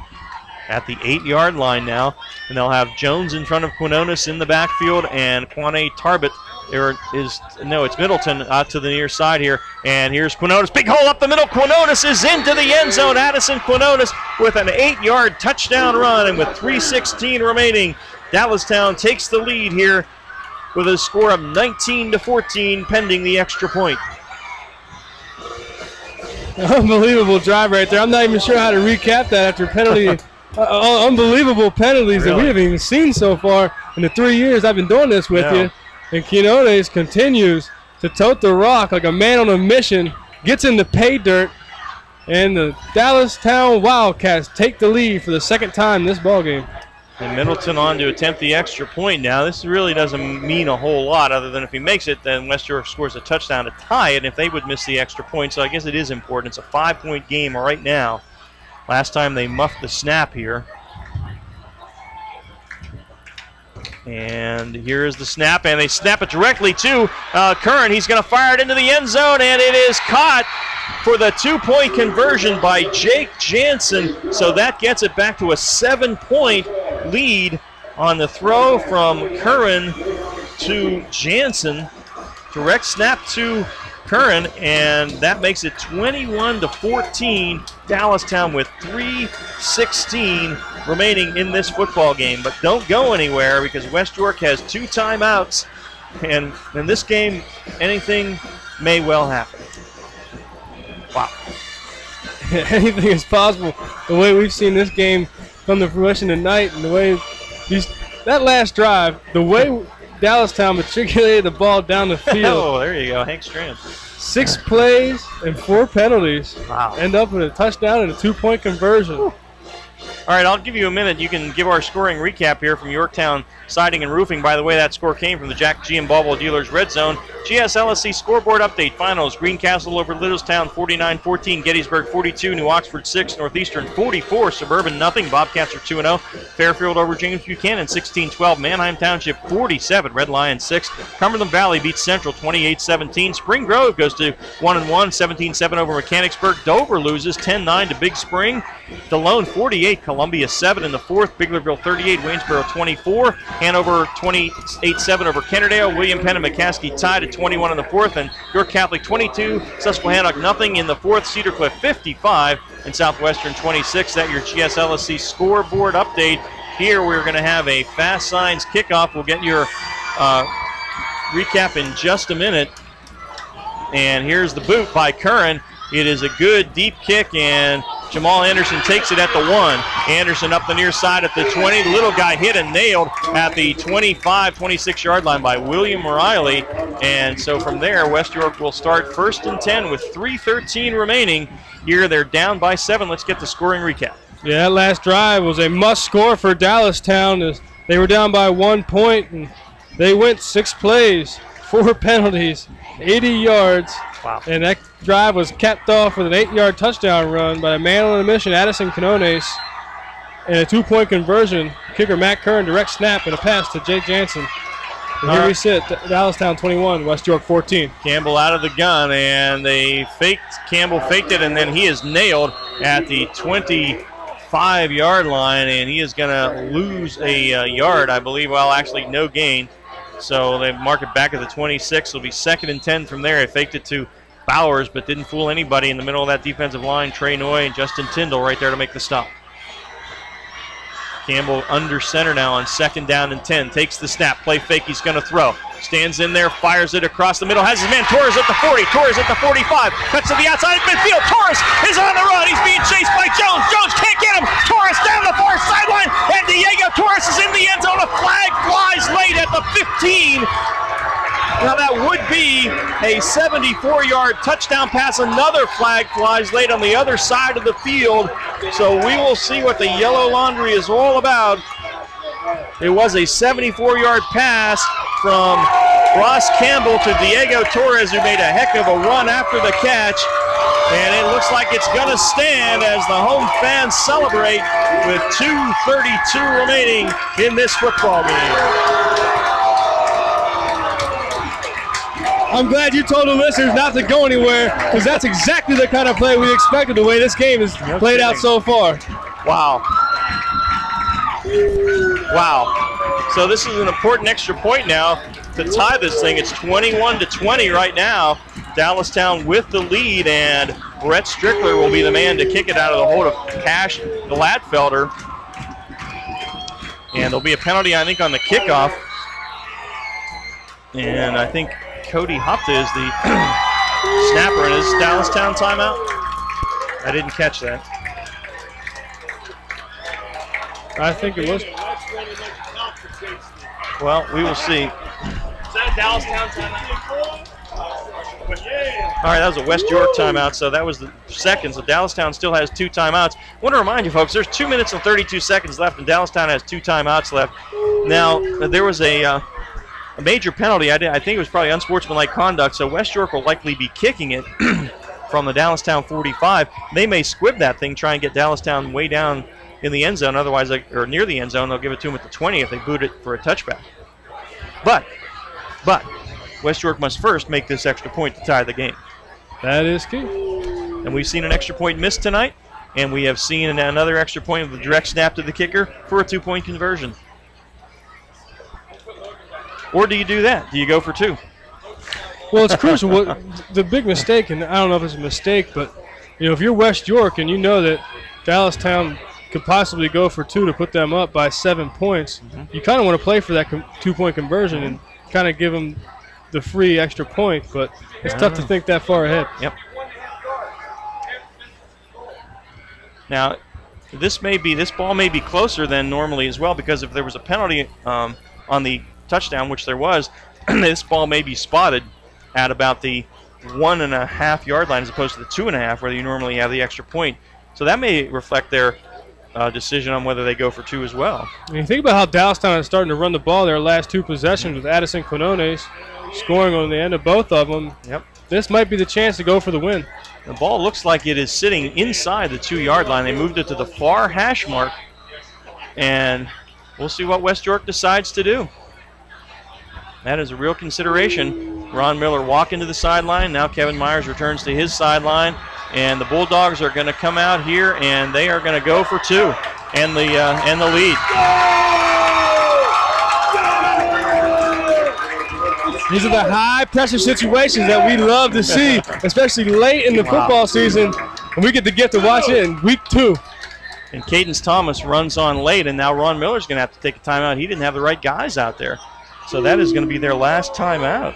At the 8-yard line now, and they'll have Jones in front of Quinones in the backfield, and Quane Tarbett. It's Middleton out to the near side here, and here's Quinones. Big hole up the middle. Quinones is into the end zone. Addison Quinones with an 8-yard touchdown run, and with 3:16 remaining, Dallastown takes the lead here with a score of 19-14 pending the extra point. Unbelievable drive right there. I'm not even sure how to recap that after penalty. Unbelievable penalties that we haven't even seen so far in the 3 years I've been doing this with you. And Quinones continues to tote the rock like a man on a mission, gets into pay dirt, and the Dallastown Wildcats take the lead for the second time this ballgame. And Middleton on to attempt the extra point now. This really doesn't mean a whole lot other than if he makes it, then West York scores a touchdown to tie it if they would miss the extra point. So I guess it is important. It's a 5-point game right now. Last time they muffed the snap here. And here is the snap, and they snap it directly to Curran. He's going to fire it into the end zone, and it is caught for the 2-point conversion by Jake Jansen. So that gets it back to a 7-point lead on the throw from Curran to Jansen. Direct snap to Curran, and that makes it 21-14. Dallastown with 3:16 remaining in this football game. But don't go anywhere because West York has 2 timeouts, and in this game, anything may well happen. Wow. Anything is possible. The way we've seen this game come to fruition tonight, and the way that last drive, the way Dallastown matriculated the ball down the field. Oh, there you go, Hank Strand. 6 plays and 4 penalties. Wow. End up with a touchdown and a 2-point conversion. Whew. All right, I'll give you a minute. You can give our scoring recap here from Yorktown Siding and Roofing. By the way, that score came from the Jack G and Ball Dealers Red Zone. GSLSC scoreboard update finals. Greencastle over Littlestown 49-14. Gettysburg 42. New Oxford 6. Northeastern 44. Suburban nothing. Bobcats are 2-0. Fairfield over James Buchanan 16-12. Manheim Township 47. Red Lion 6. Cumberland Valley beats Central 28-17. Spring Grove goes to 1-1. 17-7 over Mechanicsburg. Dover loses 10-9 to Big Spring. DeLone 48. Columbia 7 in the fourth. Biglerville 38. Waynesboro 24. Hanover 28-7 over Kennerdale. William Penn and McCaskey tied at 21 in the fourth. And York Catholic 22. Susquehannock nothing in the fourth. Cedar Cliff 55. And Southwestern 26. That's your GSLSC scoreboard update. Here we're going to have a Fast Signs kickoff. We'll get your recap in just a minute. And here's the boot by Curran. It is a good deep kick, and Jamal Anderson takes it at the 1. Anderson up the near side at the 20. The little guy hit and nailed at the 25, 26-yard line by William Riley. And so from there, West York will start 1st and 10 with 3:13 remaining. Here they're down by 7. Let's get the scoring recap. Yeah, that last drive was a must score for Dallastown as they were down by 1 point, and they went 6 plays, 4 penalties, 80 yards. Wow. And that drive was capped off with an 8-yard touchdown run by a man on a mission, Addison Quinones, and a 2-point conversion. Kicker Matt Curran, direct snap, and a pass to Jake Jansen. And here we sit, Dallastown 21, West York 14. Campbell out of the gun, and Campbell faked it, and then he is nailed at the 25-yard line, and he is going to lose a yard, I believe. Well, actually, no gain. So they mark it back at the 26. It'll be 2nd and 10 from there. They faked it to Bowers, but didn't fool anybody in the middle of that defensive line. Trey Noy and Justin Tyndall right there to make the stop. Campbell under center now on 2nd down and 10. Takes the snap. Play fake. He's going to throw. Stands in there, fires it across the middle, has his man Torres at the 40, Torres at the 45, cuts to the outside of midfield. Torres is on the run. He's being chased by Jones. Jones can't get him. Torres down the far sideline, and Diego Torres is in the end zone. A flag flies late at the 15. Now that would be a 74-yard touchdown pass. Another flag flies late on the other side of the field. So we will see what the yellow laundry is all about. It was a 74-yard pass from Ross Campbell to Diego Torres, who made a heck of a run after the catch. And it looks like it's going to stand as the home fans celebrate with 2:32 remaining in this football game. I'm glad you told the listeners not to go anywhere, because that's exactly the kind of play we expected, the way this game has played out so far. Wow. Wow. So this is an important extra point now to tie this thing. It's 21-20 right now. Dallastown with the lead, and Brett Strickler will be the man to kick it out of the hold of Cash Gladfelder. And there'll be a penalty, I think, on the kickoff. And I think Cody Hupta is the snapper. And is Dallastown timeout? I didn't catch that. I think it was. Well, we will see. Is that a Dallastown timeout? All right, that was a West York timeout, so that was the second. So Dallastown still has 2 timeouts. I want to remind you, folks, there's 2 minutes and 32 seconds left, and Dallastown has 2 timeouts left. Now, there was a major penalty. I think it was probably unsportsmanlike conduct, so West York will likely be kicking it from the Dallastown 45. They may squib that thing, try and get Dallastown way down in the end zone. Otherwise, or near the end zone, they'll give it to them at the 20 if they boot it for a touchback. But West York must first make this extra point to tie the game. That is key. And we've seen an extra point missed tonight, and we have seen another extra point with a direct snap to the kicker for a 2-point conversion. Or do you do that? Do you go for 2? Well, it's crucial. The big mistake, and I don't know if it's a mistake, but if you're West York and you know that Dallastown could possibly go for 2 to put them up by 7 points, you kind of want to play for that 2-point conversion and kind of give them the free extra point, but it's tough to think that far ahead. Yep. Now, this ball may be closer than normally as well, because if there was a penalty on the touchdown, which there was, this ball may be spotted at about the 1.5 yard line as opposed to the 2.5 where you normally have the extra point. So that may reflect their decision on whether they go for 2 as well. And you think about how Dallastown is starting to run the ball their last 2 possessions with Addison Quinones scoring on the end of both of them. Yep. This might be the chance to go for the win. The ball looks like it is sitting inside the 2 yard line. They moved it to the far hash mark, and we'll see what West York decides to do. That is a real consideration. Ron Miller walking to the sideline. Now Kevin Myers returns to his sideline, and the Bulldogs are going to come out here, and they are going to go for 2 and the lead. These are the high-pressure situations that we love to see, especially late in the football season, and we get the gift to watch it in week 2. And Cadence Thomas runs on late, and now Ron Miller's going to have to take a timeout. He didn't have the right guys out there. So that is going to be their last timeout.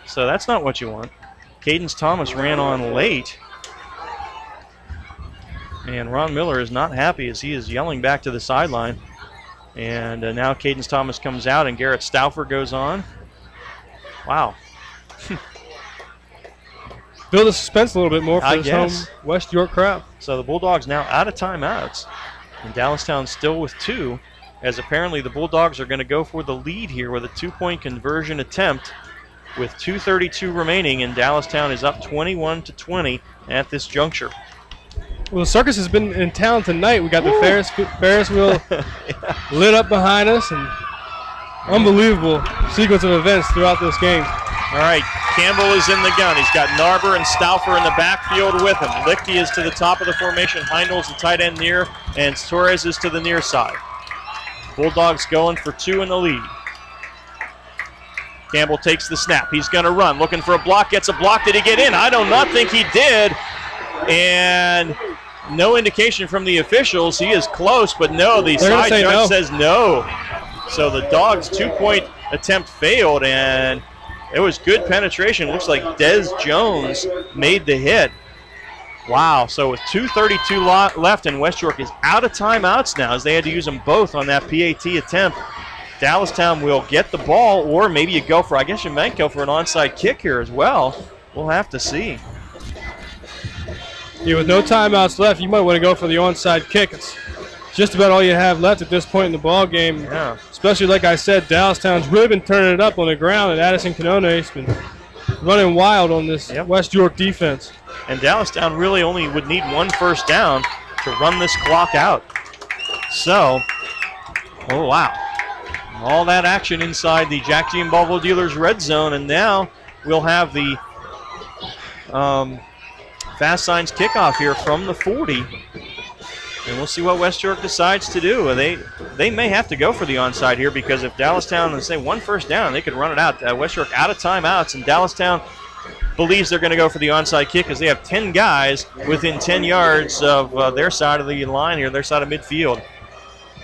So that's not what you want. Cadence Thomas ran on late. And Ron Miller is not happy as he is yelling back to the sideline. And now Cadence Thomas comes out, and Garrett Stauffer goes on. Wow. Build the suspense a little bit more for this home West York crowd. So the Bulldogs now out of timeouts. And Dallastown still with 2, as apparently the Bulldogs are going to go for the lead here with a 2-point conversion attempt with 2:32 remaining, and Dallastown is up 21-20 at this juncture. Well, the circus has been in town tonight. We got the Ferris wheel lit up behind us, and unbelievable sequence of events throughout this game. All right, Campbell is in the gun. He's got Narber and Stauffer in the backfield with him. Lichty is to the top of the formation. Heindel's the tight end near, and Torres is to the near side. Bulldogs going for 2 in the lead. Campbell takes the snap. He's going to run, looking for a block. Gets a block. Did he get in? I do not think he did. And no indication from the officials. He is close, but no, the side judge says no. So the Dogs' 2-point attempt failed, and it was good penetration. Looks like Des Jones made the hit. Wow, so with 2:32 left, and West York is out of timeouts now as they had to use them both on that PAT attempt. Dallastown will get the ball, or maybe you go for, I guess you might go for an onside kick here as well. We'll have to see. Yeah, with no timeouts left, you might want to go for the onside kick. It's just about all you have left at this point in the ball game. Yeah. Especially, like I said, Dallastown's really been turning it up on the ground, and Addison Canone's been running wild on this West York defense. And Dallastown really only would need one first down to run this clock out. So, oh wow. All that action inside the Jack Giambalvo Dealers red zone, and now we'll have the Fast Signs kickoff here from the 40. And we'll see what West York decides to do. They may have to go for the onside here, because if Dallastown, say one first down, they could run it out. West York out of timeouts, and Dallastown believes they're going to go for the onside kick because they have 10 guys within 10 yards of their side of the line here, their side of midfield.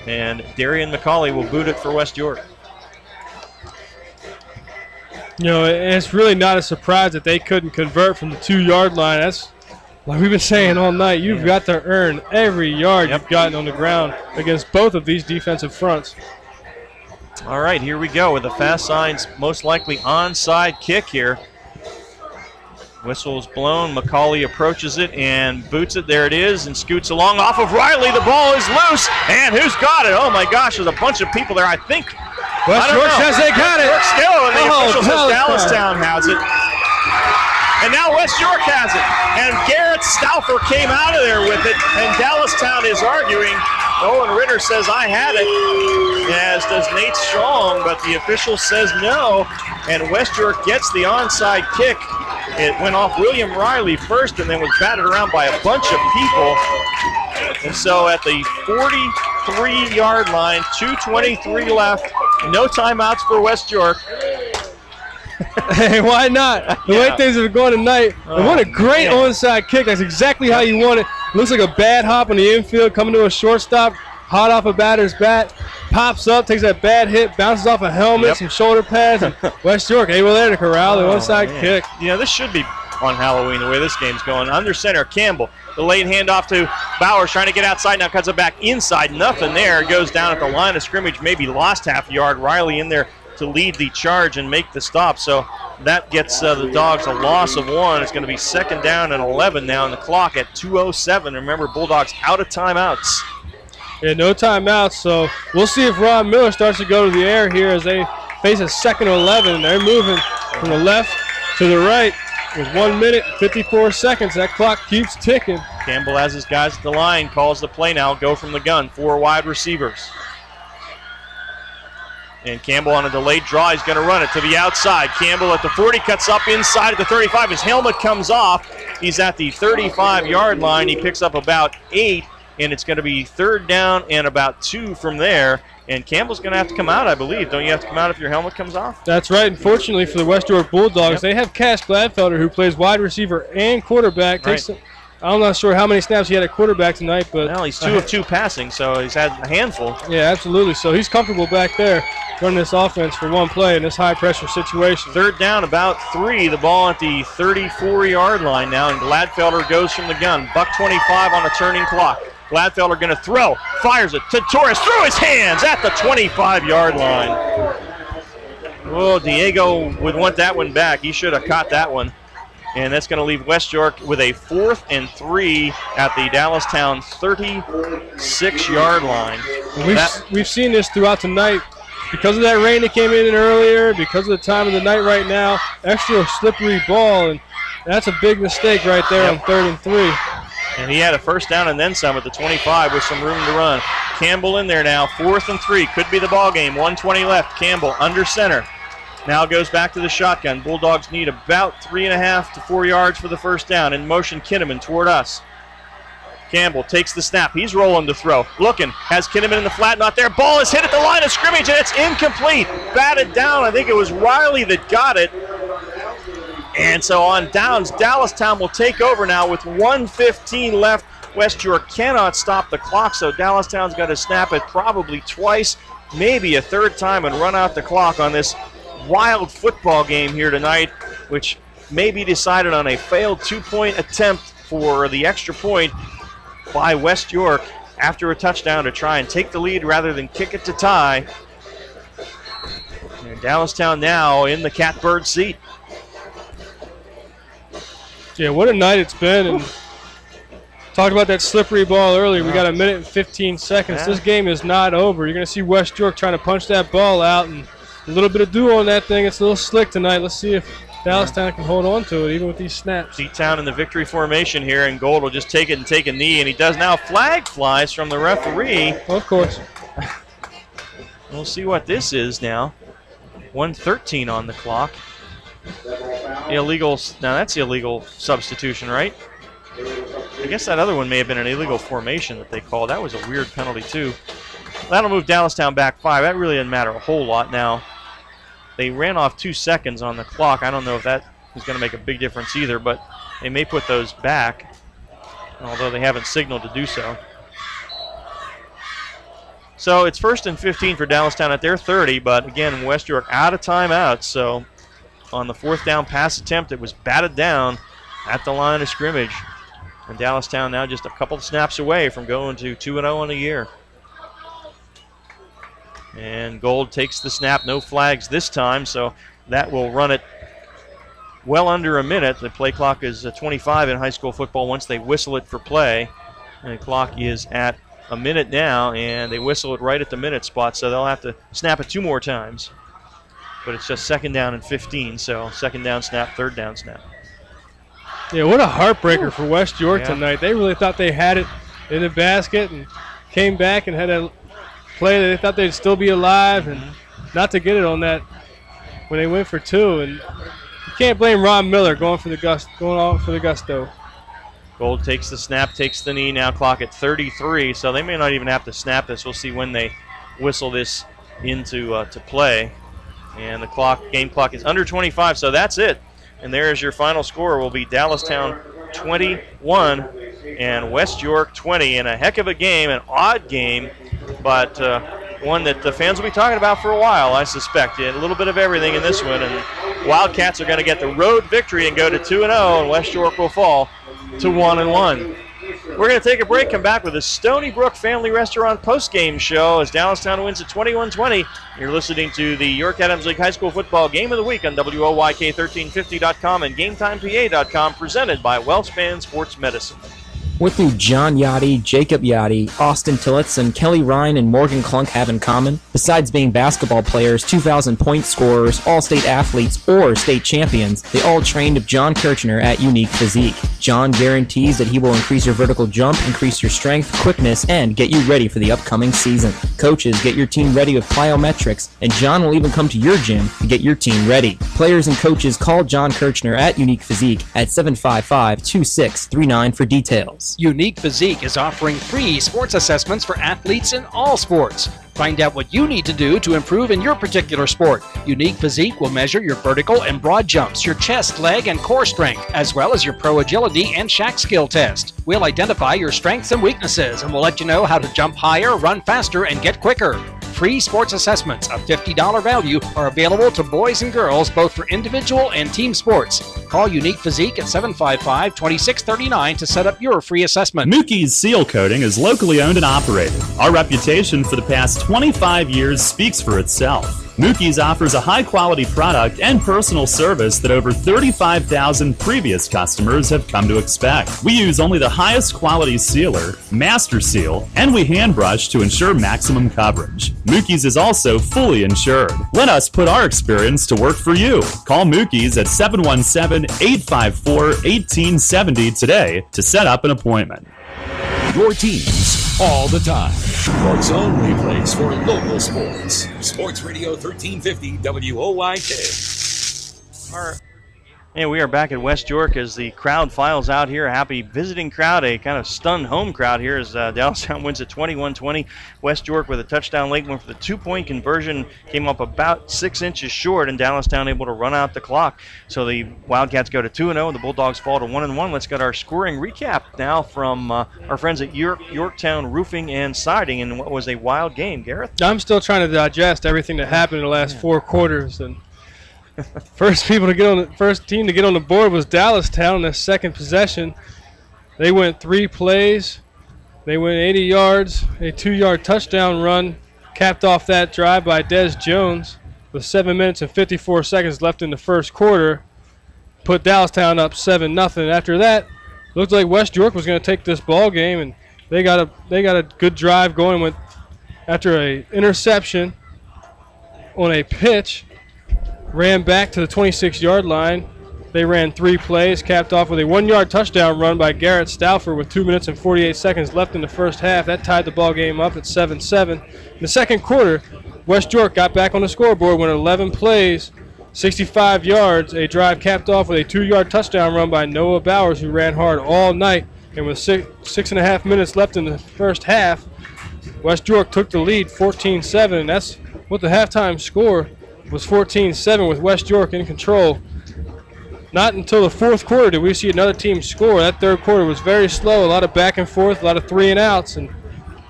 And Darian McCauley will boot it for West York. You know, it's really not a surprise that they couldn't convert from the 2-yard line. That's like we've been saying all night. You've got to earn every yard you've gotten on the ground against both of these defensive fronts. All right, here we go with the Fast Signs most likely onside kick here. Whistle's blown. McCauley approaches it and boots it. There it is, and scoots along off of Riley. The ball is loose, and who's got it? Oh my gosh, there's a bunch of people there. I think West York says they got it. Still, and the official says Dallastown has it. And now West York has it. And Garrett Stauffer came out of there with it, and Dallastown is arguing. Owen Ritter says, I had it, as does Nate Strong, but the official says no, and West York gets the onside kick. It went off William Riley first and then was batted around by a bunch of people. And so at the 43-yard line, 2:23 left, no timeouts for West York. Hey, why not? The way things have gone tonight. And what a great onside kick. That's exactly how you want it. Looks like a bad hop on the infield, coming to a shortstop, hot off a batter's bat, pops up, takes that bad hit, bounces off a helmet, some shoulder pads, and West York able there to corral the onside kick. Yeah, this should be on Halloween the way this game's going. Under center, Campbell. The late handoff to Bowers, trying to get outside, now cuts it back inside. Nothing there. Goes down at the line of scrimmage, maybe lost half a yard. Riley in there to lead the charge and make the stop. So that gets the Dogs a loss of 1. It's going to be 2nd down and 11 now, and the clock at 2:07. Remember, Bulldogs out of timeouts. Yeah, no timeouts, so we'll see if Ron Miller starts to go to the air here as they face a 2nd and 11. They're moving from the left to the right with 1 minute, 54 seconds. That clock keeps ticking. Campbell has his guys at the line, calls the play now, go from the gun, 4 wide receivers. And Campbell on a delayed draw, he's going to run it to the outside. Campbell at the 40, cuts up inside at the 35. His helmet comes off. He's at the 35-yard line. He picks up about 8, and it's going to be 3rd down and about 2 from there. And Campbell's going to have to come out, I believe. Don't you have to come out if your helmet comes off? That's right. Unfortunately for the West York Bulldogs, they have Cash Gladfelder, who plays wide receiver and quarterback. I'm not sure how many snaps he had at quarterback tonight, but well, he's 2 of 2 passing, so he's had a handful. Yeah, absolutely. So he's comfortable back there running this offense for one play in this high-pressure situation. 3rd down, about 3. The ball at the 34-yard line now, and Gladfelder goes from the gun. $1:25 on a turning clock. Gladfelder going to throw, fires it to Torres through his hands at the 25-yard line. Oh, Diego would want that one back. He should have caught that one. And that's going to leave West York with a 4th and 3 at the Dallastown 36-yard line. We've seen this throughout tonight. Because of that rain that came in earlier, because of the time of the night right now, extra slippery ball, and that's a big mistake right there on 3rd and 3. And he had a first down and then some at the 25 with some room to run. Campbell in there now, 4th and 3. Could be the ball game. 1:20 left. Campbell under center. Now goes back to the shotgun. Bulldogs need about 3.5 to 4 yards for the first down. In motion, Kinnaman toward us. Campbell takes the snap. He's rolling to throw. Looking. Has Kinnaman in the flat. Not there. Ball is hit at the line of scrimmage, and it's incomplete. Batted down. I think it was Riley that got it. And so on downs, Dallastown will take over now with 1:15 left. West York cannot stop the clock, so Dallastown's got to snap it probably twice. maybe a third time and run out the clock on this wild football game here tonight, which may be decided on a failed two-point attempt for the extra point by West York after a touchdown to try and take the lead rather than kick it to tie. And Dallastown now in the catbird seat. Yeah, what a night it's been. And talked about that slippery ball earlier. We got a minute and 15 seconds. Yeah. This game is not over. You're going to see West York trying to punch that ball out, and a little bit of dew on that thing. It's a little slick tonight. Let's see if Dallastown can hold on to it, even with these snaps. Seatown in the victory formation here, and Gold will just take it and take a knee, and he does now. Flag flies from the referee. Well, of course. We'll see what this is now. 1:13 on the clock. Illegal. Now that's illegal substitution, right? I guess that other one may have been an illegal formation that they called. That was a weird penalty, too. That'll move Dallastown back 5. That really doesn't matter a whole lot now. They ran off 2 seconds on the clock. I don't know if that is going to make a big difference either, but they may put those back, although they haven't signaled to do so. So it's 1st and 15 for Dallastown at their 30, but again, West York out of timeouts. So on the 4th down pass attempt, it was batted down at the line of scrimmage. And Dallastown now just a couple of snaps away from going to 2-0 in a year. And Gold takes the snap, no flags this time, so that will run it well under a minute. The play clock is 25 in high school football once they whistle it for play. And the clock is at a minute now, and they whistle it right at the minute spot, so they'll have to snap it 2 more times. But it's just 2nd down and 15, so 2nd down snap, 3rd down snap. Yeah, what a heartbreaker for West York tonight. They really thought they had it in the basket and came back and had a play that they thought they'd still be alive, and not to get it on that when they went for 2. And you can't blame Ron Miller going on for the gusto. Gold takes the snap, takes the knee, now clock at 33, so they may not even have to snap this. We'll see when they whistle this into to play. And the game clock is under 25, so that's it. And there's your final score. Will be Dallastown 21 and West York 20 in a heck of a game, an odd game, but one that the fans will be talking about for a while, I suspect. A little bit of everything in this one, and Wildcats are going to get the road victory and go to 2-0, and West York will fall to 1-1. We're going to take a break, come back with the Stony Brook Family Restaurant post-game show as Dallastown wins at 21-20. You're listening to the York Adams League High School Football Game of the Week on WOYK1350.com and GameTimePA.com, presented by WellSpan Sports Medicine. What do John Yachty, Jacob Yachty, Austin Tillotz, and Kelly Ryan and Morgan Klunk have in common? Besides being basketball players, 2,000-point scorers, all-state athletes, or state champions, they all trained with John Kirchner at Unique Physique. John guarantees that he will increase your vertical jump, increase your strength, quickness, and get you ready for the upcoming season. Coaches, get your team ready with plyometrics, and John will even come to your gym to get your team ready. Players and coaches, call John Kirchner at Unique Physique at 755-2639 for details. Unique Physique is offering free sports assessments for athletes in all sports. Find out what you need to do to improve in your particular sport. Unique Physique will measure your vertical and broad jumps, your chest, leg, and core strength, as well as your pro agility and shack skill test. We'll identify your strengths and weaknesses, and we'll let you know how to jump higher, run faster, and get quicker. Free sports assessments of $50 value are available to boys and girls, both for individual and team sports. Call Unique Physique at 755-2639 to set up your free assessment. Mookie's Seal Coating is locally owned and operated. Our reputation for the past 25 years speaks for itself. Mookie's offers a high-quality product and personal service that over 35,000 previous customers have come to expect. We use only the highest quality sealer, Master Seal, and we hand brush to ensure maximum coverage. Mookie's is also fully insured. Let us put our experience to work for you. Call Mookie's at 717-854-1870 today to set up an appointment. Your teams all the time. York's only place for local sports. Sports Radio 1350 WOYK. And we are back at West York as the crowd files out here. A happy visiting crowd, a kind of stunned home crowd here as Dallastown wins at 21-20. West York with a touchdown late one for the 2-point conversion came up about 6 inches short, and Dallastown able to run out the clock. So the Wildcats go to 2-0, the Bulldogs fall to 1-1. Let's get our scoring recap now from our friends at Yorktown Roofing and Siding in what was a wild game. Gareth? I'm still trying to digest everything that happened in the last 4 quarters, and first team to get on the board was Dallastown in their second possession. They went 3 plays. They went 80 yards, a 2-yard touchdown run, capped off that drive by Des Jones with 7 minutes and 54 seconds left in the first quarter. Put Dallastown up 7-0. After that, looked like West York was going to take this ball game, and they got a good drive going after a interception on a pitch. Ran back to the 26-yard line. They ran 3 plays, capped off with a 1-yard touchdown run by Garrett Stauffer with 2 minutes and 48 seconds left in the first half. That tied the ball game up at 7-7. In the second quarter, West York got back on the scoreboard, went 11 plays, 65 yards. A drive capped off with a 2-yard touchdown run by Noah Bowers, who ran hard all night. And with 6.5 minutes left in the first half, West York took the lead 14-7. That's what the halftime score was, 14-7 with West York in control. Not until the fourth quarter did we see another team score. That third quarter was very slow, a lot of back and forth, a lot of 3-and-outs. And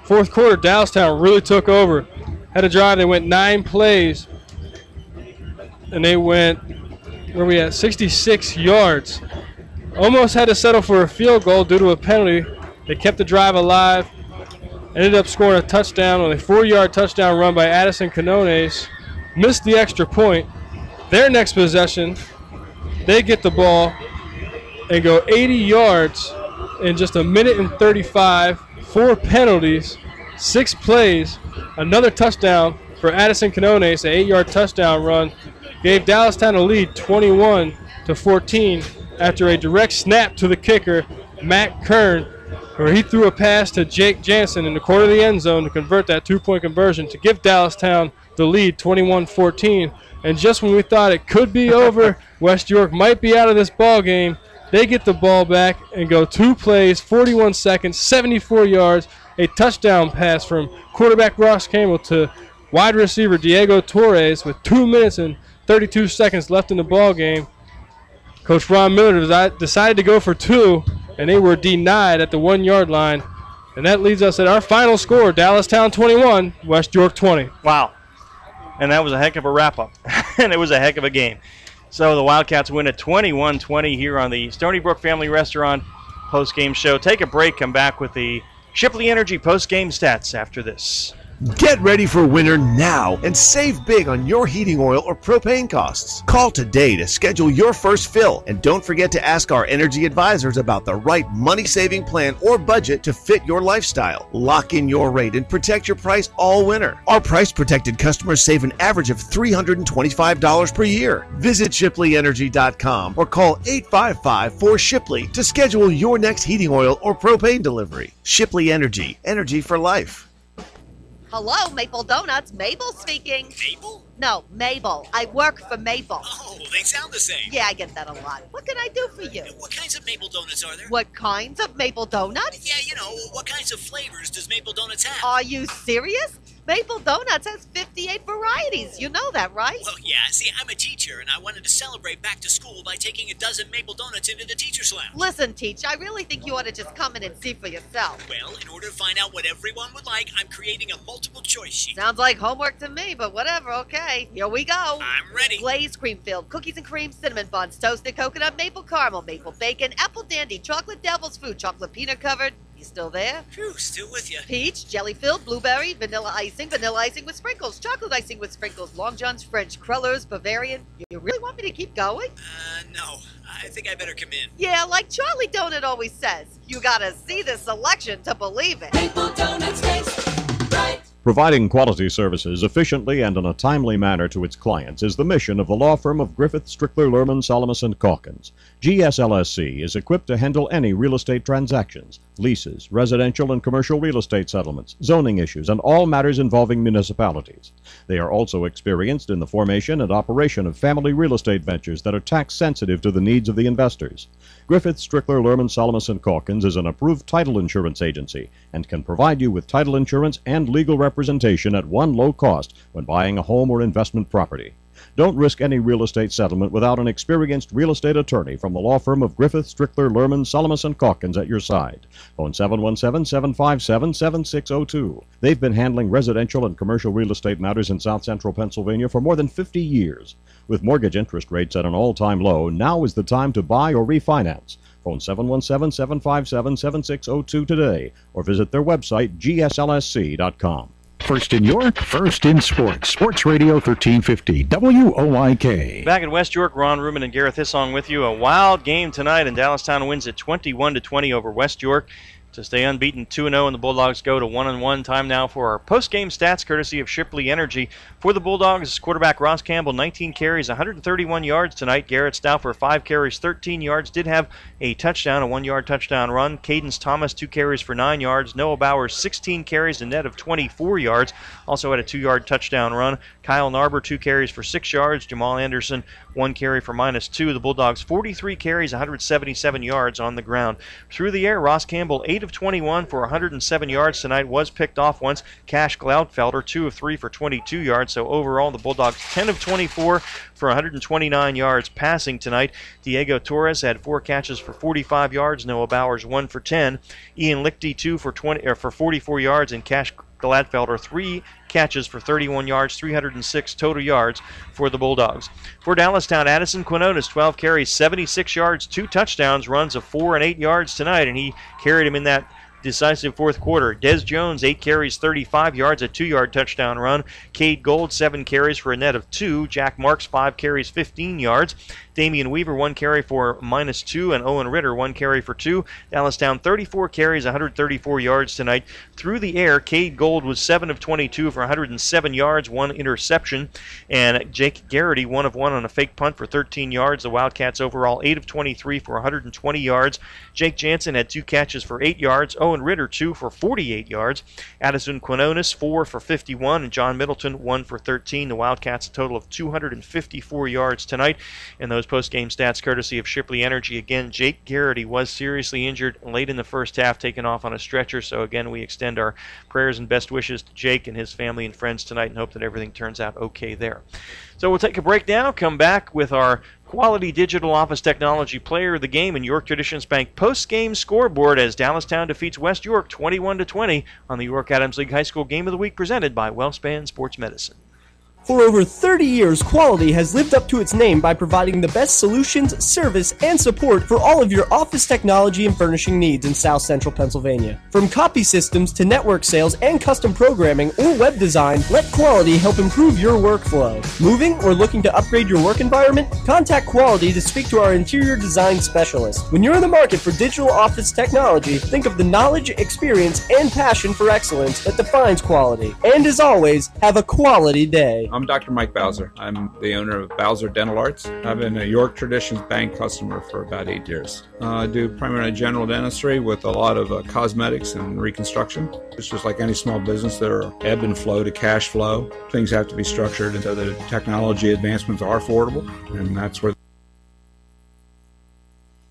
fourth quarter, Dallastown really took over. Had a drive, they went 9 plays, and they went, 66 yards. Almost had to settle for a field goal due to a penalty. They kept the drive alive, ended up scoring a touchdown on a 4-yard touchdown run by Addison Canones. Missed the extra point. Their next possession, they get the ball and go 80 yards in just 1:35. 4 penalties, 6 plays, another touchdown for Addison Canones, an 8-yard touchdown run. Gave Dallastown a lead 21-14 after a direct snap to the kicker, Matt Kern, where he threw a pass to Jake Jansen in the corner of the end zone to convert that 2-point conversion to give Dallastown the lead 21-14. And just when we thought it could be over, West York might be out of this ball game, they get the ball back and go 2 plays, 41 seconds, 74 yards, a touchdown pass from quarterback Ross Campbell to wide receiver Diego Torres with 2 minutes and 32 seconds left in the ball game. Coach Ron Miller decided to go for 2, and they were denied at the 1-yard line. And that leads us at our final score, Dallastown 21, West York 20. Wow. And that was a heck of a wrap-up. And it was a heck of a game. So the Wildcats win at 21-20 here on the Stony Brook Family Restaurant post-game show. Take a break, come back with the Shipley Energy post-game stats after this. Get ready for winter now and save big on your heating oil or propane costs. Call today to schedule your first fill, and don't forget to ask our energy advisors about the right money-saving plan or budget to fit your lifestyle. Lock in your rate and protect your price all winter. Our price-protected customers save an average of $325 per year. Visit ShipleyEnergy.com or call 855-4SHIPLEY to schedule your next heating oil or propane delivery. Shipley Energy, energy for life. Hello, Maple Donuts. Mabel speaking. Mabel? No, Mabel. I work for Maple. Oh, they sound the same. Yeah, I get that a lot. What can I do for you? What kinds of Maple Donuts are there? What kinds of Maple Donuts? Yeah, you know, what kinds of flavors does Maple Donuts have? Are you serious? Maple Donuts has 58 varieties. You know that, right? Well, yeah. See, I'm a teacher, and I wanted to celebrate back to school by taking a dozen Maple Donuts into the teacher's lounge. Listen, Teach, I really think you ought to just come in and see for yourself. Well, in order to find out what everyone would like, I'm creating a multiple choice sheet. Sounds like homework to me, but whatever, okay. Here we go. I'm ready. Glazed cream filled, cookies and cream, cinnamon buns, toasted coconut, maple caramel, maple bacon, apple dandy, chocolate devil's food, chocolate peanut covered. You still there? Phew, still with you. Peach, jelly filled, blueberry, vanilla icing with sprinkles, chocolate icing with sprinkles, Long John's French, crullers, Bavarian. You really want me to keep going? No. I think I better come in. Yeah, like Charlie Donut always says, you gotta see the selection to believe it. Maple Donuts taste right. Providing quality services efficiently and in a timely manner to its clients is the mission of the law firm of Griffith, Strickler, Lerman, Salamis & Calkins. GSLSC is equipped to handle any real estate transactions, leases, residential and commercial real estate settlements, zoning issues, and all matters involving municipalities. They are also experienced in the formation and operation of family real estate ventures that are tax sensitive to the needs of the investors. Griffith, Strickler, Lerman, Solomon & Calkins is an approved title insurance agency and can provide you with title insurance and legal representation at one low cost when buying a home or investment property. Don't risk any real estate settlement without an experienced real estate attorney from the law firm of Griffith, Strickler, Lerman, Solomon & Calkins at your side. Phone 717-757-7602. They've been handling residential and commercial real estate matters in South Central Pennsylvania for more than 50 years. With mortgage interest rates at an all-time low, now is the time to buy or refinance. Phone 717-757-7602 today or visit their website, gslsc.com. First in York, first in sports. Sports Radio 1350, WOYK. Back in West York, Ron Ruben and Gareth Hissong with you. A wild game tonight, and Dallastown wins it 21-20 over West York to stay unbeaten 2-0, and the Bulldogs go to 1-1. Time now for our post-game stats, courtesy of Shipley Energy. For the Bulldogs, quarterback Ross Campbell, 19 carries, 131 yards tonight. Garrett Stauffer, 5 carries, 13 yards. Did have a touchdown, a 1-yard touchdown run. Cadence Thomas, 2 carries for 9 yards. Noah Bowers, 16 carries, a net of 24 yards. Also had a 2-yard touchdown run. Kyle Narber, 2 carries for 6 yards. Jamal Anderson, 1 carry for -2. The Bulldogs, 43 carries, 177 yards on the ground. Through the air, Ross Campbell, 8 of 21 for 107 yards tonight. Was picked off once. Cash Glaudfelder, 2 of 3 for 22 yards. So overall, the Bulldogs 10 of 24 for 129 yards passing tonight. Diego Torres had 4 catches for 45 yards. Noah Bowers 1 for 10. Ian Lichty 2 for 44 yards, and Cash Gladfelder 3 catches for 31 yards, 306 total yards for the Bulldogs. For Dallastown, Addison Quinones, 12 carries, 76 yards, 2 touchdowns, runs of 4 and 8 yards tonight, and he carried him in that decisive fourth quarter. Des Jones, 8 carries, 35 yards, a 2-yard touchdown run. Cade Gold, 7 carries for a net of 2. Jack Marks, 5 carries, 15 yards. Damian Weaver, 1 carry for -2, and Owen Ritter, 1 carry for 2. Dallastown, 34 carries, 134 yards tonight. Through the air, Cade Gold was 7 of 22 for 107 yards, 1 interception. And Jake Garrity, 1 of 1 on a fake punt for 13 yards. The Wildcats overall 8 of 23 for 120 yards. Jake Jansen had 2 catches for 8 yards. Owen Ritter, 2 for 48 yards. Addison Quinones, 4 for 51. And John Middleton, 1 for 13. The Wildcats a total of 254 yards tonight. And those post-game stats courtesy of Shipley Energy. Again, Jake Garrity was seriously injured late in the first half, taken off on a stretcher. So again, we extend our prayers and best wishes to Jake and his family and friends tonight and hope that everything turns out okay there. So we'll take a break now, come back with our quality digital office technology player of the game and York Traditions Bank post-game scoreboard as Dallastown defeats West York 21-20 on the York Adams League High School Game of the Week presented by WellSpan Sports Medicine. For over 30 years, Quality has lived up to its name by providing the best solutions, service, and support for all of your office technology and furnishing needs in South Central Pennsylvania. From copy systems to network sales and custom programming or web design, let Quality help improve your workflow. Moving or looking to upgrade your work environment? Contact Quality to speak to our interior design specialist. When you're in the market for digital office technology, think of the knowledge, experience, and passion for excellence that defines Quality. And as always, have a quality day. I'm Dr. Mike Bowser. I'm the owner of Bowser Dental Arts. I've been a York Traditions Bank customer for about 8 years. I do primarily general dentistry with a lot of cosmetics and reconstruction. It's just like any small business. There are ebb and flow to cash flow. Things have to be structured and so the technology advancements are affordable, and that's where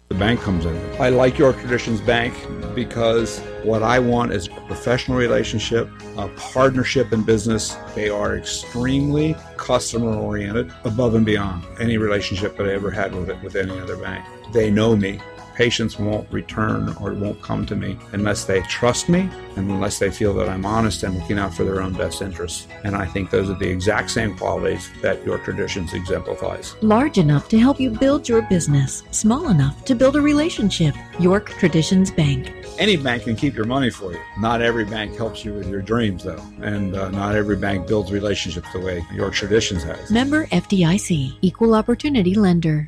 the bank comes in. I like York Traditions Bank because what I want is a professional relationship, a partnership in business. They are extremely customer-oriented, above and beyond any relationship that I ever had with any other bank. They know me. Patients won't return or won't come to me unless they trust me and unless they feel that I'm honest and looking out for their own best interests. And I think those are the exact same qualities that York Traditions exemplifies. Large enough to help you build your business. Small enough to build a relationship. York Traditions Bank. Any bank can keep your money for you. Not every bank helps you with your dreams, though. And not every bank builds relationships the way York Traditions has. Member FDIC. Equal Opportunity Lender.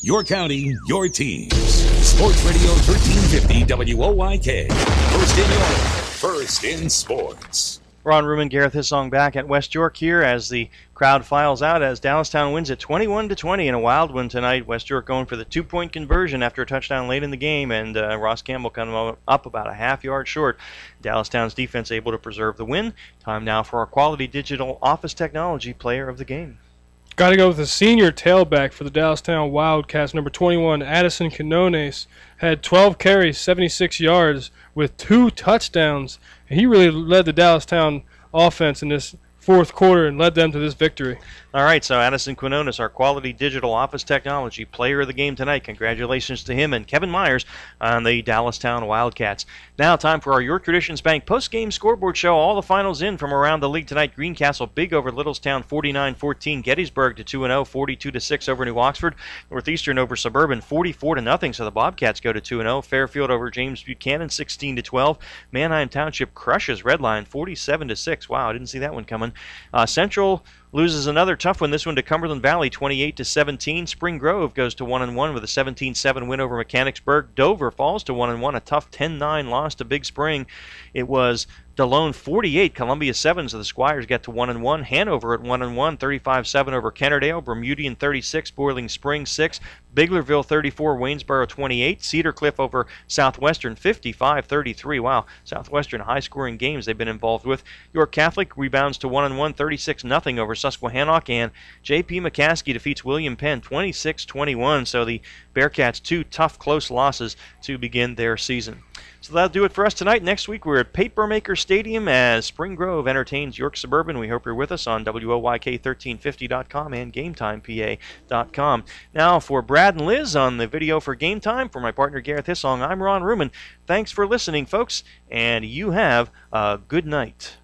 Your county, your teams. Sports Radio 1350 WOYK. First in York, first in sports. Ron Ruman, Gareth Hissong back at West York here as the crowd files out as Dallastown wins it 21-20 in a wild one tonight. West York going for the 2-point conversion after a touchdown late in the game, and Ross Campbell coming up about a half yard short. Dallastown's defense able to preserve the win. Time now for our Quality Digital Office Technology Player of the Game. Got to go with the senior tailback for the Dallastown Wildcats, number 21, Addison Canones. Had 12 carries, 76 yards with 2 touchdowns. And he really led the Dallastown offense in this fourth quarter and led them to this victory. All right, so Addison Quinones, our Quality Digital Office Technology Player of the Game tonight. Congratulations to him and Kevin Myers on the Dallastown Wildcats. Now time for our Your Traditions Bank post-game scoreboard show. All the finals in from around the league tonight. Greencastle big over Littlestown 49-14. Gettysburg to 2-0, 42-6 over New Oxford. Northeastern over Suburban 44-0. So the Bobcats go to 2-0. Fairfield over James Buchanan 16-12. Manheim Township crushes Redline 47-6. Wow, I didn't see that one coming. Central loses another tough one, this one to Cumberland Valley, 28-17. Spring Grove goes to 1-1 with a 17-7 win over Mechanicsburg. Dover falls to 1-1, a tough 10-9 loss to Big Spring. It was DeLone 48, Columbia 7, so the Squires get to 1-1. Hanover at 1-1, 35-7 over Kennerdale. Bermudian 36, Boiling Spring 6. Biglerville 34, Waynesboro 28. Cedar Cliff over Southwestern 55-33. Wow, Southwestern high-scoring games they've been involved with. York Catholic rebounds to 1-1, 36-0 over Susquehannock, and J.P. McCaskey defeats William Penn 26-21. So the Bearcats 2 tough, close losses to begin their season. So that'll do it for us tonight. Next week we're at Papermaker Stadium as Spring Grove entertains York Suburban. We hope you're with us on WOYK1350.com and GameTimePA.com. Now for Brad and Liz on the video for Game Time, for my partner Gareth Hissong, I'm Ron Ruman. Thanks for listening, folks, and you have a good night.